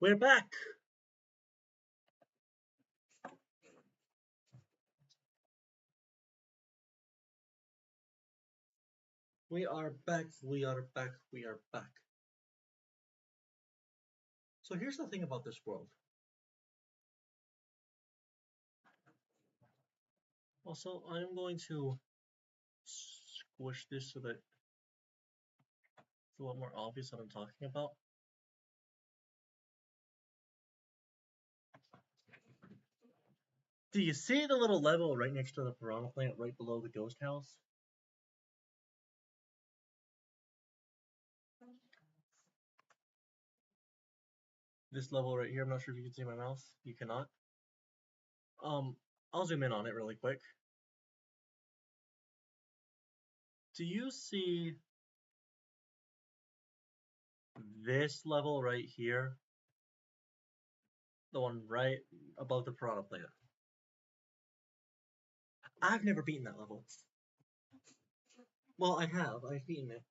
A: We're back! We are back, we are back, we are back. So here's the thing about this world. Also, I'm going to squish this so that it's a lot more obvious what I'm talking about. Do you see the little level right next to the piranha plant right below the ghost house? This level right here, I'm not sure if you can see my mouse. You cannot. I'll zoom in on it really quick. Do you see this level right here? The one right above the piranha plant. I've never beaten that level. Well, I have. I've beaten it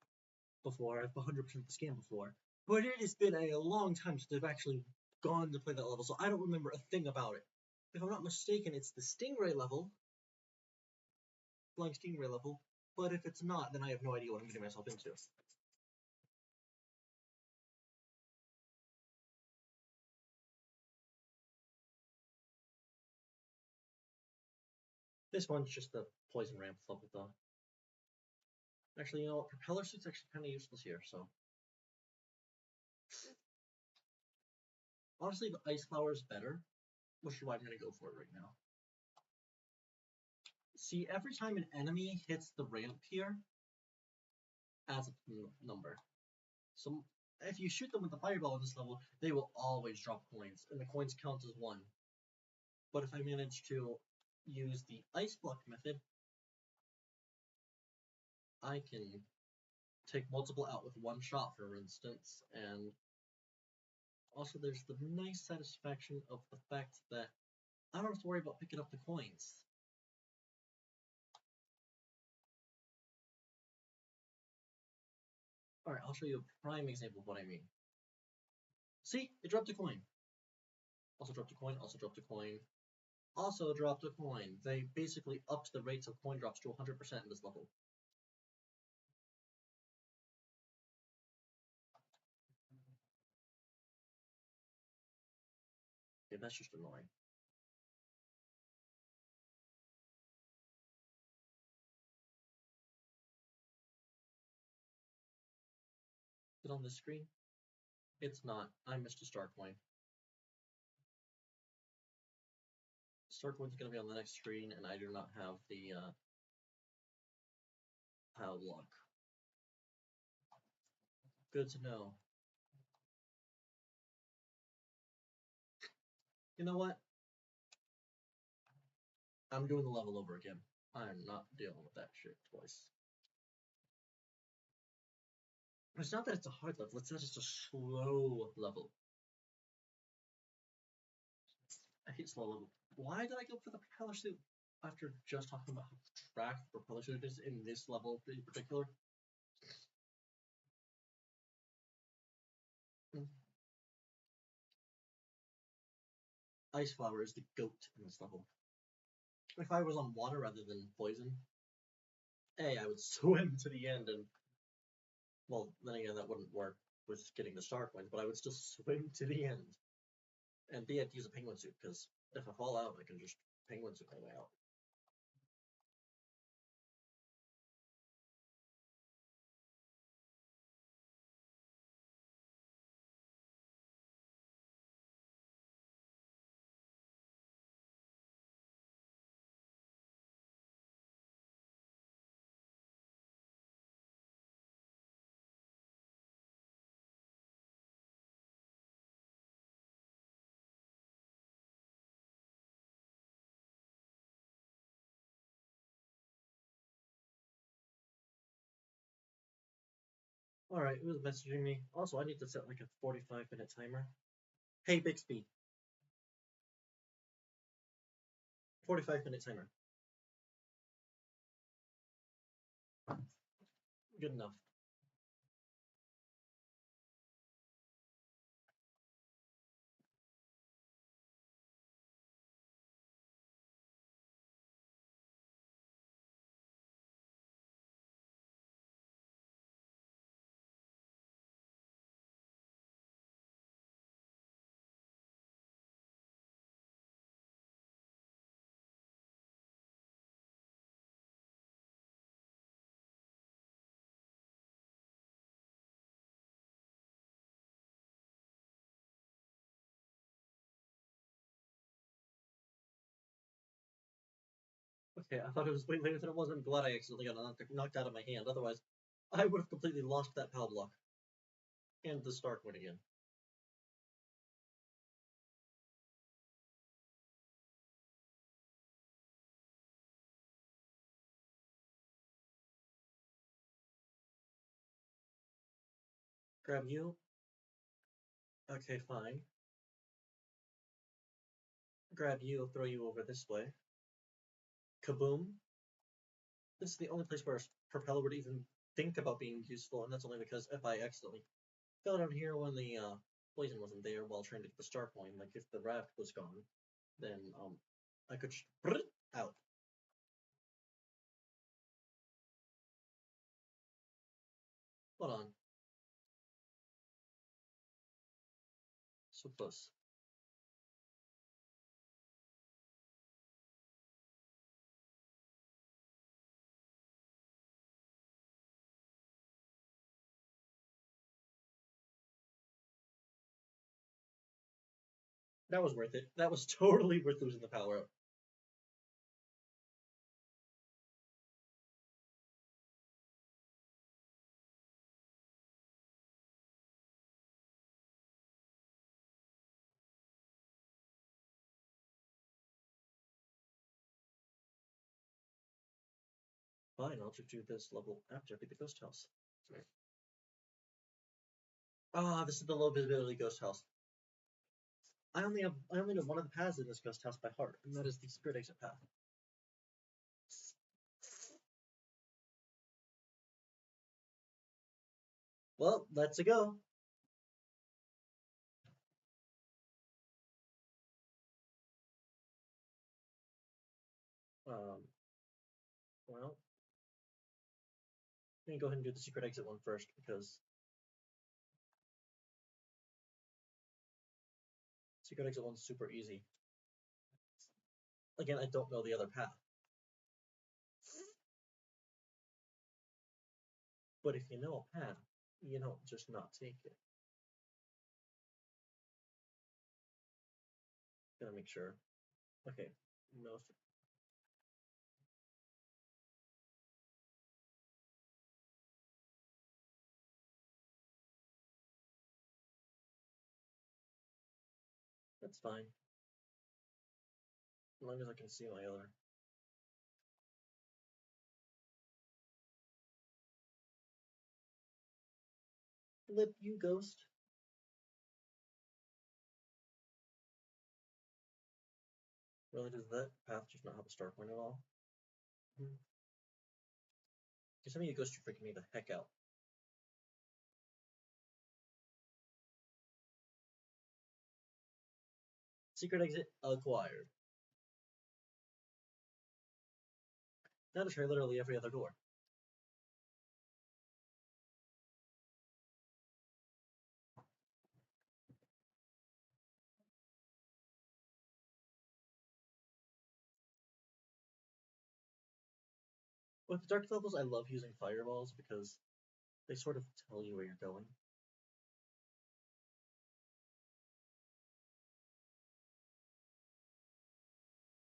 A: before. I've 100% this game before. But it has been a long time since I've actually gone to play that level, so I don't remember a thing about it. If I'm not mistaken, it's the Stingray level. Flying Stingray level. But if it's not, then I have no idea what I'm getting myself into. This one's just the poison ramp level though. Actually, you know what? Propeller suit's actually kind of useless here, so. Honestly, the ice flower is better, which is why I'm going to go for it right now. See, every time an enemy hits the ramp here, adds a number. So if you shoot them with the fireball on this level, they will always drop coins, and the coins count as 1. But if I manage to use the ice block method, I can take multiple out with 1 shot, for instance, and also there's the nice satisfaction of the fact that I don't have to worry about picking up the coins. Alright, I'll show you a prime example of what I mean. See, it dropped a coin. Also dropped a coin, also dropped a coin. Also dropped a coin. They basically upped the rates of coin drops to 100% in this level. Okay, that's just annoying. Is it on this screen? It's not. I missed a star coin. Star coin's gonna be on the next screen, and I do not have the pile block. Good to know. You know what? I'm doing the level over again. I'm not dealing with that shit twice. It's not that it's a hard level, it's that it's a slow level. I hate slow level. Why did I go for the propeller suit after just talking about how trash the propeller suit is in this level in particular? Ice flower is the goat in this level. If I was on water rather than poison, A, I would swim to the end and, well, then again, that wouldn't work with getting the star coins, but I would still swim to the end. And B, I'd use a penguin suit, because if I fall out, I can just penguin suit my way out. Alright, who's messaging me? Also, I need to set like a 45-minute timer. Hey, Bixby. 45-minute timer. Good enough.
B: Okay, I thought it was way later than it was. I'm glad I accidentally got knocked out of my hand. Otherwise, I would have completely lost that power block. And the star coin again. Grab you. Okay, fine. Grab you, throw you over this way. Kaboom. This is the only place where a propeller would even think about being useful, and that's only because if I accidentally fell down here when the poison wasn't there while trying to get the star coin, like if the raft was gone, then I could out. Hold on. So close. That was worth it. That was totally worth losing the power up. Fine, I'll just do this level after I beat the ghost house. Ah, this is the low visibility ghost house. I only know one of the paths in this ghost house by heart, and that is the secret exit path. Well, let's go. Well, let me go ahead and do the secret exit one first because secret exit one's super easy. Again, I don't know the other path. But if you know a path, you don't just not take it. Gotta make sure. Okay, no. That's fine. As long as I can see my other. Flip, you ghost. Really, does that path just not have a start point at all? Because some of you ghosts are freaking me the heck out. Secret exit acquired. Now to try literally every other door. With the dark levels, I love using fireballs because they sort of tell you where you're going.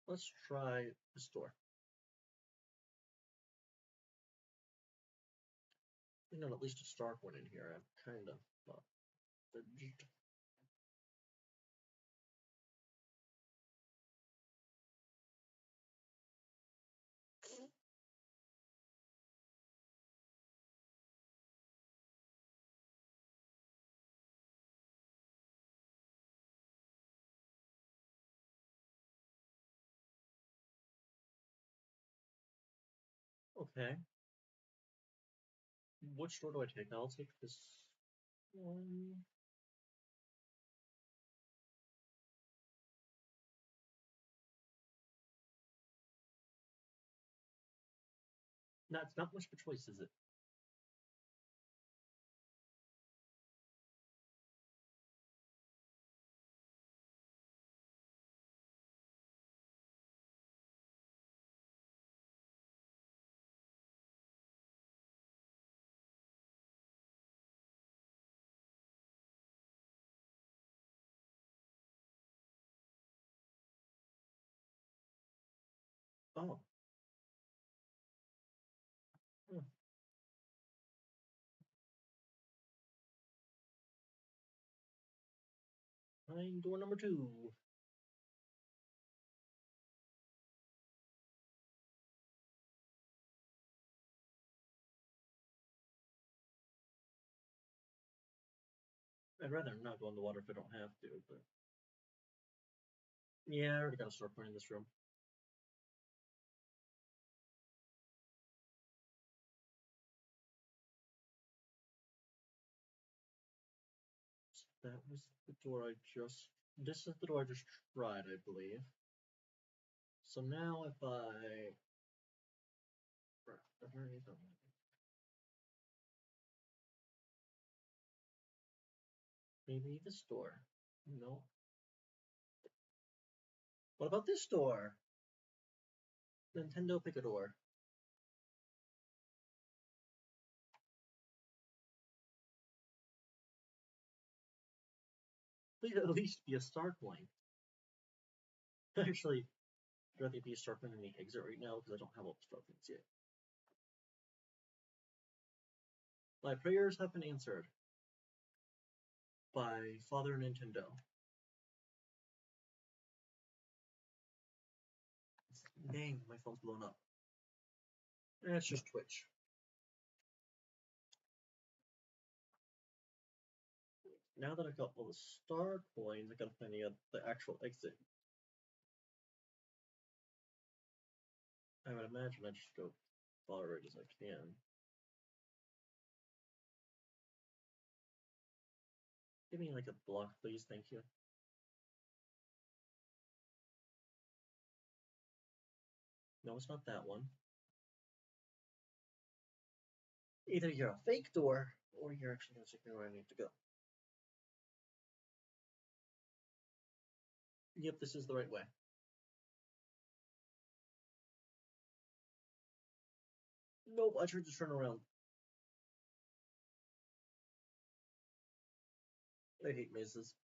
B: Let's try this door. You know, at least a star point in here. I'm kind of okay. Which door do I take? I'll take this one. That's not much of a choice, is it? Oh.
A: Find door number 2. I'd rather not go in the water if I don't have to, but... Yeah, I already got a store point in this room. That was the door I just... This is the door I just tried, I believe. So now if I... Maybe this door. No. What about this door? Nintendo, pick a door. Please at least be a star coin. Actually, I'd rather be a star coin than the exit right now because I don't have all the star coins yet. My prayers have been answered by Father Nintendo. Dang, my phone's blown up. It's just Twitch. Now that I've got all the star coins, I gotta find the actual exit. I would imagine I just go as far right as I can. Give me like a block, please, thank you. No, it's not that one. Either you're a fake door, or you're actually gonna take me where I need to go. Yep, this is the right way. Nope, I tried to turn around. I hate mazes.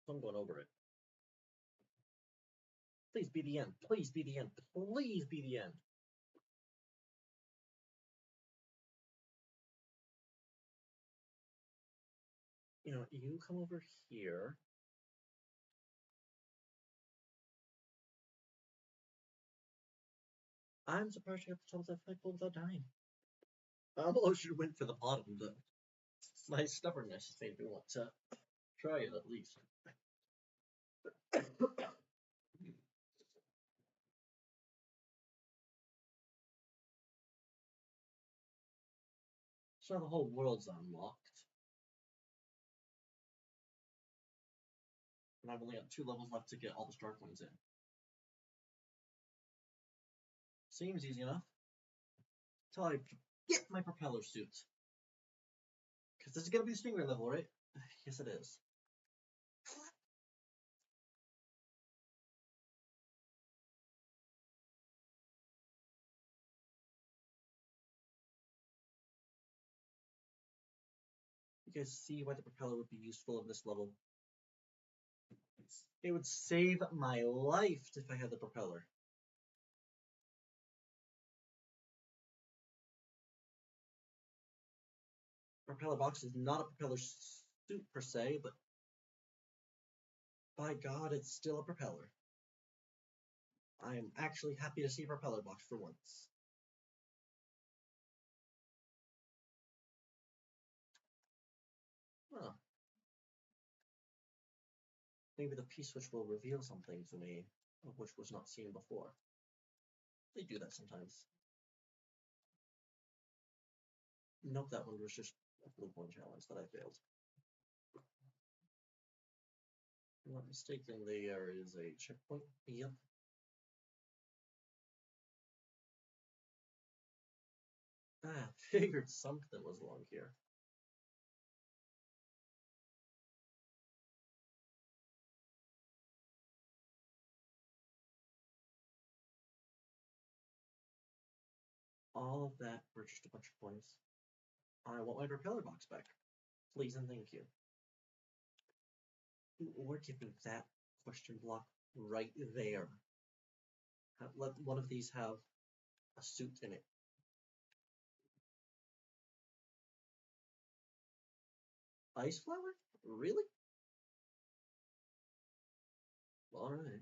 A: I'm going over it. Please be the end. Please be the end. Please be the end. You know, you come over here. I'm surprised you got the top of that flagpole without dying. I almost should have went for the bottom, but my stubbornness made me want to try it at least. So the whole world's unlocked. And I've only got 2 levels left to get all the star coins in. Seems easy enough. Until I get my propeller suit. Because this is going to be the Stingray level, right? Yes, it is. You guys see why the propeller would be useful in this level? It would save my life if I had the propeller. Propeller box is not a propeller suit per se, but by God, it's still a propeller. I am actually happy to see a propeller box for once. Huh. Maybe the P-switch will reveal something to me, which was not seen before. They do that sometimes. Nope, that one was just a blue one challenge that I failed. If I'm not mistaken, there is a checkpoint. Yep. Ah, figured something was along here. All of that for just a bunch of points. I want my propeller box back. Please and thank you.
B: We're giving that question block right there. Let one of these have a suit in it. Ice flower? Really? Alright.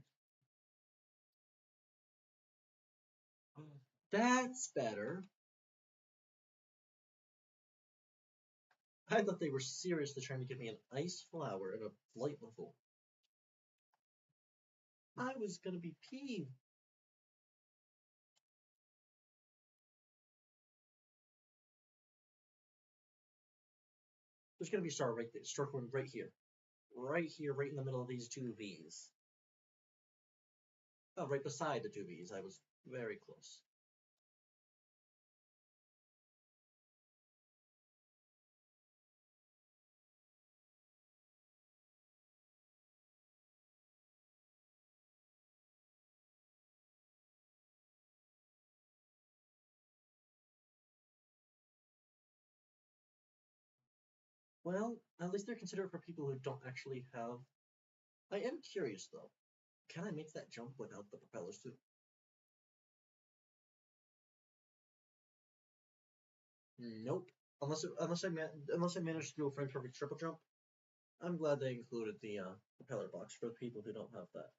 B: That's better. I thought they were seriously trying to give me an ice flower and a flight level. I was gonna be peeved. There's gonna be a star right there, star one right here. Right here, right in the middle of these two V's. Oh, right beside the two V's. I was very close. Well, at least they're considered for people who don't actually have. I am curious though. Can I make that jump without the propellers too? Nope. Unless I managed to do a frame perfect triple jump. I'm glad they included the propeller box for the people who don't have that.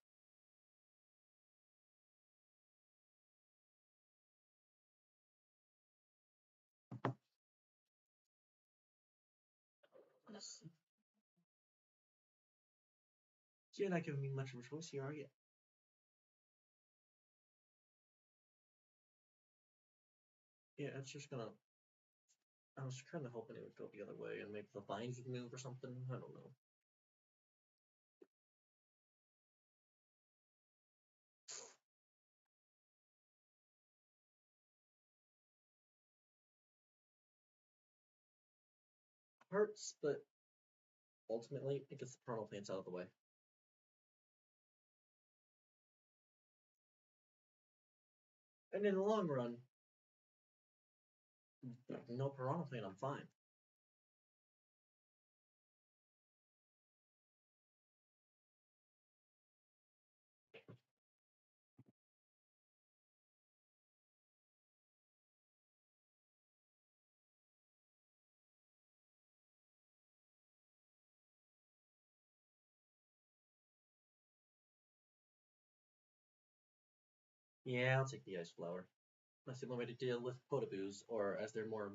B: You're not giving me much of a choice here, are you? Yeah, it's just gonna. I was kind of hoping it would go the other way and make the vines move or something. I don't know. Hurts, but ultimately it gets the parental plants out of the way. And in the long run, no parental plant, I'm fine. Yeah, I'll take the ice flower. That's the only way to deal with potaboos, or as they're or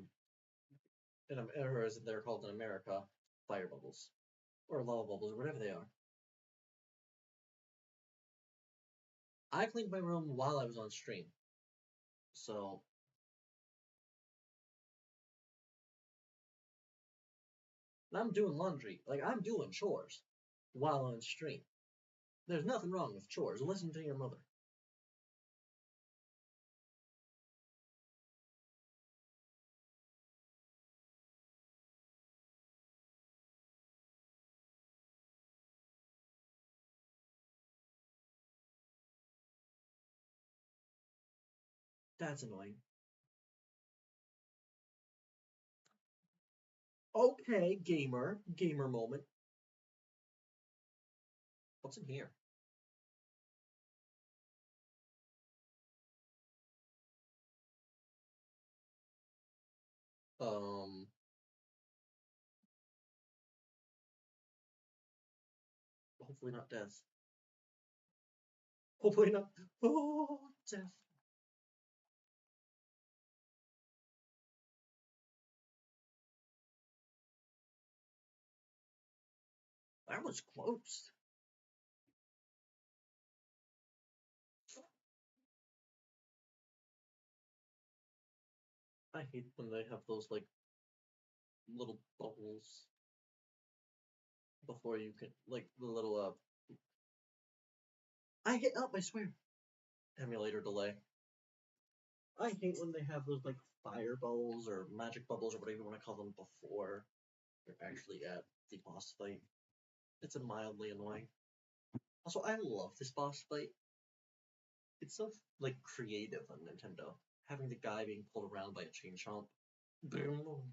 B: as they're called in America, fire bubbles, or lava bubbles, or whatever they are. I cleaned my room while I was on stream, so I'm doing laundry, like I'm doing chores while on stream. There's nothing wrong with chores. Listen to your mother. That's annoying. Okay, gamer moment. What's in here? Hopefully not death. Hopefully not. Oh, death. That was close. I hate when they have those like little bubbles before you can like the little I hit up, I swear. Emulator delay. I hate when they have those like fire bubbles or magic bubbles or whatever you want to call them before you're actually at the boss fight. It's a mildly annoying. Also, I love this boss fight. It's so like creative on Nintendo. Having the guy being pulled around by a chain chomp. Beautiful.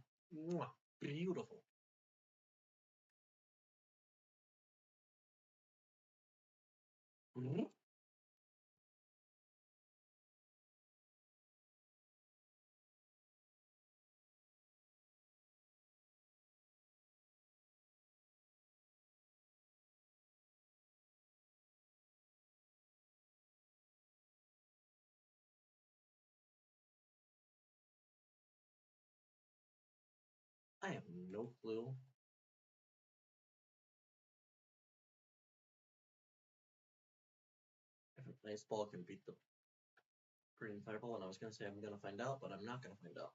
B: I have no clue. If an ice ball can beat the green fireball, and I was gonna say I'm gonna find out, but I'm not gonna find out.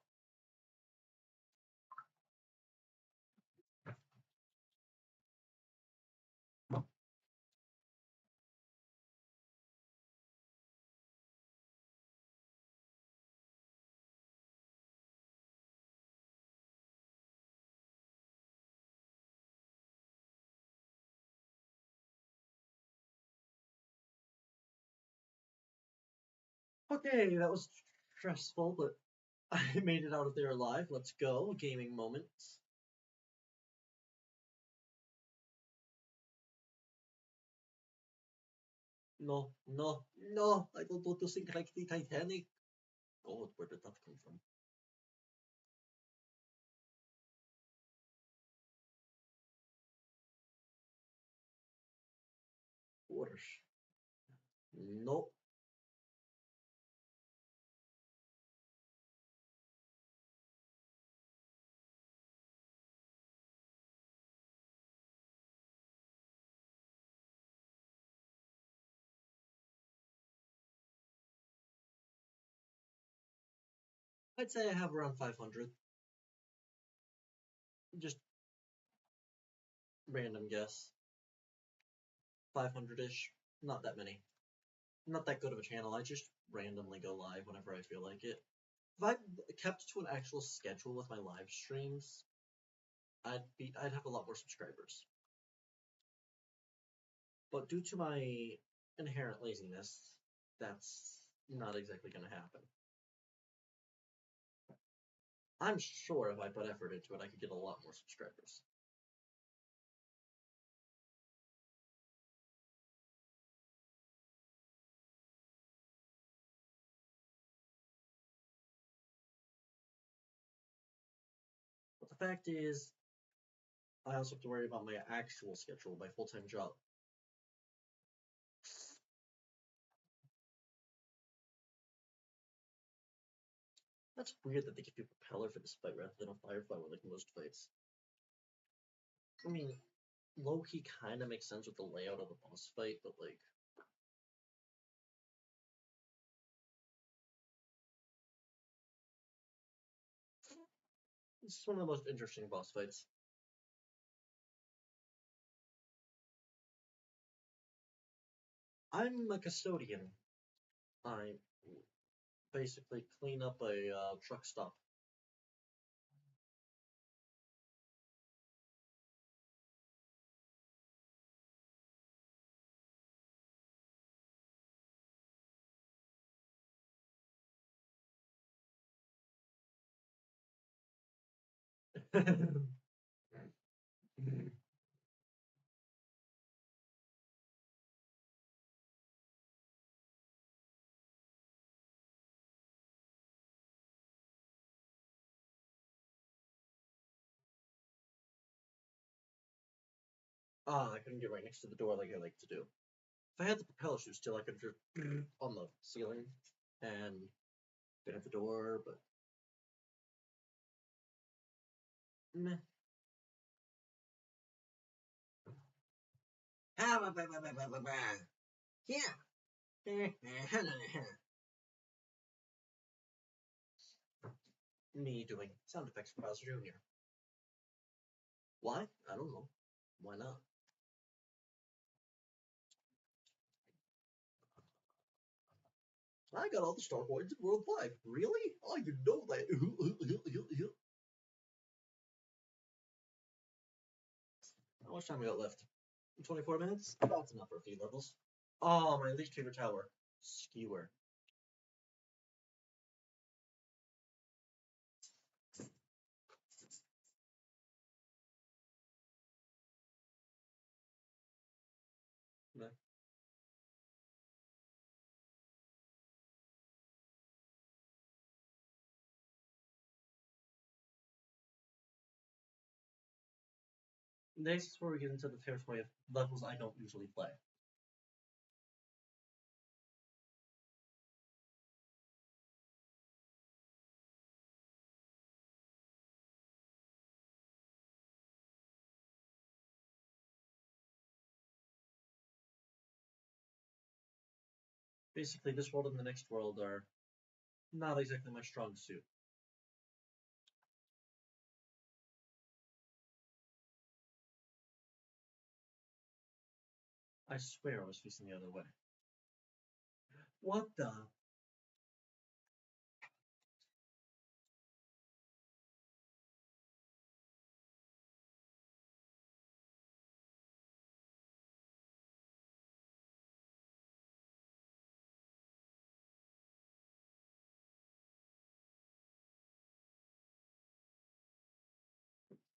B: Okay, that was stressful, but I made it out of there alive. Let's go. Gaming moments. No, no, no. I don't want to sink like the Titanic. God, where did that come from? Waters. Nope. I'd say I have around 500. Just random guess. 500-ish. Not that many. Not that good of a channel. I just randomly go live whenever I feel like it. If I kept to an actual schedule with my live streams, I'd have a lot more subscribers. But due to my inherent laziness, that's not exactly going to happen. I'm sure if I put effort into it, I could get a lot more subscribers. But the fact is, I also have to worry about my actual schedule, my full-time job. That's weird that they give you a propeller for this fight rather than a firefly like most fights. I mean, low-key kind of makes sense with the layout of the boss fight, but like... This is one of the most interesting boss fights. I'm a custodian. I basically clean up a truck stop. I couldn't get right next to the door like I like to do. If I had the propeller shoes still, I could have just on the ceiling and been at the door, but meh. Yeah. Me doing sound effects for Bowser Jr. Why? I don't know. Why not? I got all the star coins in World 5. Really? I didn't know that. How much time we got left? 24 minutes? That's enough for a few levels. Oh, my least favorite tower. Skewer.
A: This is where we get into the territory of levels I don't usually play. Basically, this world and the next world are not exactly my strong suit. I swear I was facing the other way. What the?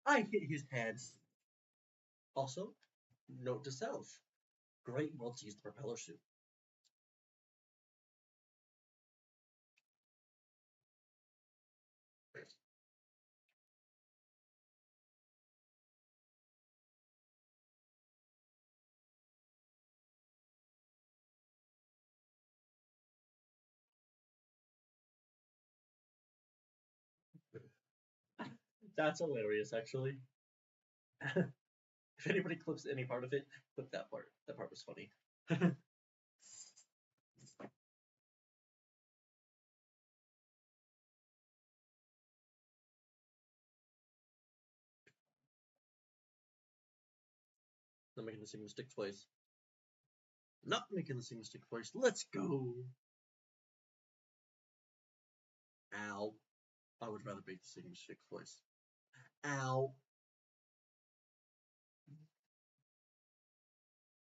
A: I hit his head. Also, note to self. Great world to use the propeller suit. That's hilarious, actually. If anybody clips any part of it, clip that part. That part was funny. Not making the same mistake twice. Not making the same mistake twice. Let's go. Ow. I would rather make the same mistake twice. Ow.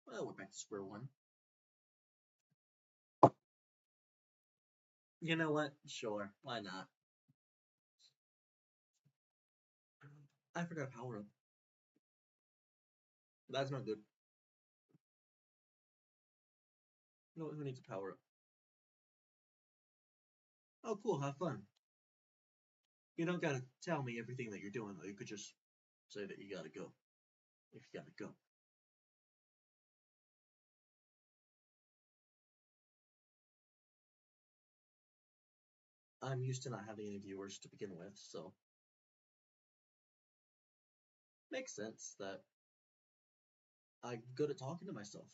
A: Well, we're back to square one. You know what? Sure. Why not? I forgot power up. That's not good. No, who needs a power up? Oh, cool. Have fun. You don't gotta tell me everything that you're doing, though. You could just say that you gotta go. If you gotta go. I'm used to not having any viewers to begin with, so makes sense that I'm good at talking to myself.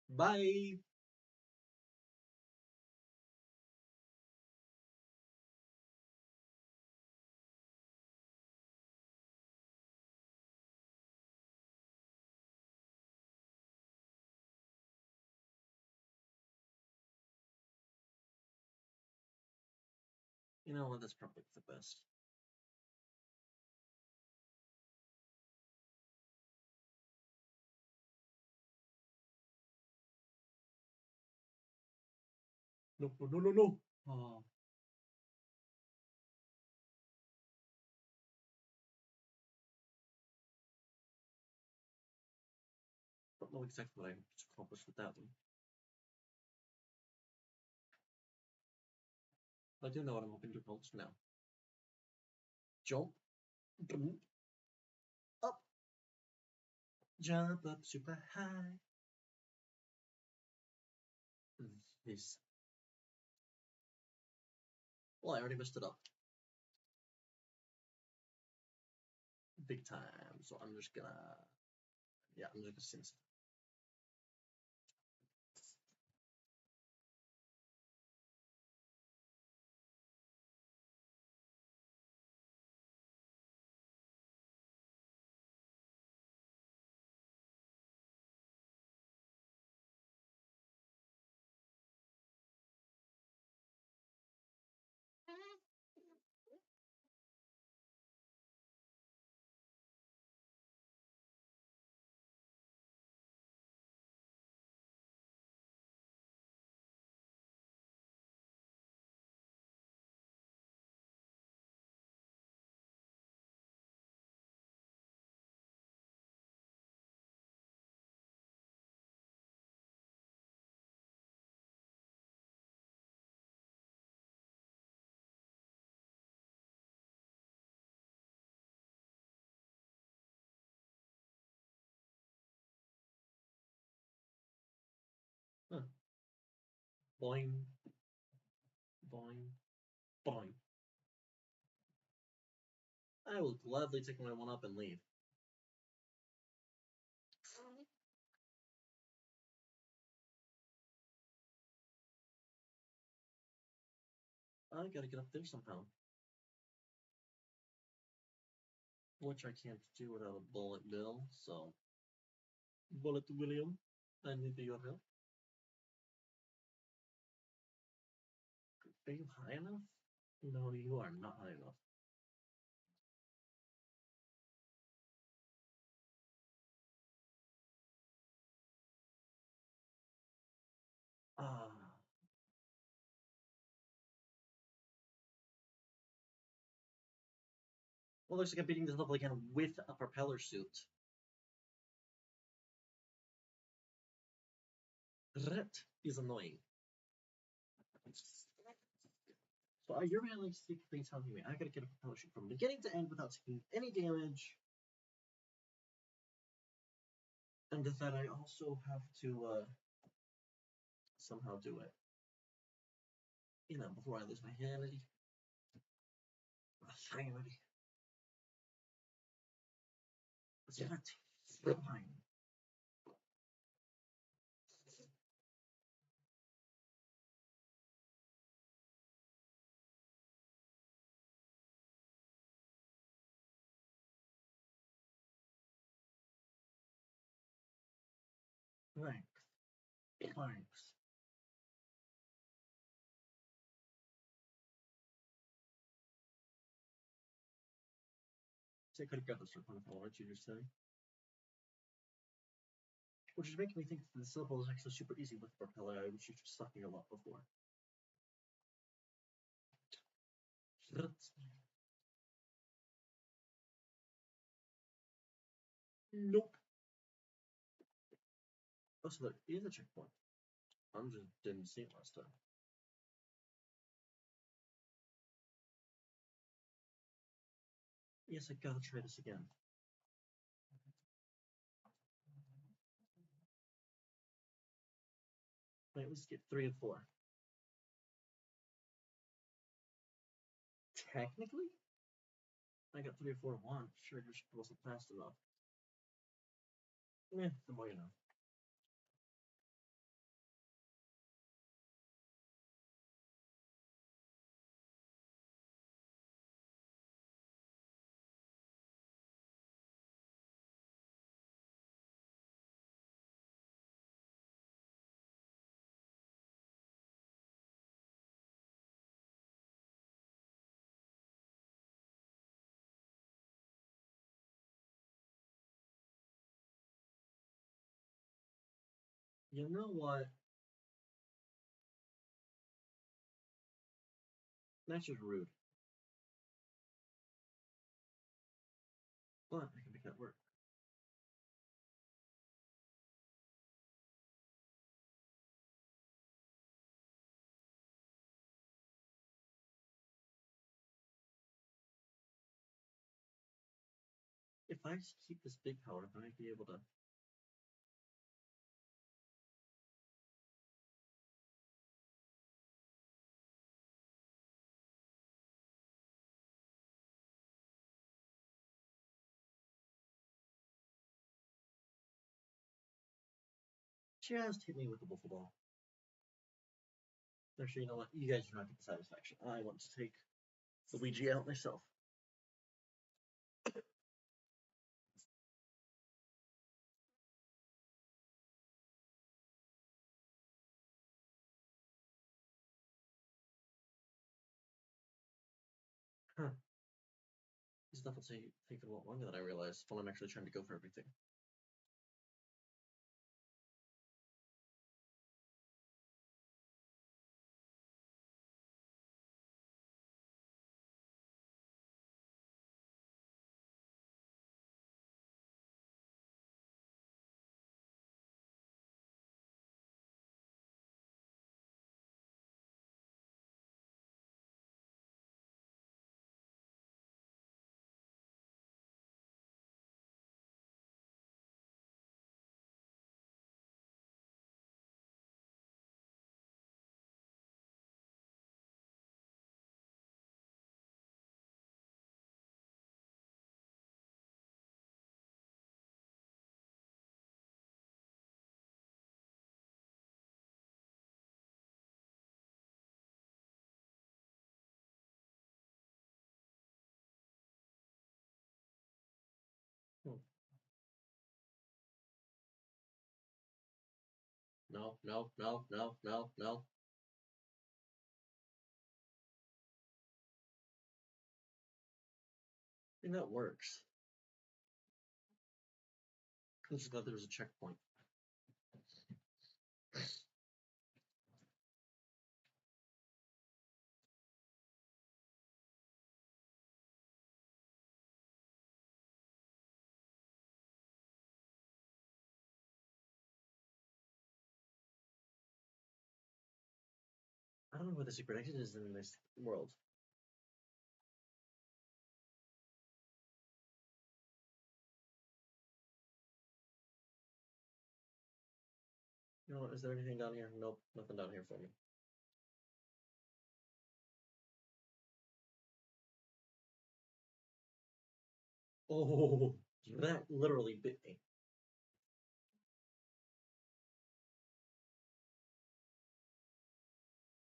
A: Bye! You know what? That's probably the best. No, no, no, no, no! Oh. Don't know exactly what I just accomplished with that one. I do know what I'm hoping to accomplish now. Jump. Boom. Up. Jump up super high. This. Well, I already messed it up. Big time. So I'm just gonna. Yeah, I'm just gonna sing this. Boing. Boing. Boing. I will gladly take my one up and leave. I gotta get up there somehow. Which I can't do without a bullet bill, so. Bullet William, I need your help. Are you high enough? No, you are not high enough. Ah. Well, looks like I'm beating this level again with a propeller suit. That is annoying. So you're realistically telling me I gotta get a propeller suit from beginning to end without taking any damage. And that I also have to somehow do it. You know, before I lose my sanity. Sanity. Sanity. Fine. Thanks. Thanks. See, I could have got this from what you just said. Which is making me think that this level is actually super easy with propeller, which you just sucked me a lot before. Nope. Oh, so there is a checkpoint. I just didn't see it last time. Yes, I gotta try this again. Wait, let's get 3 and 4. Technically? I got 3 or 4 1. Sure, just wasn't fast enough. Eh, the more you know. You know what? That's just rude. But I can make that work. If I just keep this big power, I might be able to. Just hit me with the wiffle ball. Actually, you know what? You guys do not get the satisfaction. I want to take Luigi out myself. Huh. This stuff will take a lot longer than I realized when I'm actually trying to go for everything.
B: no, no, no, no, no, no. I mean, that works. I just thought there was a checkpoint. I don't know what the secret exit is in this world. You know, is there anything down here? Nope, nothing down here for me. Oh, that literally bit me.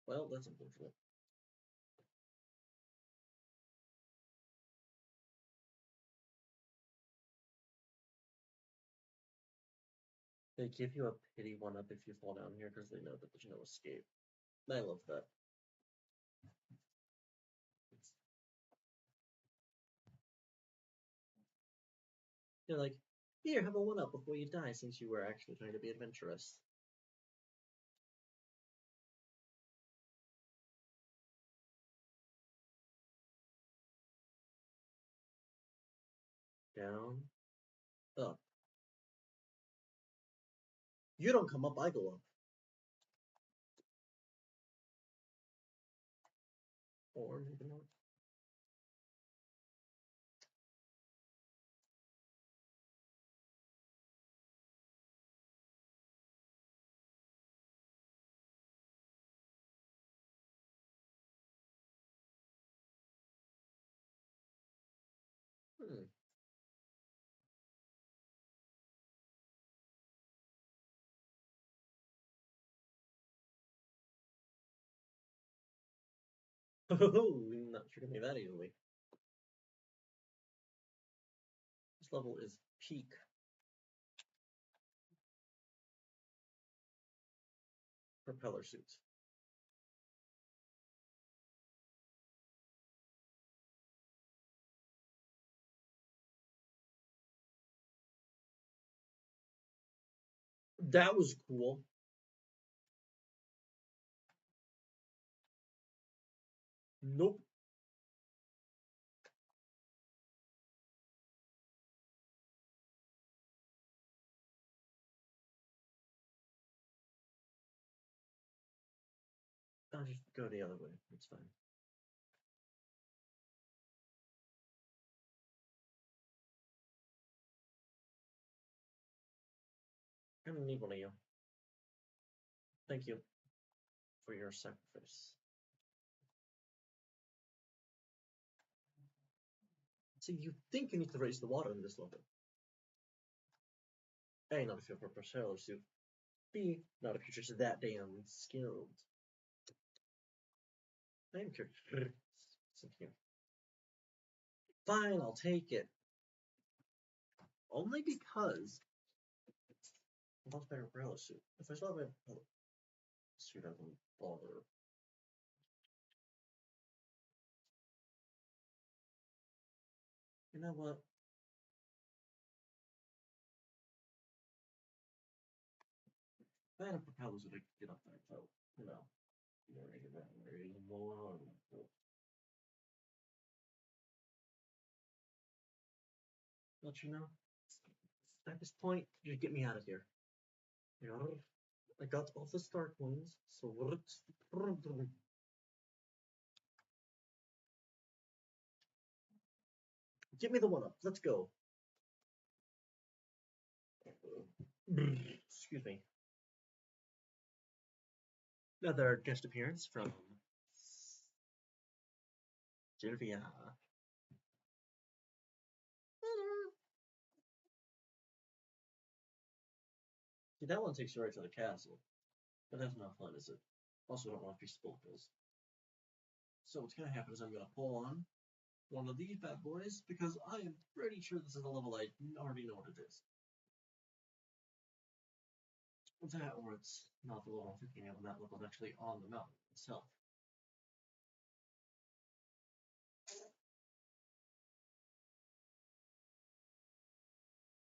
B: Well, that's unfortunate. They give you a pity one-up if you fall down here because they know that there's no escape. I love that. You're like, here, have a one-up before you die since you were actually trying to be adventurous. Down, up. You don't come up, I go up. Or maybe not. Not tricking me that easily. This level is peak. Propeller suits. That was cool. Nope. I'll just go the other way. It's fine. I'm gonna need one of you. Thank you for your sacrifice. See, you think you need to raise the water in this level. A, not if you have a proper sailor suit. B, not if you're just that damn skilled. I am curious. Fine, I'll take it. Only because I lost my umbrella suit. If I still have my umbrella suit, I won't bother. You know what? If I had a propeller suit, I could get up there, so, you know. But you know, at this point, just get me out of here. I got all the star coins, so give me the one up. Let's go. Excuse me. Another guest appearance from Sylvia. See, that one takes you right to the castle. But that's not fun, is it? Also, don't want to be spoilers. So what's gonna happen is I'm gonna pull on one of these bad boys because I am pretty sure this is a level I already know what it is.
A: That, or it's not the level I'm thinking of, and that level is actually on the mountain itself.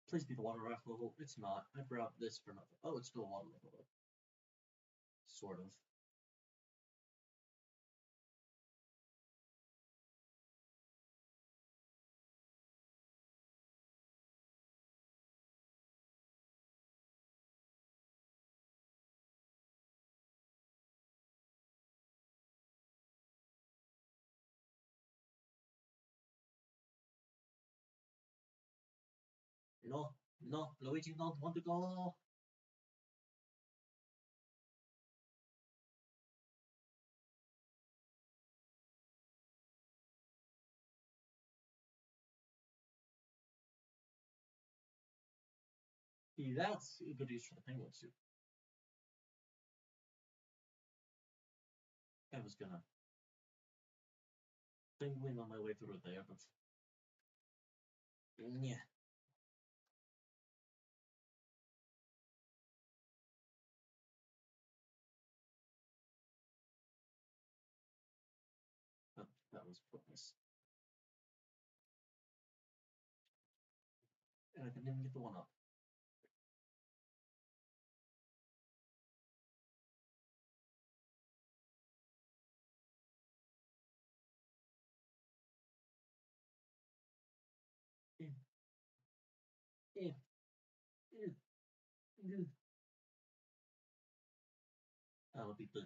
A: Please be the water raft level. It's not. I grabbed this for nothing. Oh, it's still a water level, though. Sort of. No, no, Luigi don't want to go. See, that's a good use for the penguin suit. I was gonna penguin on my way through there, but yeah. That was pointless. And I didn't even get the one up. That'll be good.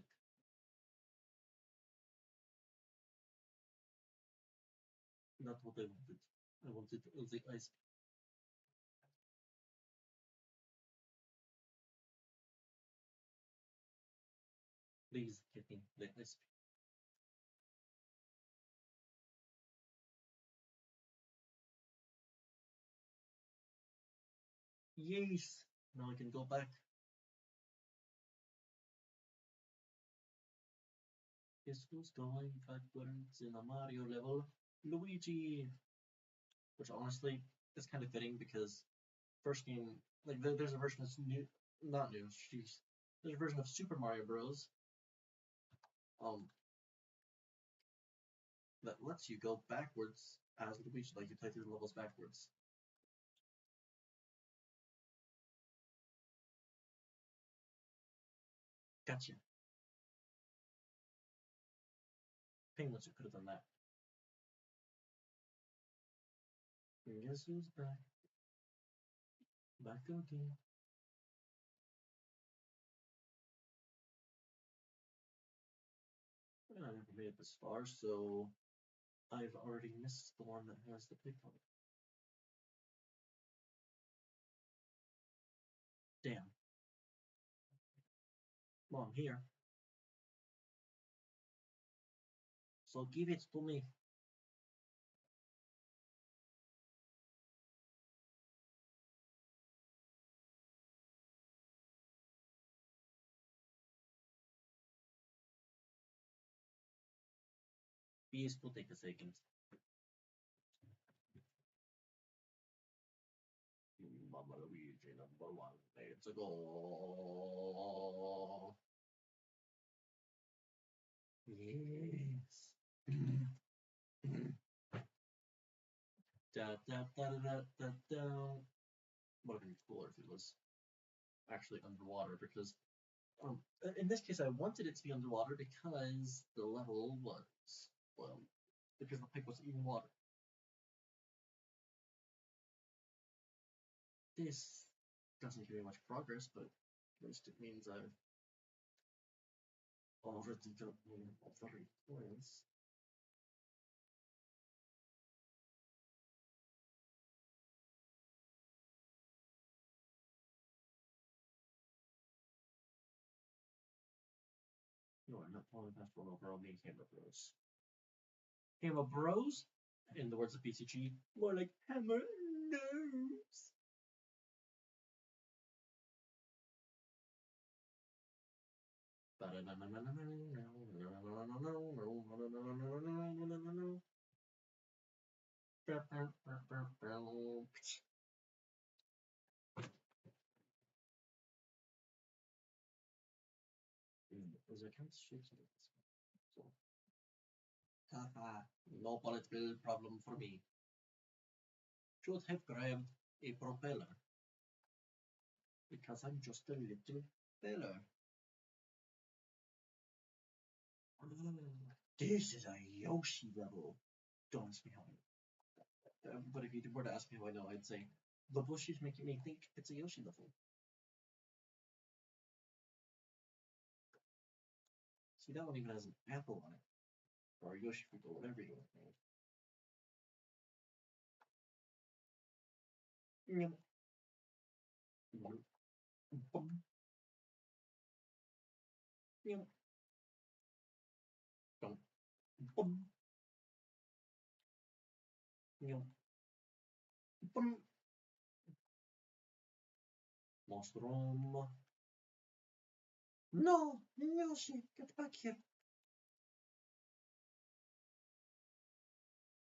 A: Not what I wanted. I wanted the ice. Please get me the ice. Yes! Now I can go back. Guess who's going backwards in a Mario level? Luigi! Which honestly is kind of fitting because first game, like there's a version of not new, jeez. There's a version of Super Mario Bros. That lets you go backwards as Luigi, like you play through the levels backwards. Gotcha. Penguins who could have done that. And guess who's back? Back again. I never made it this far, so I've already missed the one that has the pig on it. Damn. Well, I'm here. So give it to me. Please will take a second. Mama Luigi number 1. Let's go. Yes. Da da da da da da. Would have been cooler if it was actually underwater because in this case I wanted it to be underwater because the level was, well, because the pipe was in water. This doesn't give me much progress, but at least it means I've already got 3 points. No, I'm not calling past one over. I'll mean Hammer Bros. Hammer Bros? In the words of PCG, more like Hammer Nose. accounts shapes like this. So, haha, no political problem for me. Should have grabbed a propeller because I'm just a little feller. This is a Yoshi level. Don't ask me how I know. But if you were to ask me how I know, I'd say the bush is making me think it's a Yoshi level. See, that one even has an apple on it. Or a Yoshi fruit, or whatever you want to name it. Yum. Bum. Yum. Bum. Bum. Yum. Bum. Mushroom. No, Yoshi, get back here.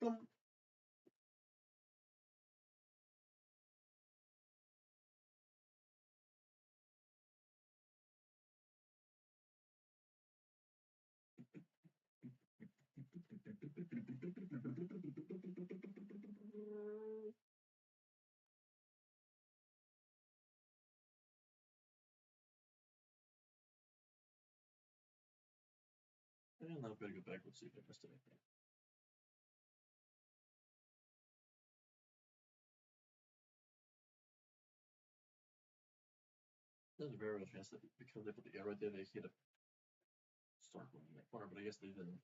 A: Bum. And I better go back and see if I missed anything. There's a very real chance that because they put the arrow there, they hit a start one in that corner, but I guess they didn't.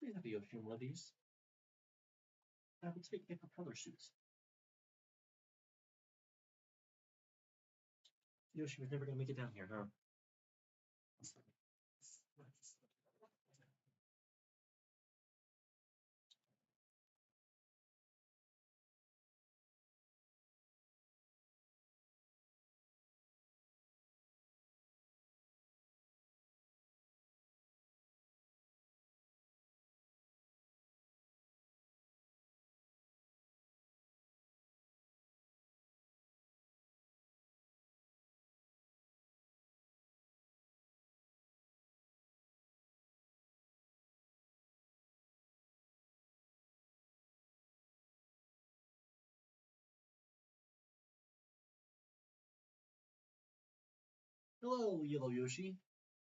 A: Please have a Yoshi in one of these. I would take a propeller suits. Yoshi was never gonna make it down here, huh? Hello, Yellow Yoshi.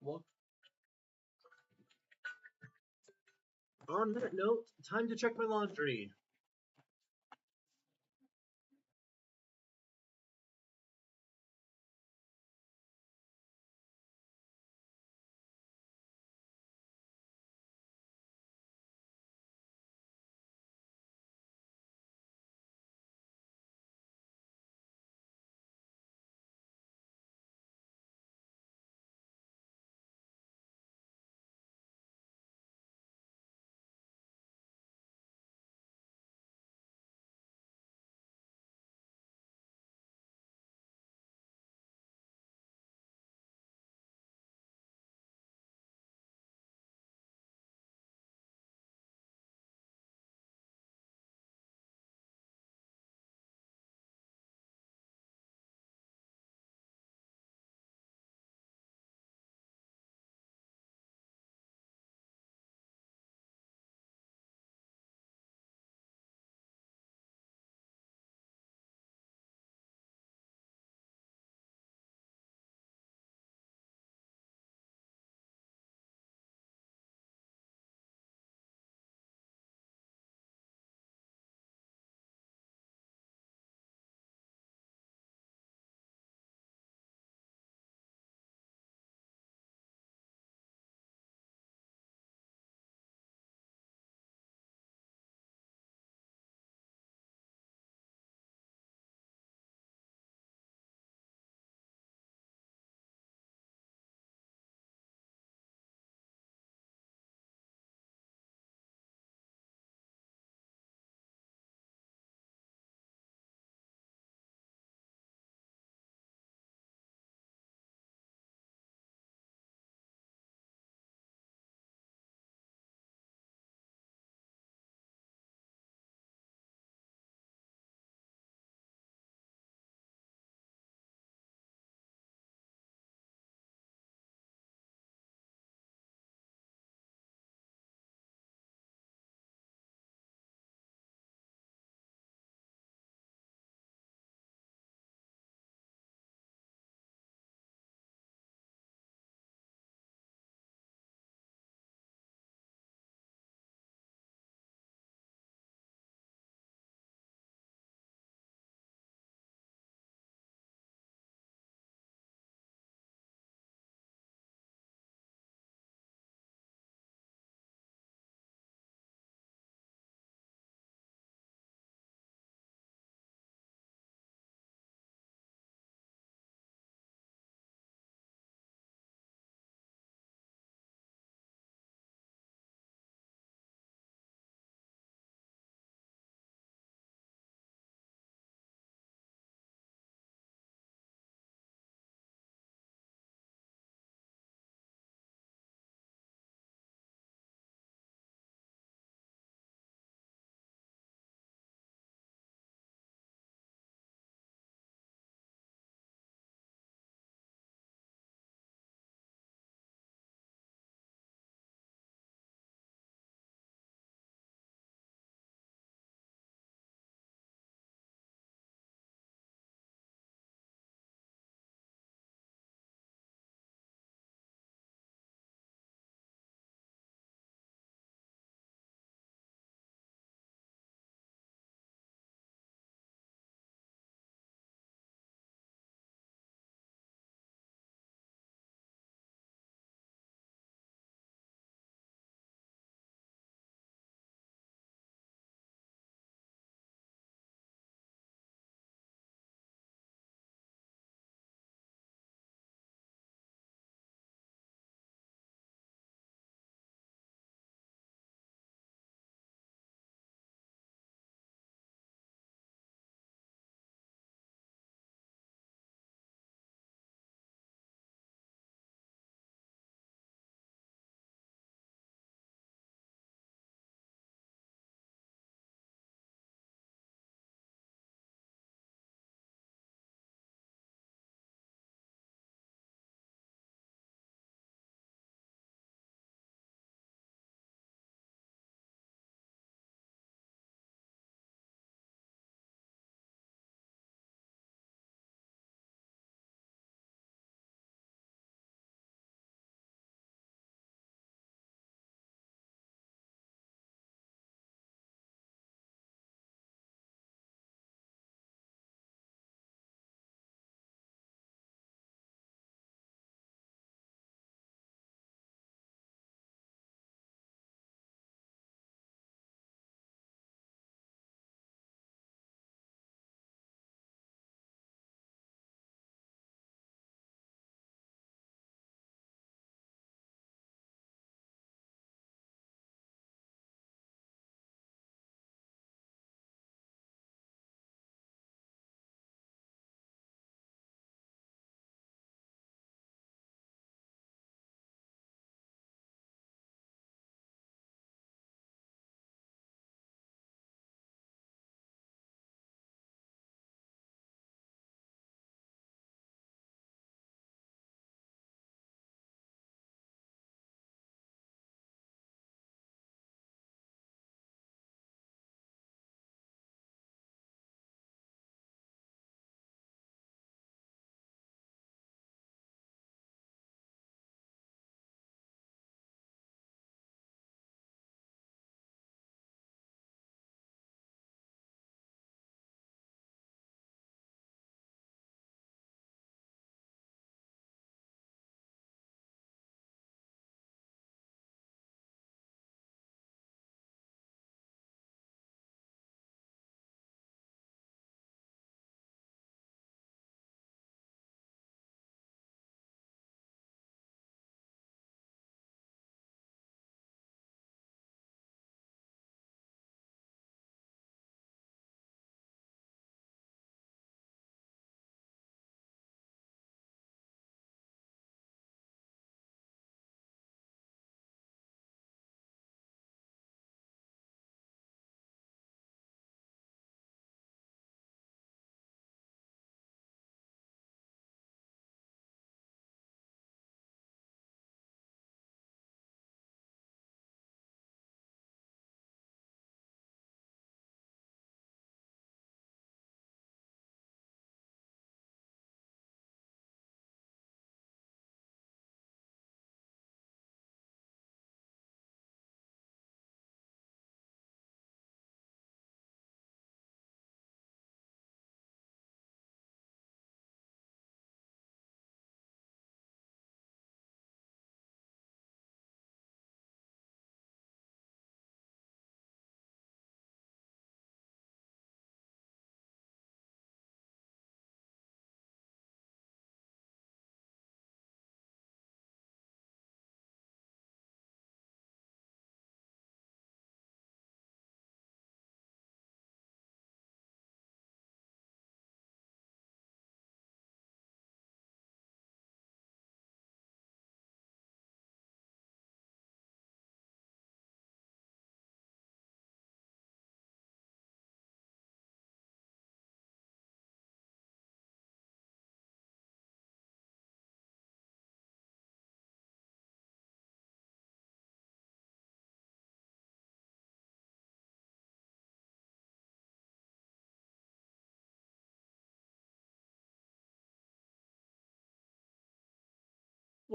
A: Well, on that note, time to check my laundry.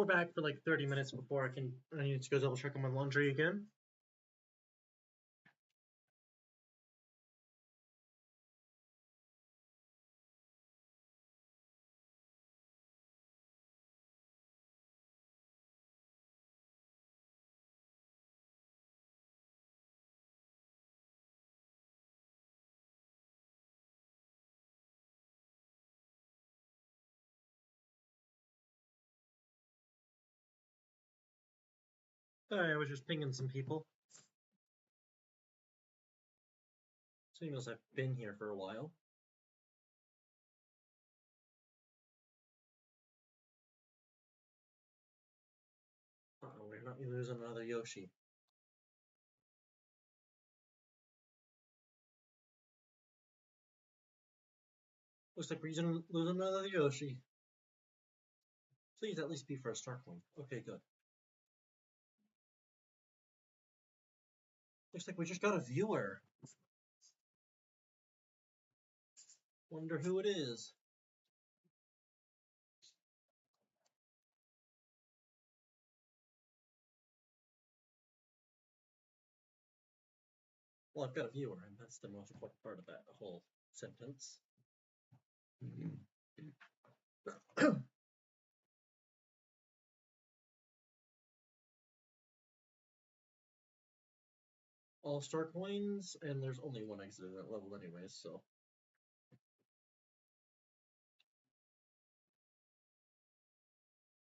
A: We're back for like 30 minutes before I need to go double check on my laundry again. Sorry, I was just pinging some people. Seeing as I've been here for a while. Uh-oh, we're not losing another Yoshi. Looks like we're losing another Yoshi. Please at least be for a star coin. Okay, good. Looks like we just got a viewer. Wonder who it is. Well, I've got a viewer, and that's the most important part of that whole sentence. All star coins, and there's only one exit at that level anyways, so.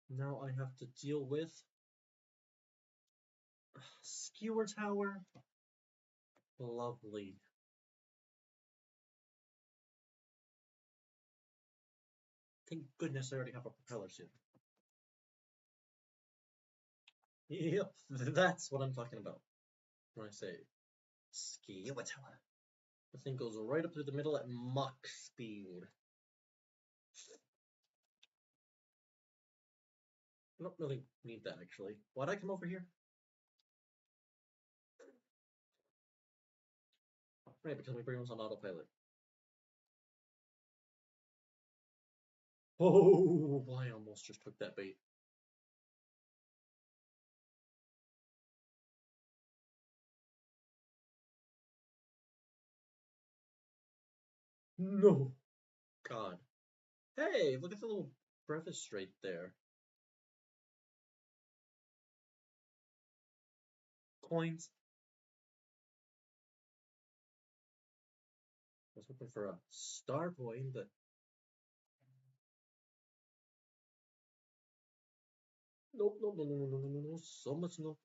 A: Now I have to deal with Skewer Tower. Lovely. Thank goodness I already have a propeller suit. Yep, that's what I'm talking about when I say Skewer Tower. The thing goes right up through the middle at Mach speed. I don't really need that actually. Why'd I come over here? Right, because my brain was on autopilot. Oh, I almost just took that bait. No. God. Hey, look at the little breakfast right there. Coins. I was hoping for a star coin, but nope, no, no, no, no, no, no, no, so much no.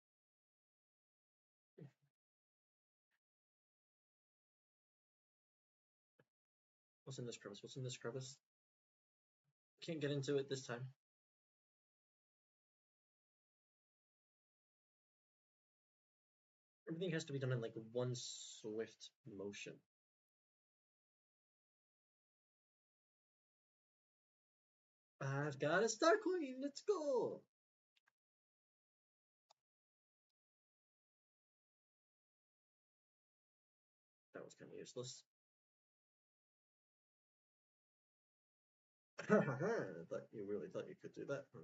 A: What's in this crevice? What's in this crevice? Can't get into it this time. Everything has to be done in like one swift motion. I've got a star coin. Let's go. That was kind of useless. I thought you really thought you could do that, huh?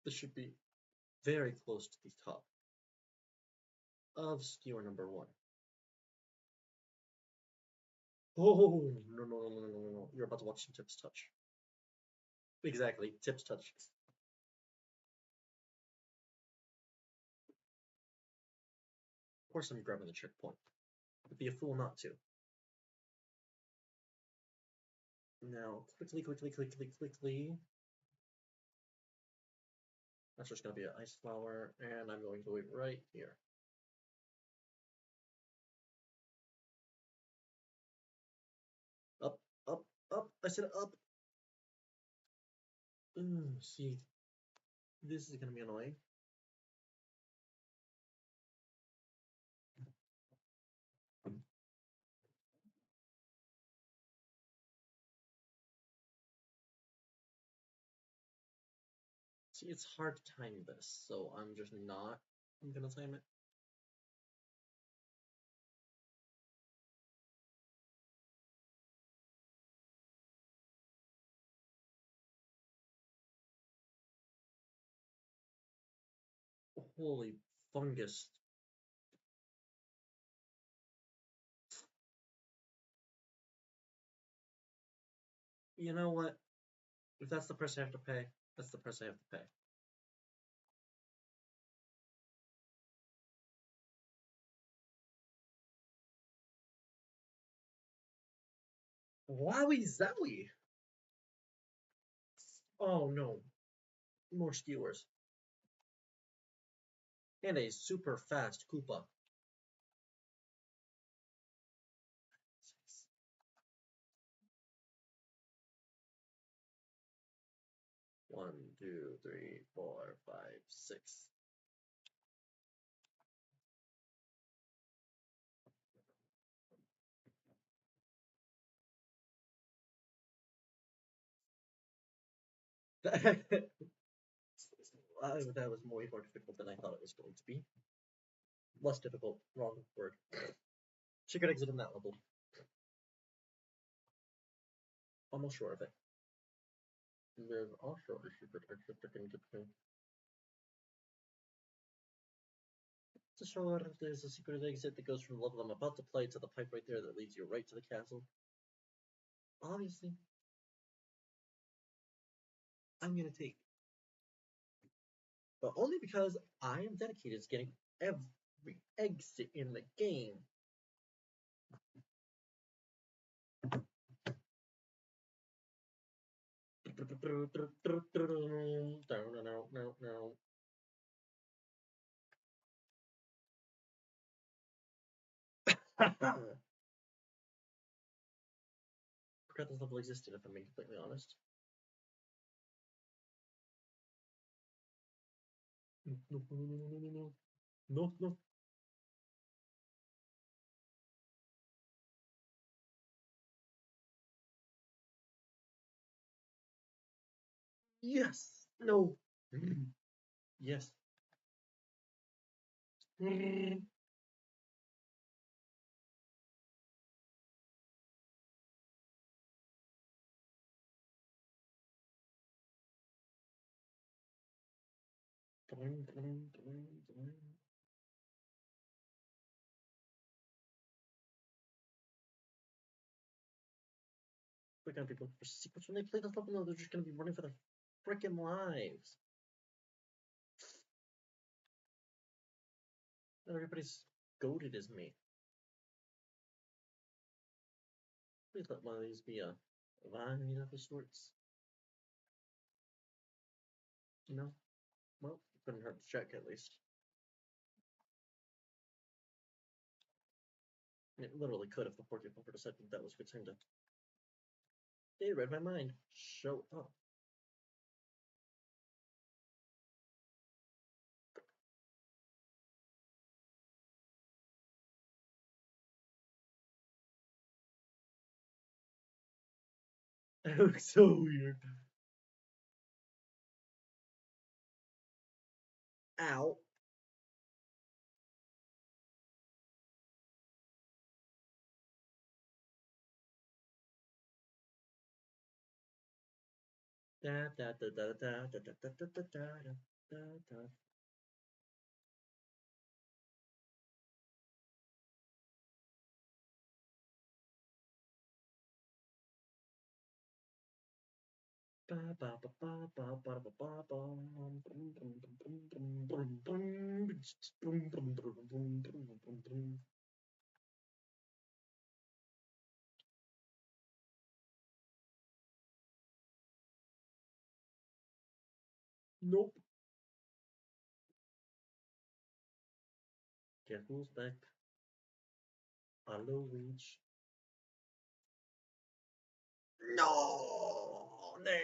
A: This should be very close to the top of skewer number 1. Oh, no, no, no, no, no, no. You're about to watch some tips touch. Exactly, tips touch. Of course I'm grabbing the checkpoint. I'd be a fool not to. Now, quickly. That's just going to be an ice flower, and I'm going to wait right here. Up, up, up. I said up. See, this is going to be annoying. See, it's hard to time this, so I'm just not going to time it.
B: Holy fungus. You know what? If that's the price I have to pay, that's the price I have to pay. Wowie zowie! Oh no. More skewers. And a super fast Koopa. One, two, three, 4, 5, 6. That was way more difficult than I thought it was going to be. Less difficult, wrong word. Secret exit in that level. Almost sure of it. There's also a secret exit that can get me. To show if there's a secret exit that goes from the level I'm about to play to the pipe right there that leads you right to the castle. Obviously, I'm gonna take. But only because I am dedicated to getting every exit in the game. Forgot this level existed, if I'm being completely honest. No. Yes. No. Yes. We're gonna be looking for secrets when they play this level. No, they're just gonna be running for their freaking lives. Everybody's goaded as me. Please let one of these be a vine of sorts. No? Well, it couldn't hurt to check at least. It literally could if the Porky Pumper decided that was a good time to. They read my mind. Show up. That looks so weird. Ow. Da da da da da da da da da da da da. Nope. Guess who's back? Hello, Reach. No, they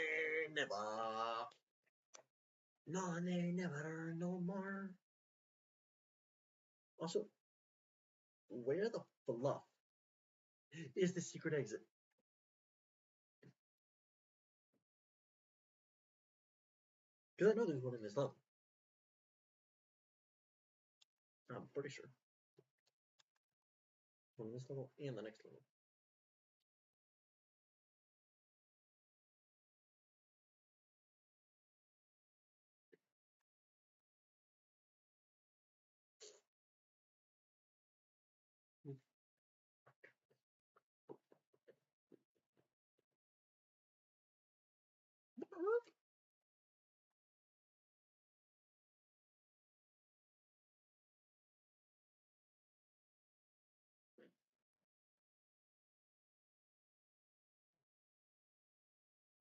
B: never. No, they never, no more. Also, where the fluff is the secret exit? Because I know there's one in this level. I'm pretty sure. One in this level and the next level.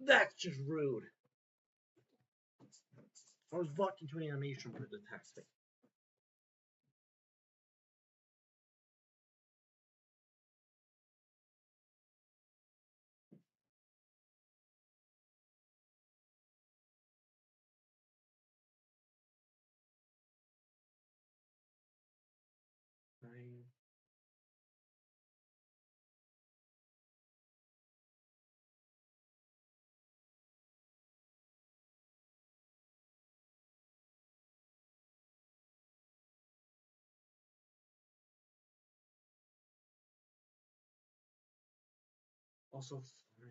B: That's just rude. I was locked into an animation for the text thing. Also, sorry.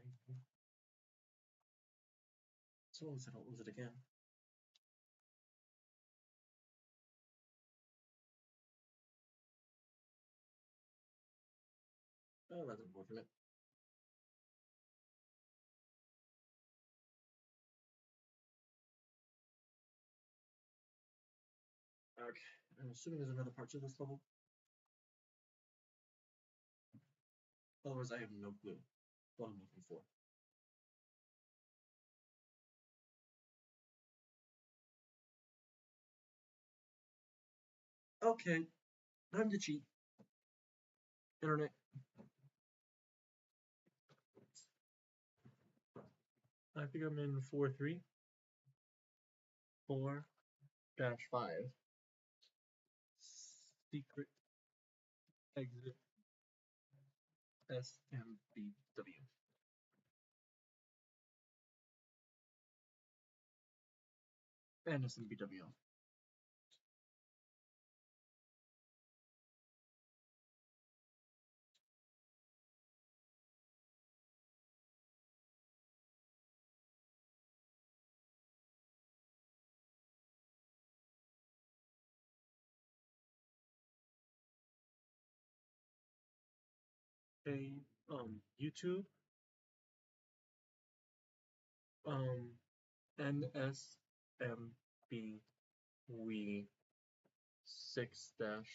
B: As long as I don't lose it again. Oh, that's unfortunate. Okay, I'm assuming there's another part to this level. Otherwise, I have no clue what I'm looking for. Okay, time to cheat. Internet. I think I'm in 4-3. 4-5. Secret exit SMBW. And SMBW. Okay, YouTube. Nsmbwii 6-5.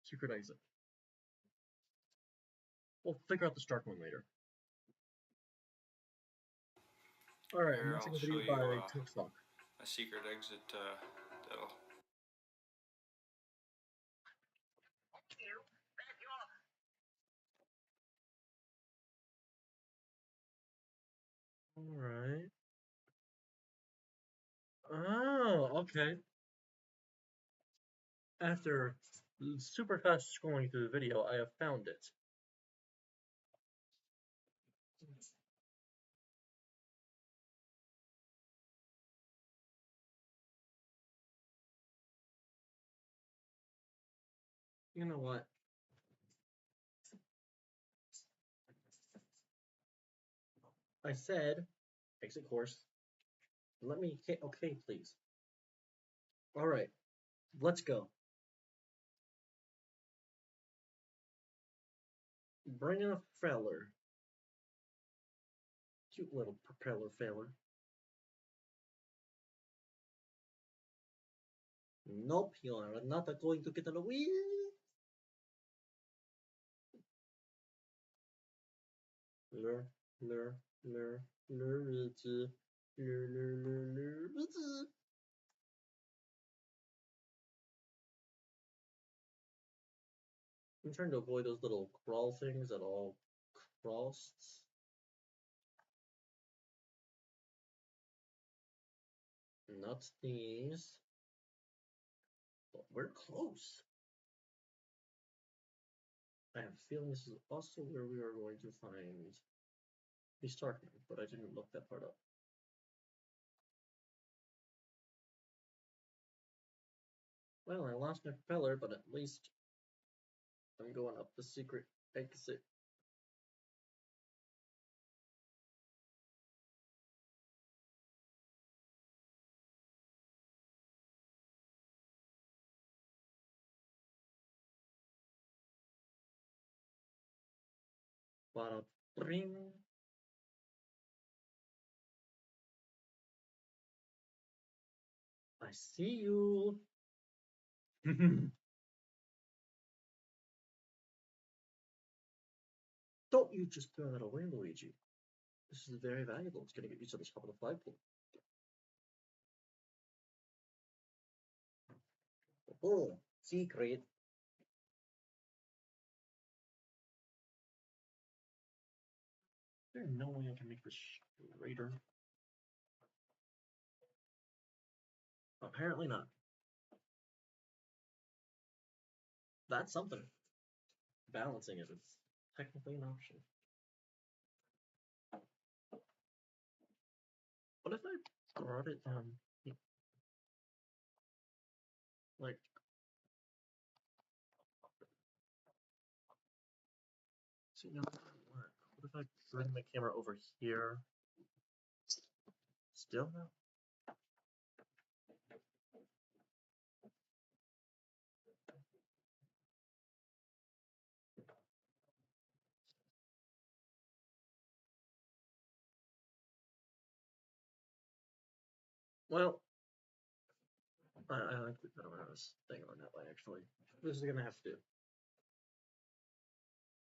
B: Secret exit. We'll figure out the Stark one later. Alright, I'm watching a video by Transfem.
D: A secret exit that'll.
B: Alright. Oh, okay. After super fast scrolling through the video, I have found it. You know what? I said exit course. Let me hit OK, please. Alright, let's go. Bring in a feller. Cute little propeller feller. Nope, you are not going to get on the wheel. Lure. I'm trying to avoid those little crawl things at all costs. Not these. But we're close. I have a feeling this is also where we are going to find the Starkman, but I didn't look that part up. Well, I lost my propeller, but at least I'm going up the secret exit. Bada bring. I see you. Don't you just throw that away, Luigi? This is very valuable. It's going to get you to the top of the flagpole. Oh, secret. There's no way I can make this straighter. Apparently not. That's something. Balancing it is technically an option. What if I brought it down? Like, see, no, that doesn't work. What if I bring my camera over here? Still no? Well, I like the better when I was thinking on that way, actually. This is gonna have to do.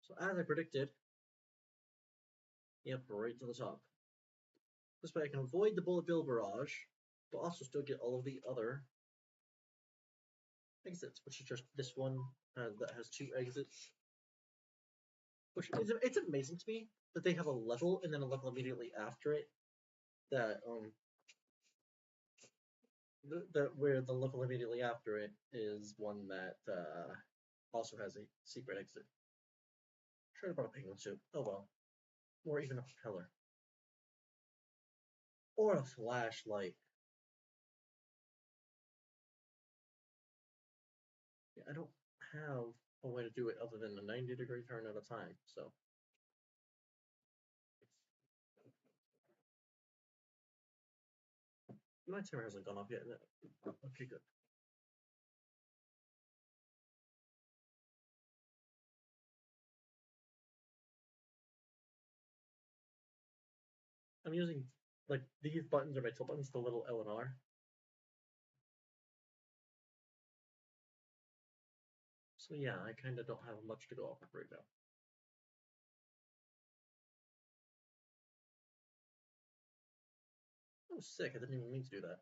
B: So as I predicted, yep, right to the top. This way I can avoid the bullet bill barrage, but also still get all of the other exits, which is just this one that has 2 exits. Which is, it's amazing to me that they have a level and then a level immediately after it that where the level immediately after it is one that also has a secret exit. Should have brought a penguin suit. Oh well. Or even a propeller. Or a flashlight. Yeah, I don't have a way to do it other than a 90-degree turn at a time, so. My timer hasn't gone off yet. Okay, good. I'm using, like, these buttons are my tilt buttons, the little L and R. So yeah, I kind of don't have much to go off of right now. Oh, sick, I didn't even mean to do that.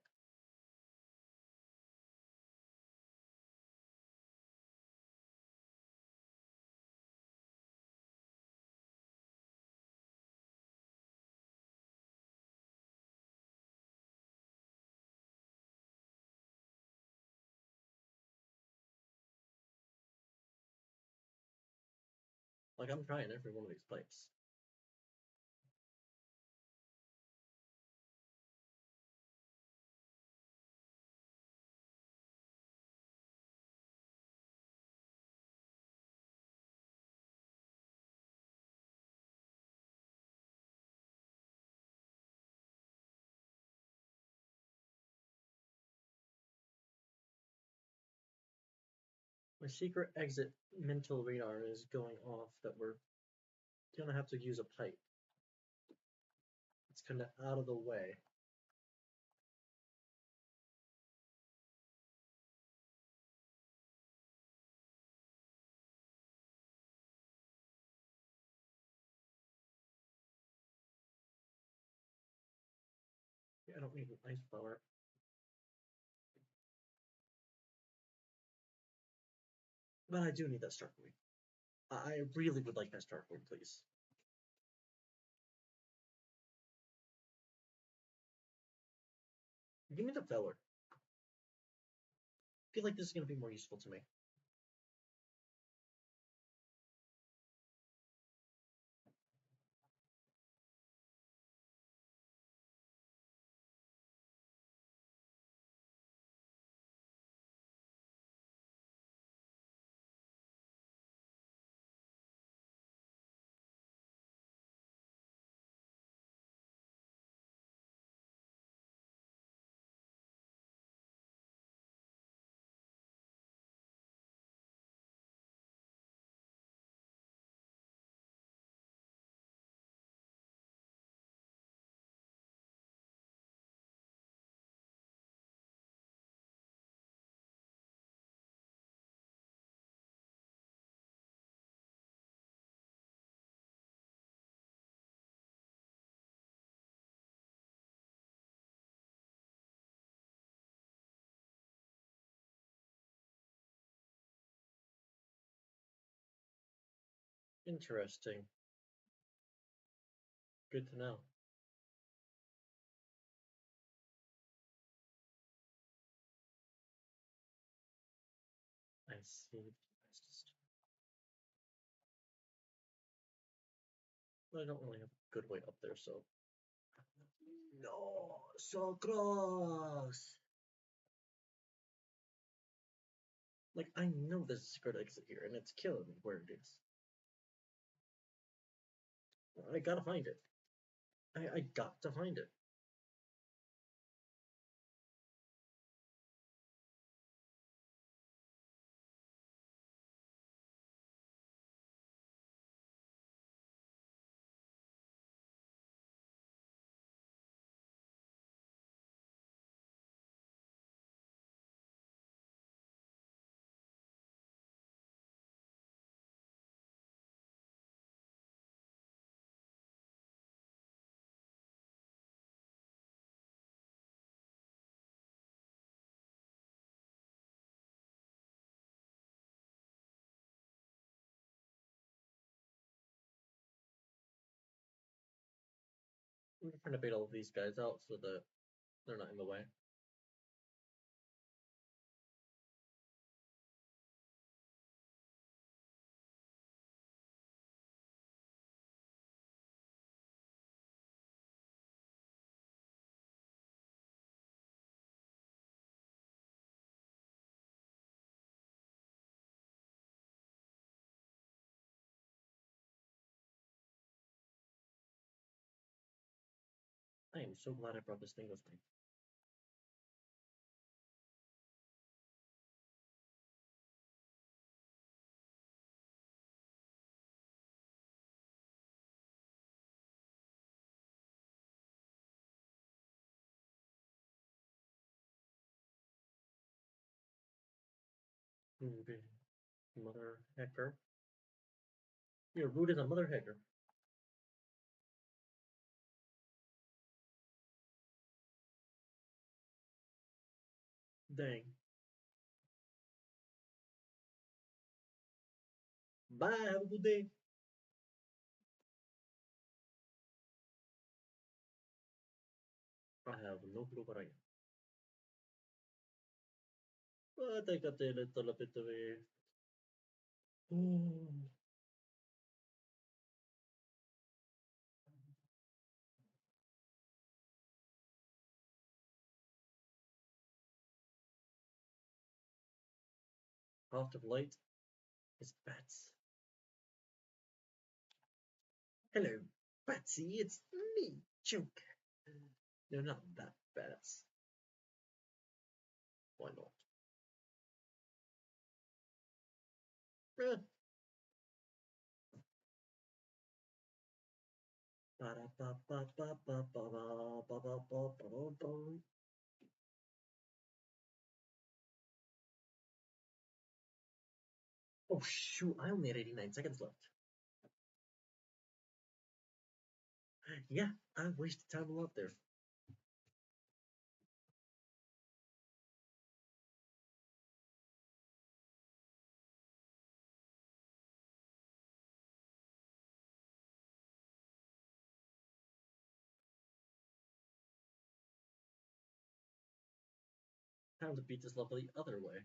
B: Like, I'm trying every one of these pipes. My secret exit mental radar is going off that we're gonna have to use a pipe. It's kind of out of the way. I don't need an ice blower. But I do need that start point. I really would like that start point, please. Give me the feller. I feel like this is going to be more useful to me. Interesting. Good to know. I see. I don't really have a good way up there, so. No, so close. Like, I know there's a secret exit here, and it's killing me where it is. I gotta find it. I got to find it. I'm trying to bait all of these guys out so that they're not in the way. I am so glad I brought this thing with me. Mother hacker. You're rude as a mother hacker. Dang. Bye, have a good day. I have no clue what I am. But I got a little bit of a... Path of light is bats. Hello, Batsy, it's me, Joke. No, not that bats. Why not? Oh shoot, I only had 89 seconds left. Yeah, I wasted time a lot there. Time to beat this level the other way.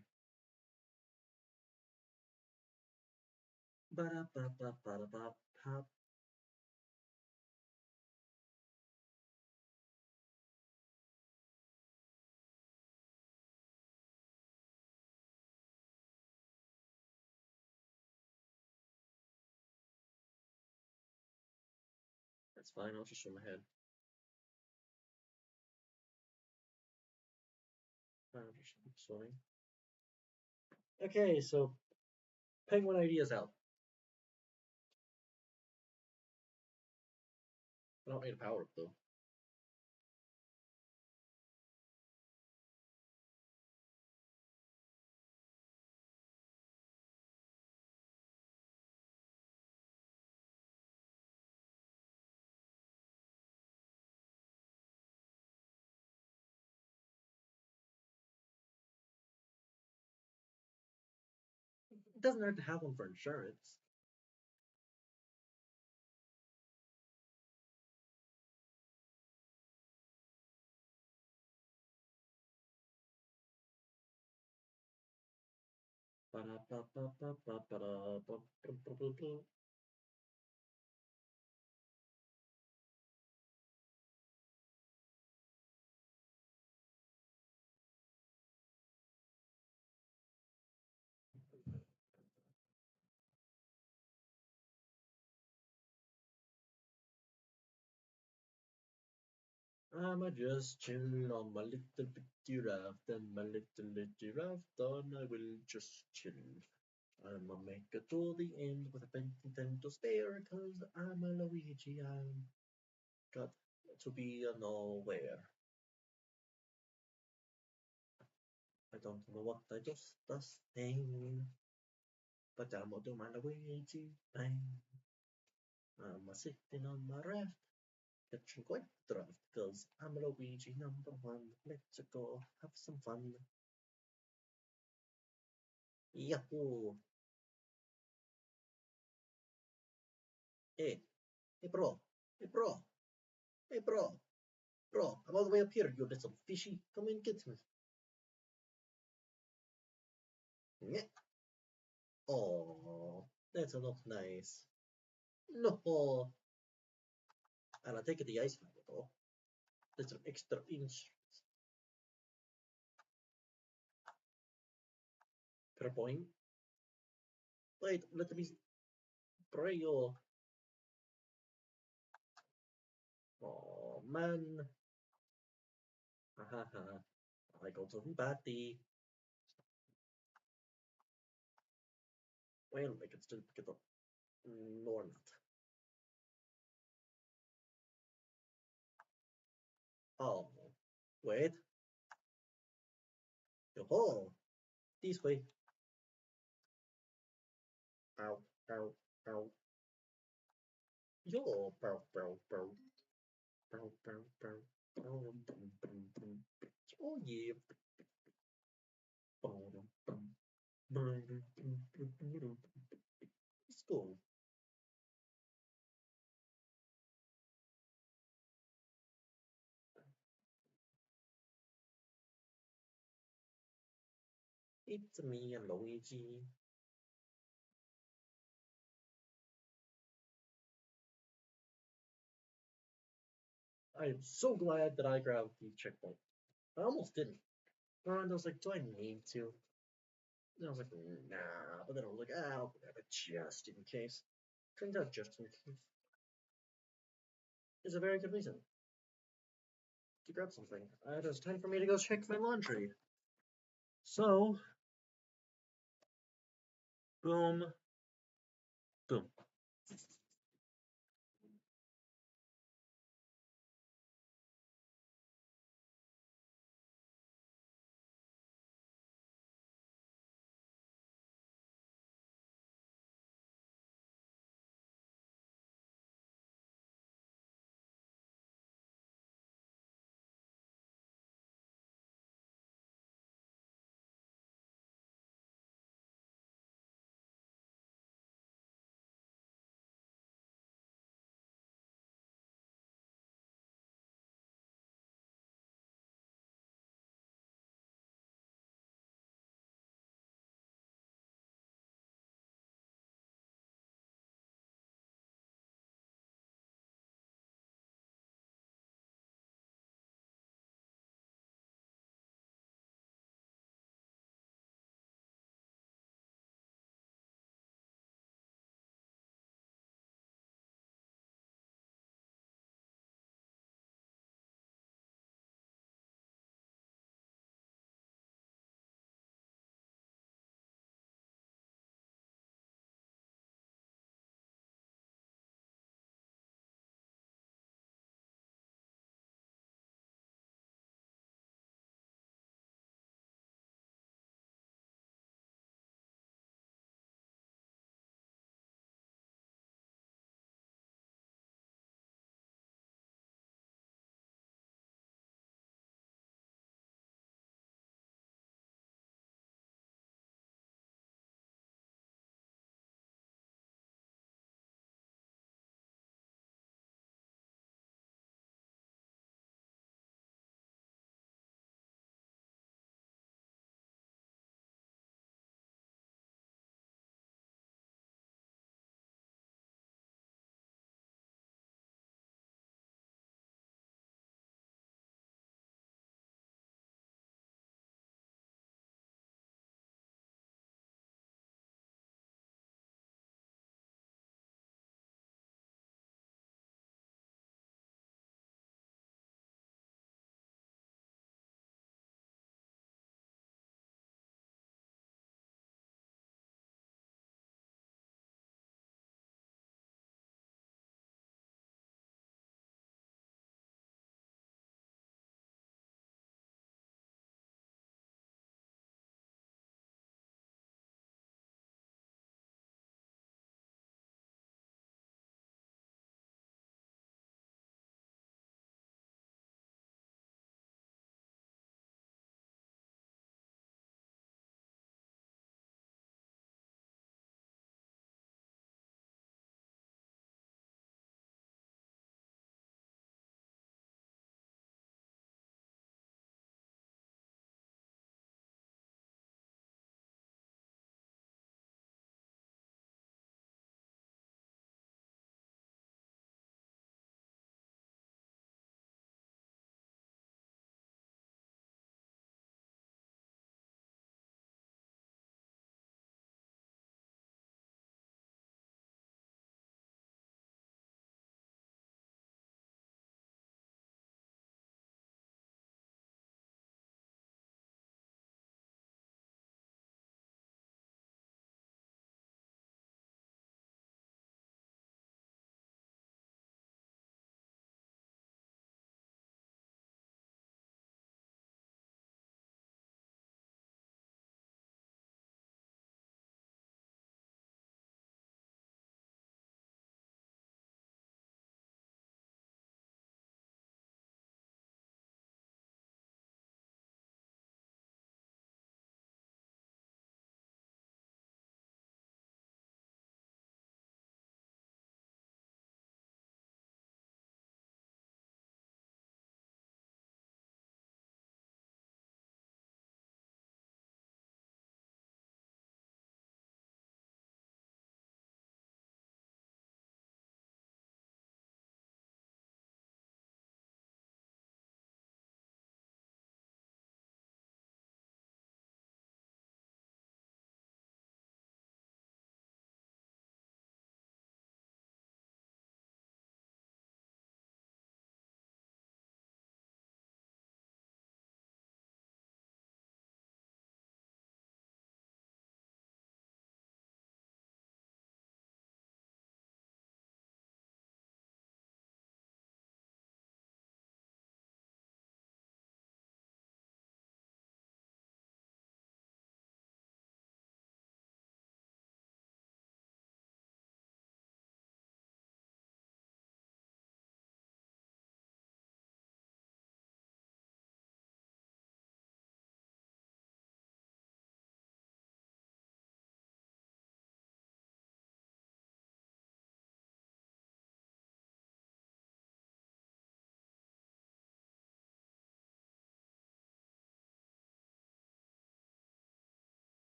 B: Ba-da-ba-ba-ba-da-ba-pop. That's fine, I'll just show my head. I'm just swimming. Okay, so penguin ideas out. I don't need a power up though. It doesn't hurt to have one for insurance. I'm just chilling on my little bitty raft, and my little raft on I will just chill. I'ma make it to the end with a penny to spare, cause I'm a Luigi, I'm got to be a nowhere. I don't know what I just saying, but I'ma do my Luigi thing. I'm sitting on my raft, catching quite the draft, cause I'm Luigi #1. Let's go have some fun. Yahoo! Hey, hey bro, hey bro, hey bro, I'm all the way up here, you little fishy. Come and get me. Yeah. Oh, that's not nice. No. And I take it the ice fire though. That's an extra inch per point. Wait, let me spray you. Oh man. Haha. I go to the batty. Well, I can still pick it up. No, or not. Oh, wait. Yo-ho! This way. Ow, ow, ow. Yo, bow, bow, bow. Bow, bow, bow. Bow, boom, boom, boom. Oh yeah. Bow, boom, boom, boom, boom, boom, boom, boom. Let's go. It's me, Luigi. I am so glad that I grabbed the checkpoint. I almost didn't. And I was like, do I need to? And I was like, nah. But then I was like, I'll grab it just in case. Turns out just in case is a very good reason to grab something. It was time for me to go check my laundry. So, boom, boom.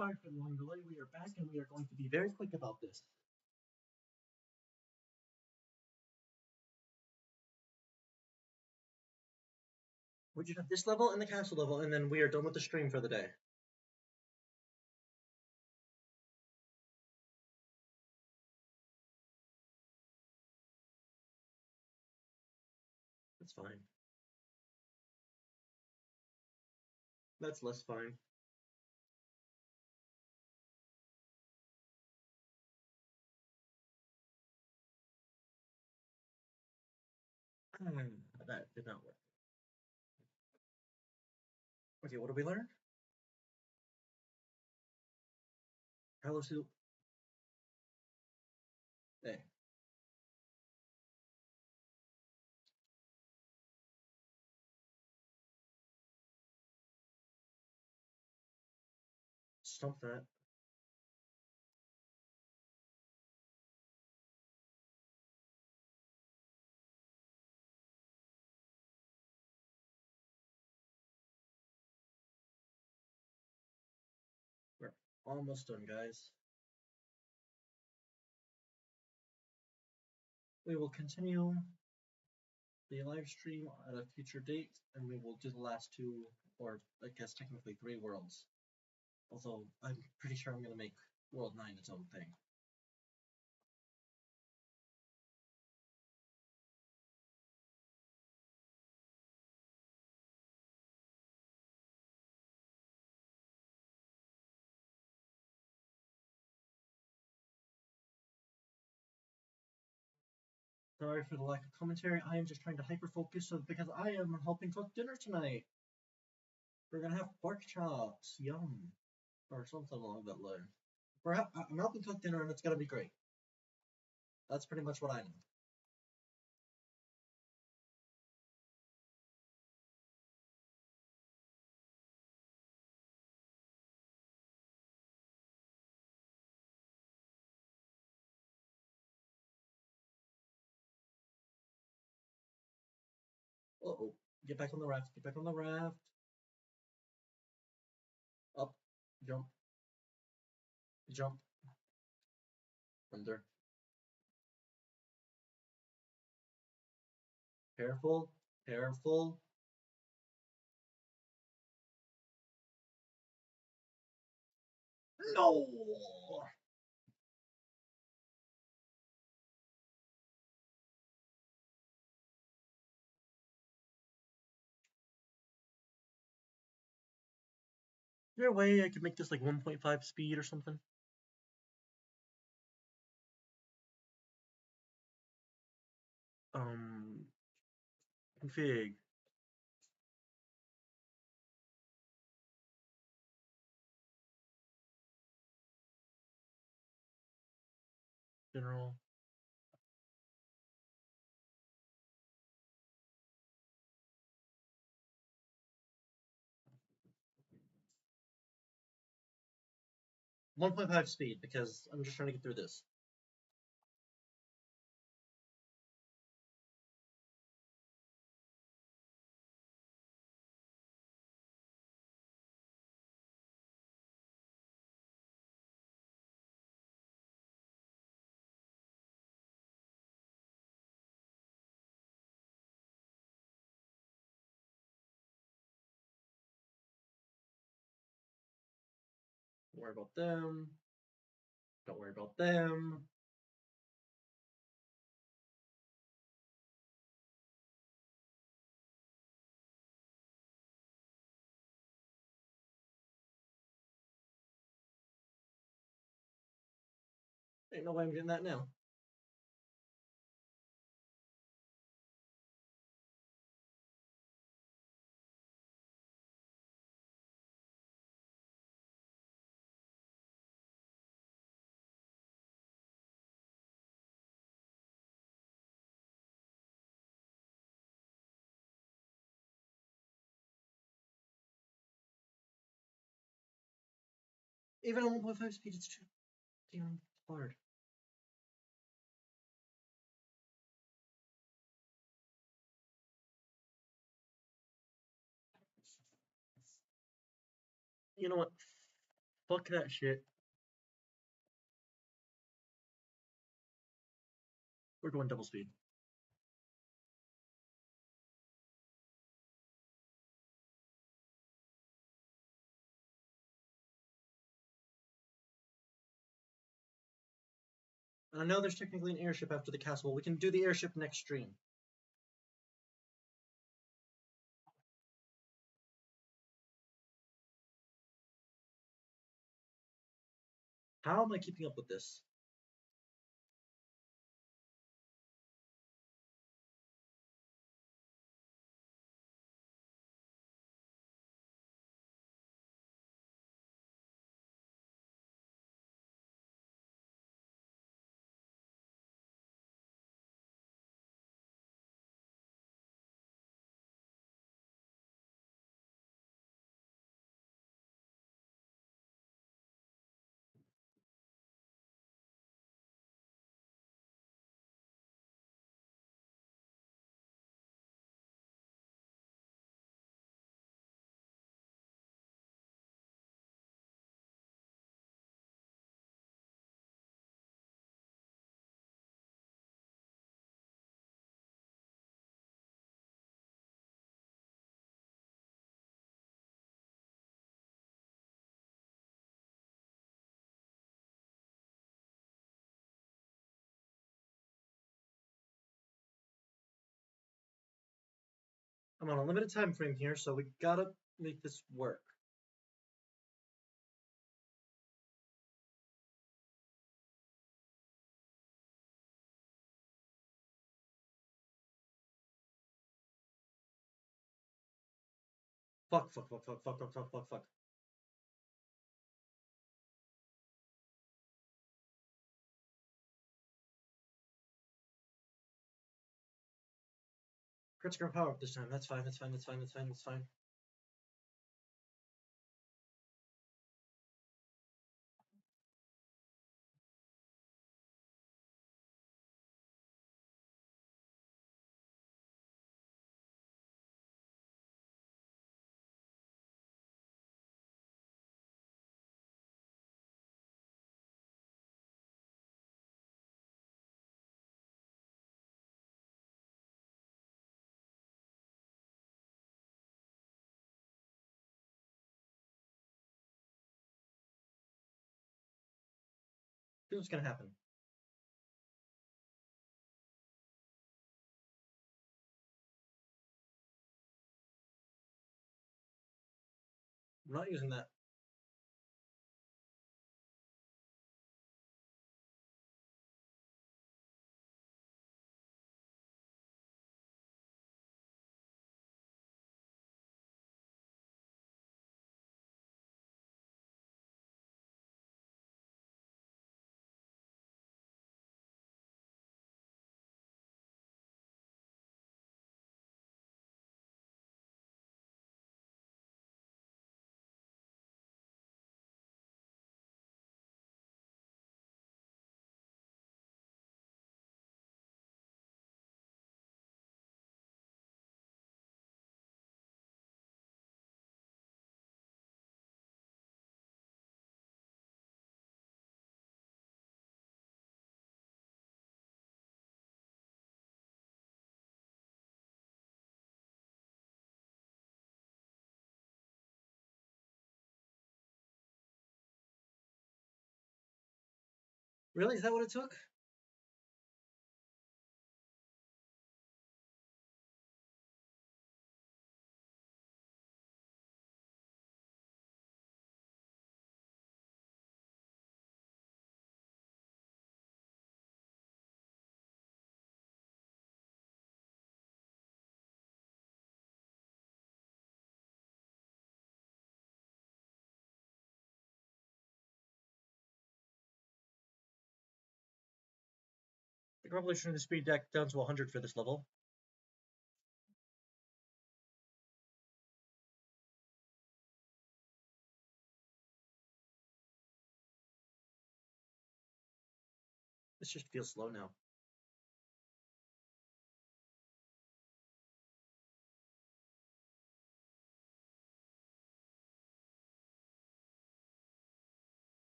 B: Sorry for the long delay. We are back and we are going to be very quick about this. We just have this level and the castle level, and then we are done with the stream for the day. That's fine. That's less fine. That did not work. Okay, what did we learn? Hello, soup. Hey. Stump that. We're almost done, guys. We will continue the live stream at a future date, and we will do the last two, or I guess technically 3 worlds. Although I'm pretty sure I'm going to make World 9 its own thing. Sorry for the lack of commentary. I am just trying to hyper-focus because I am helping cook dinner tonight. We're going to have pork chops. Yum. Or something along that line. I'm helping cook dinner and it's going to be great. That's pretty much what I know. Uh-oh. Get back on the raft. Get back on the raft. Up. Jump. Jump. Under. Careful. Careful. No! Is there a way I could make this like 1.5 speed or something? Config. General. .5 speed because I'm just trying to get through this. Don't worry about them. Don't worry about them. Ain't no way I'm getting that now. Even on 1.5 speed, it's too damn hard. You know what?
A: Fuck that shit. We're going double speed. And I know there's technically an airship after the castle. We can do the airship next stream. How am I keeping up with this? I'm on a limited time frame here, so we gotta make this work. Fuck. Critical power up this time. That's fine. Here's what's gonna happen. I'm not using that. Really? Is that what it took? I probably shouldn't have speed deck down to 100 for this level. This just feels slow now.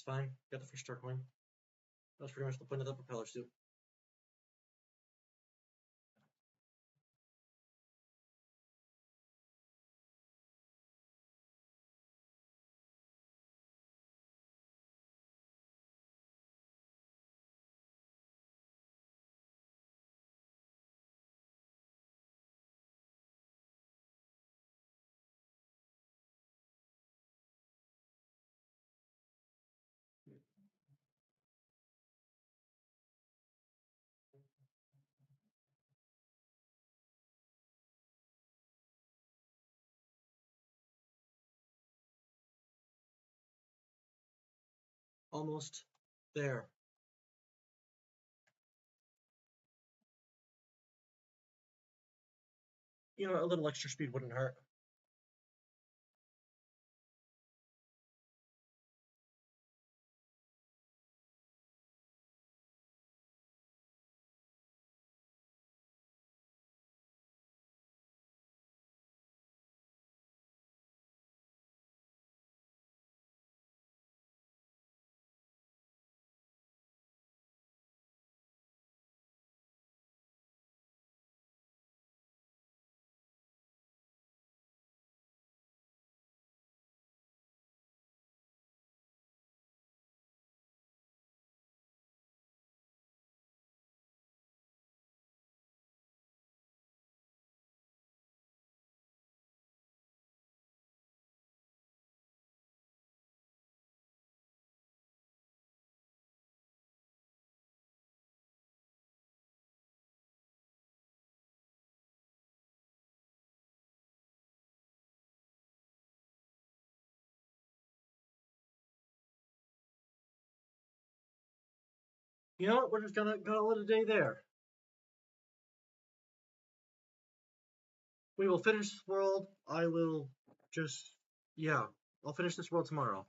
A: fine. Got the first star coin. That's pretty much the point of the propeller suit. Almost there. You know, a little extra speed wouldn't hurt. You know what? We're just gonna call it a day there. We will finish this world. I will just, yeah, I'll finish this world tomorrow.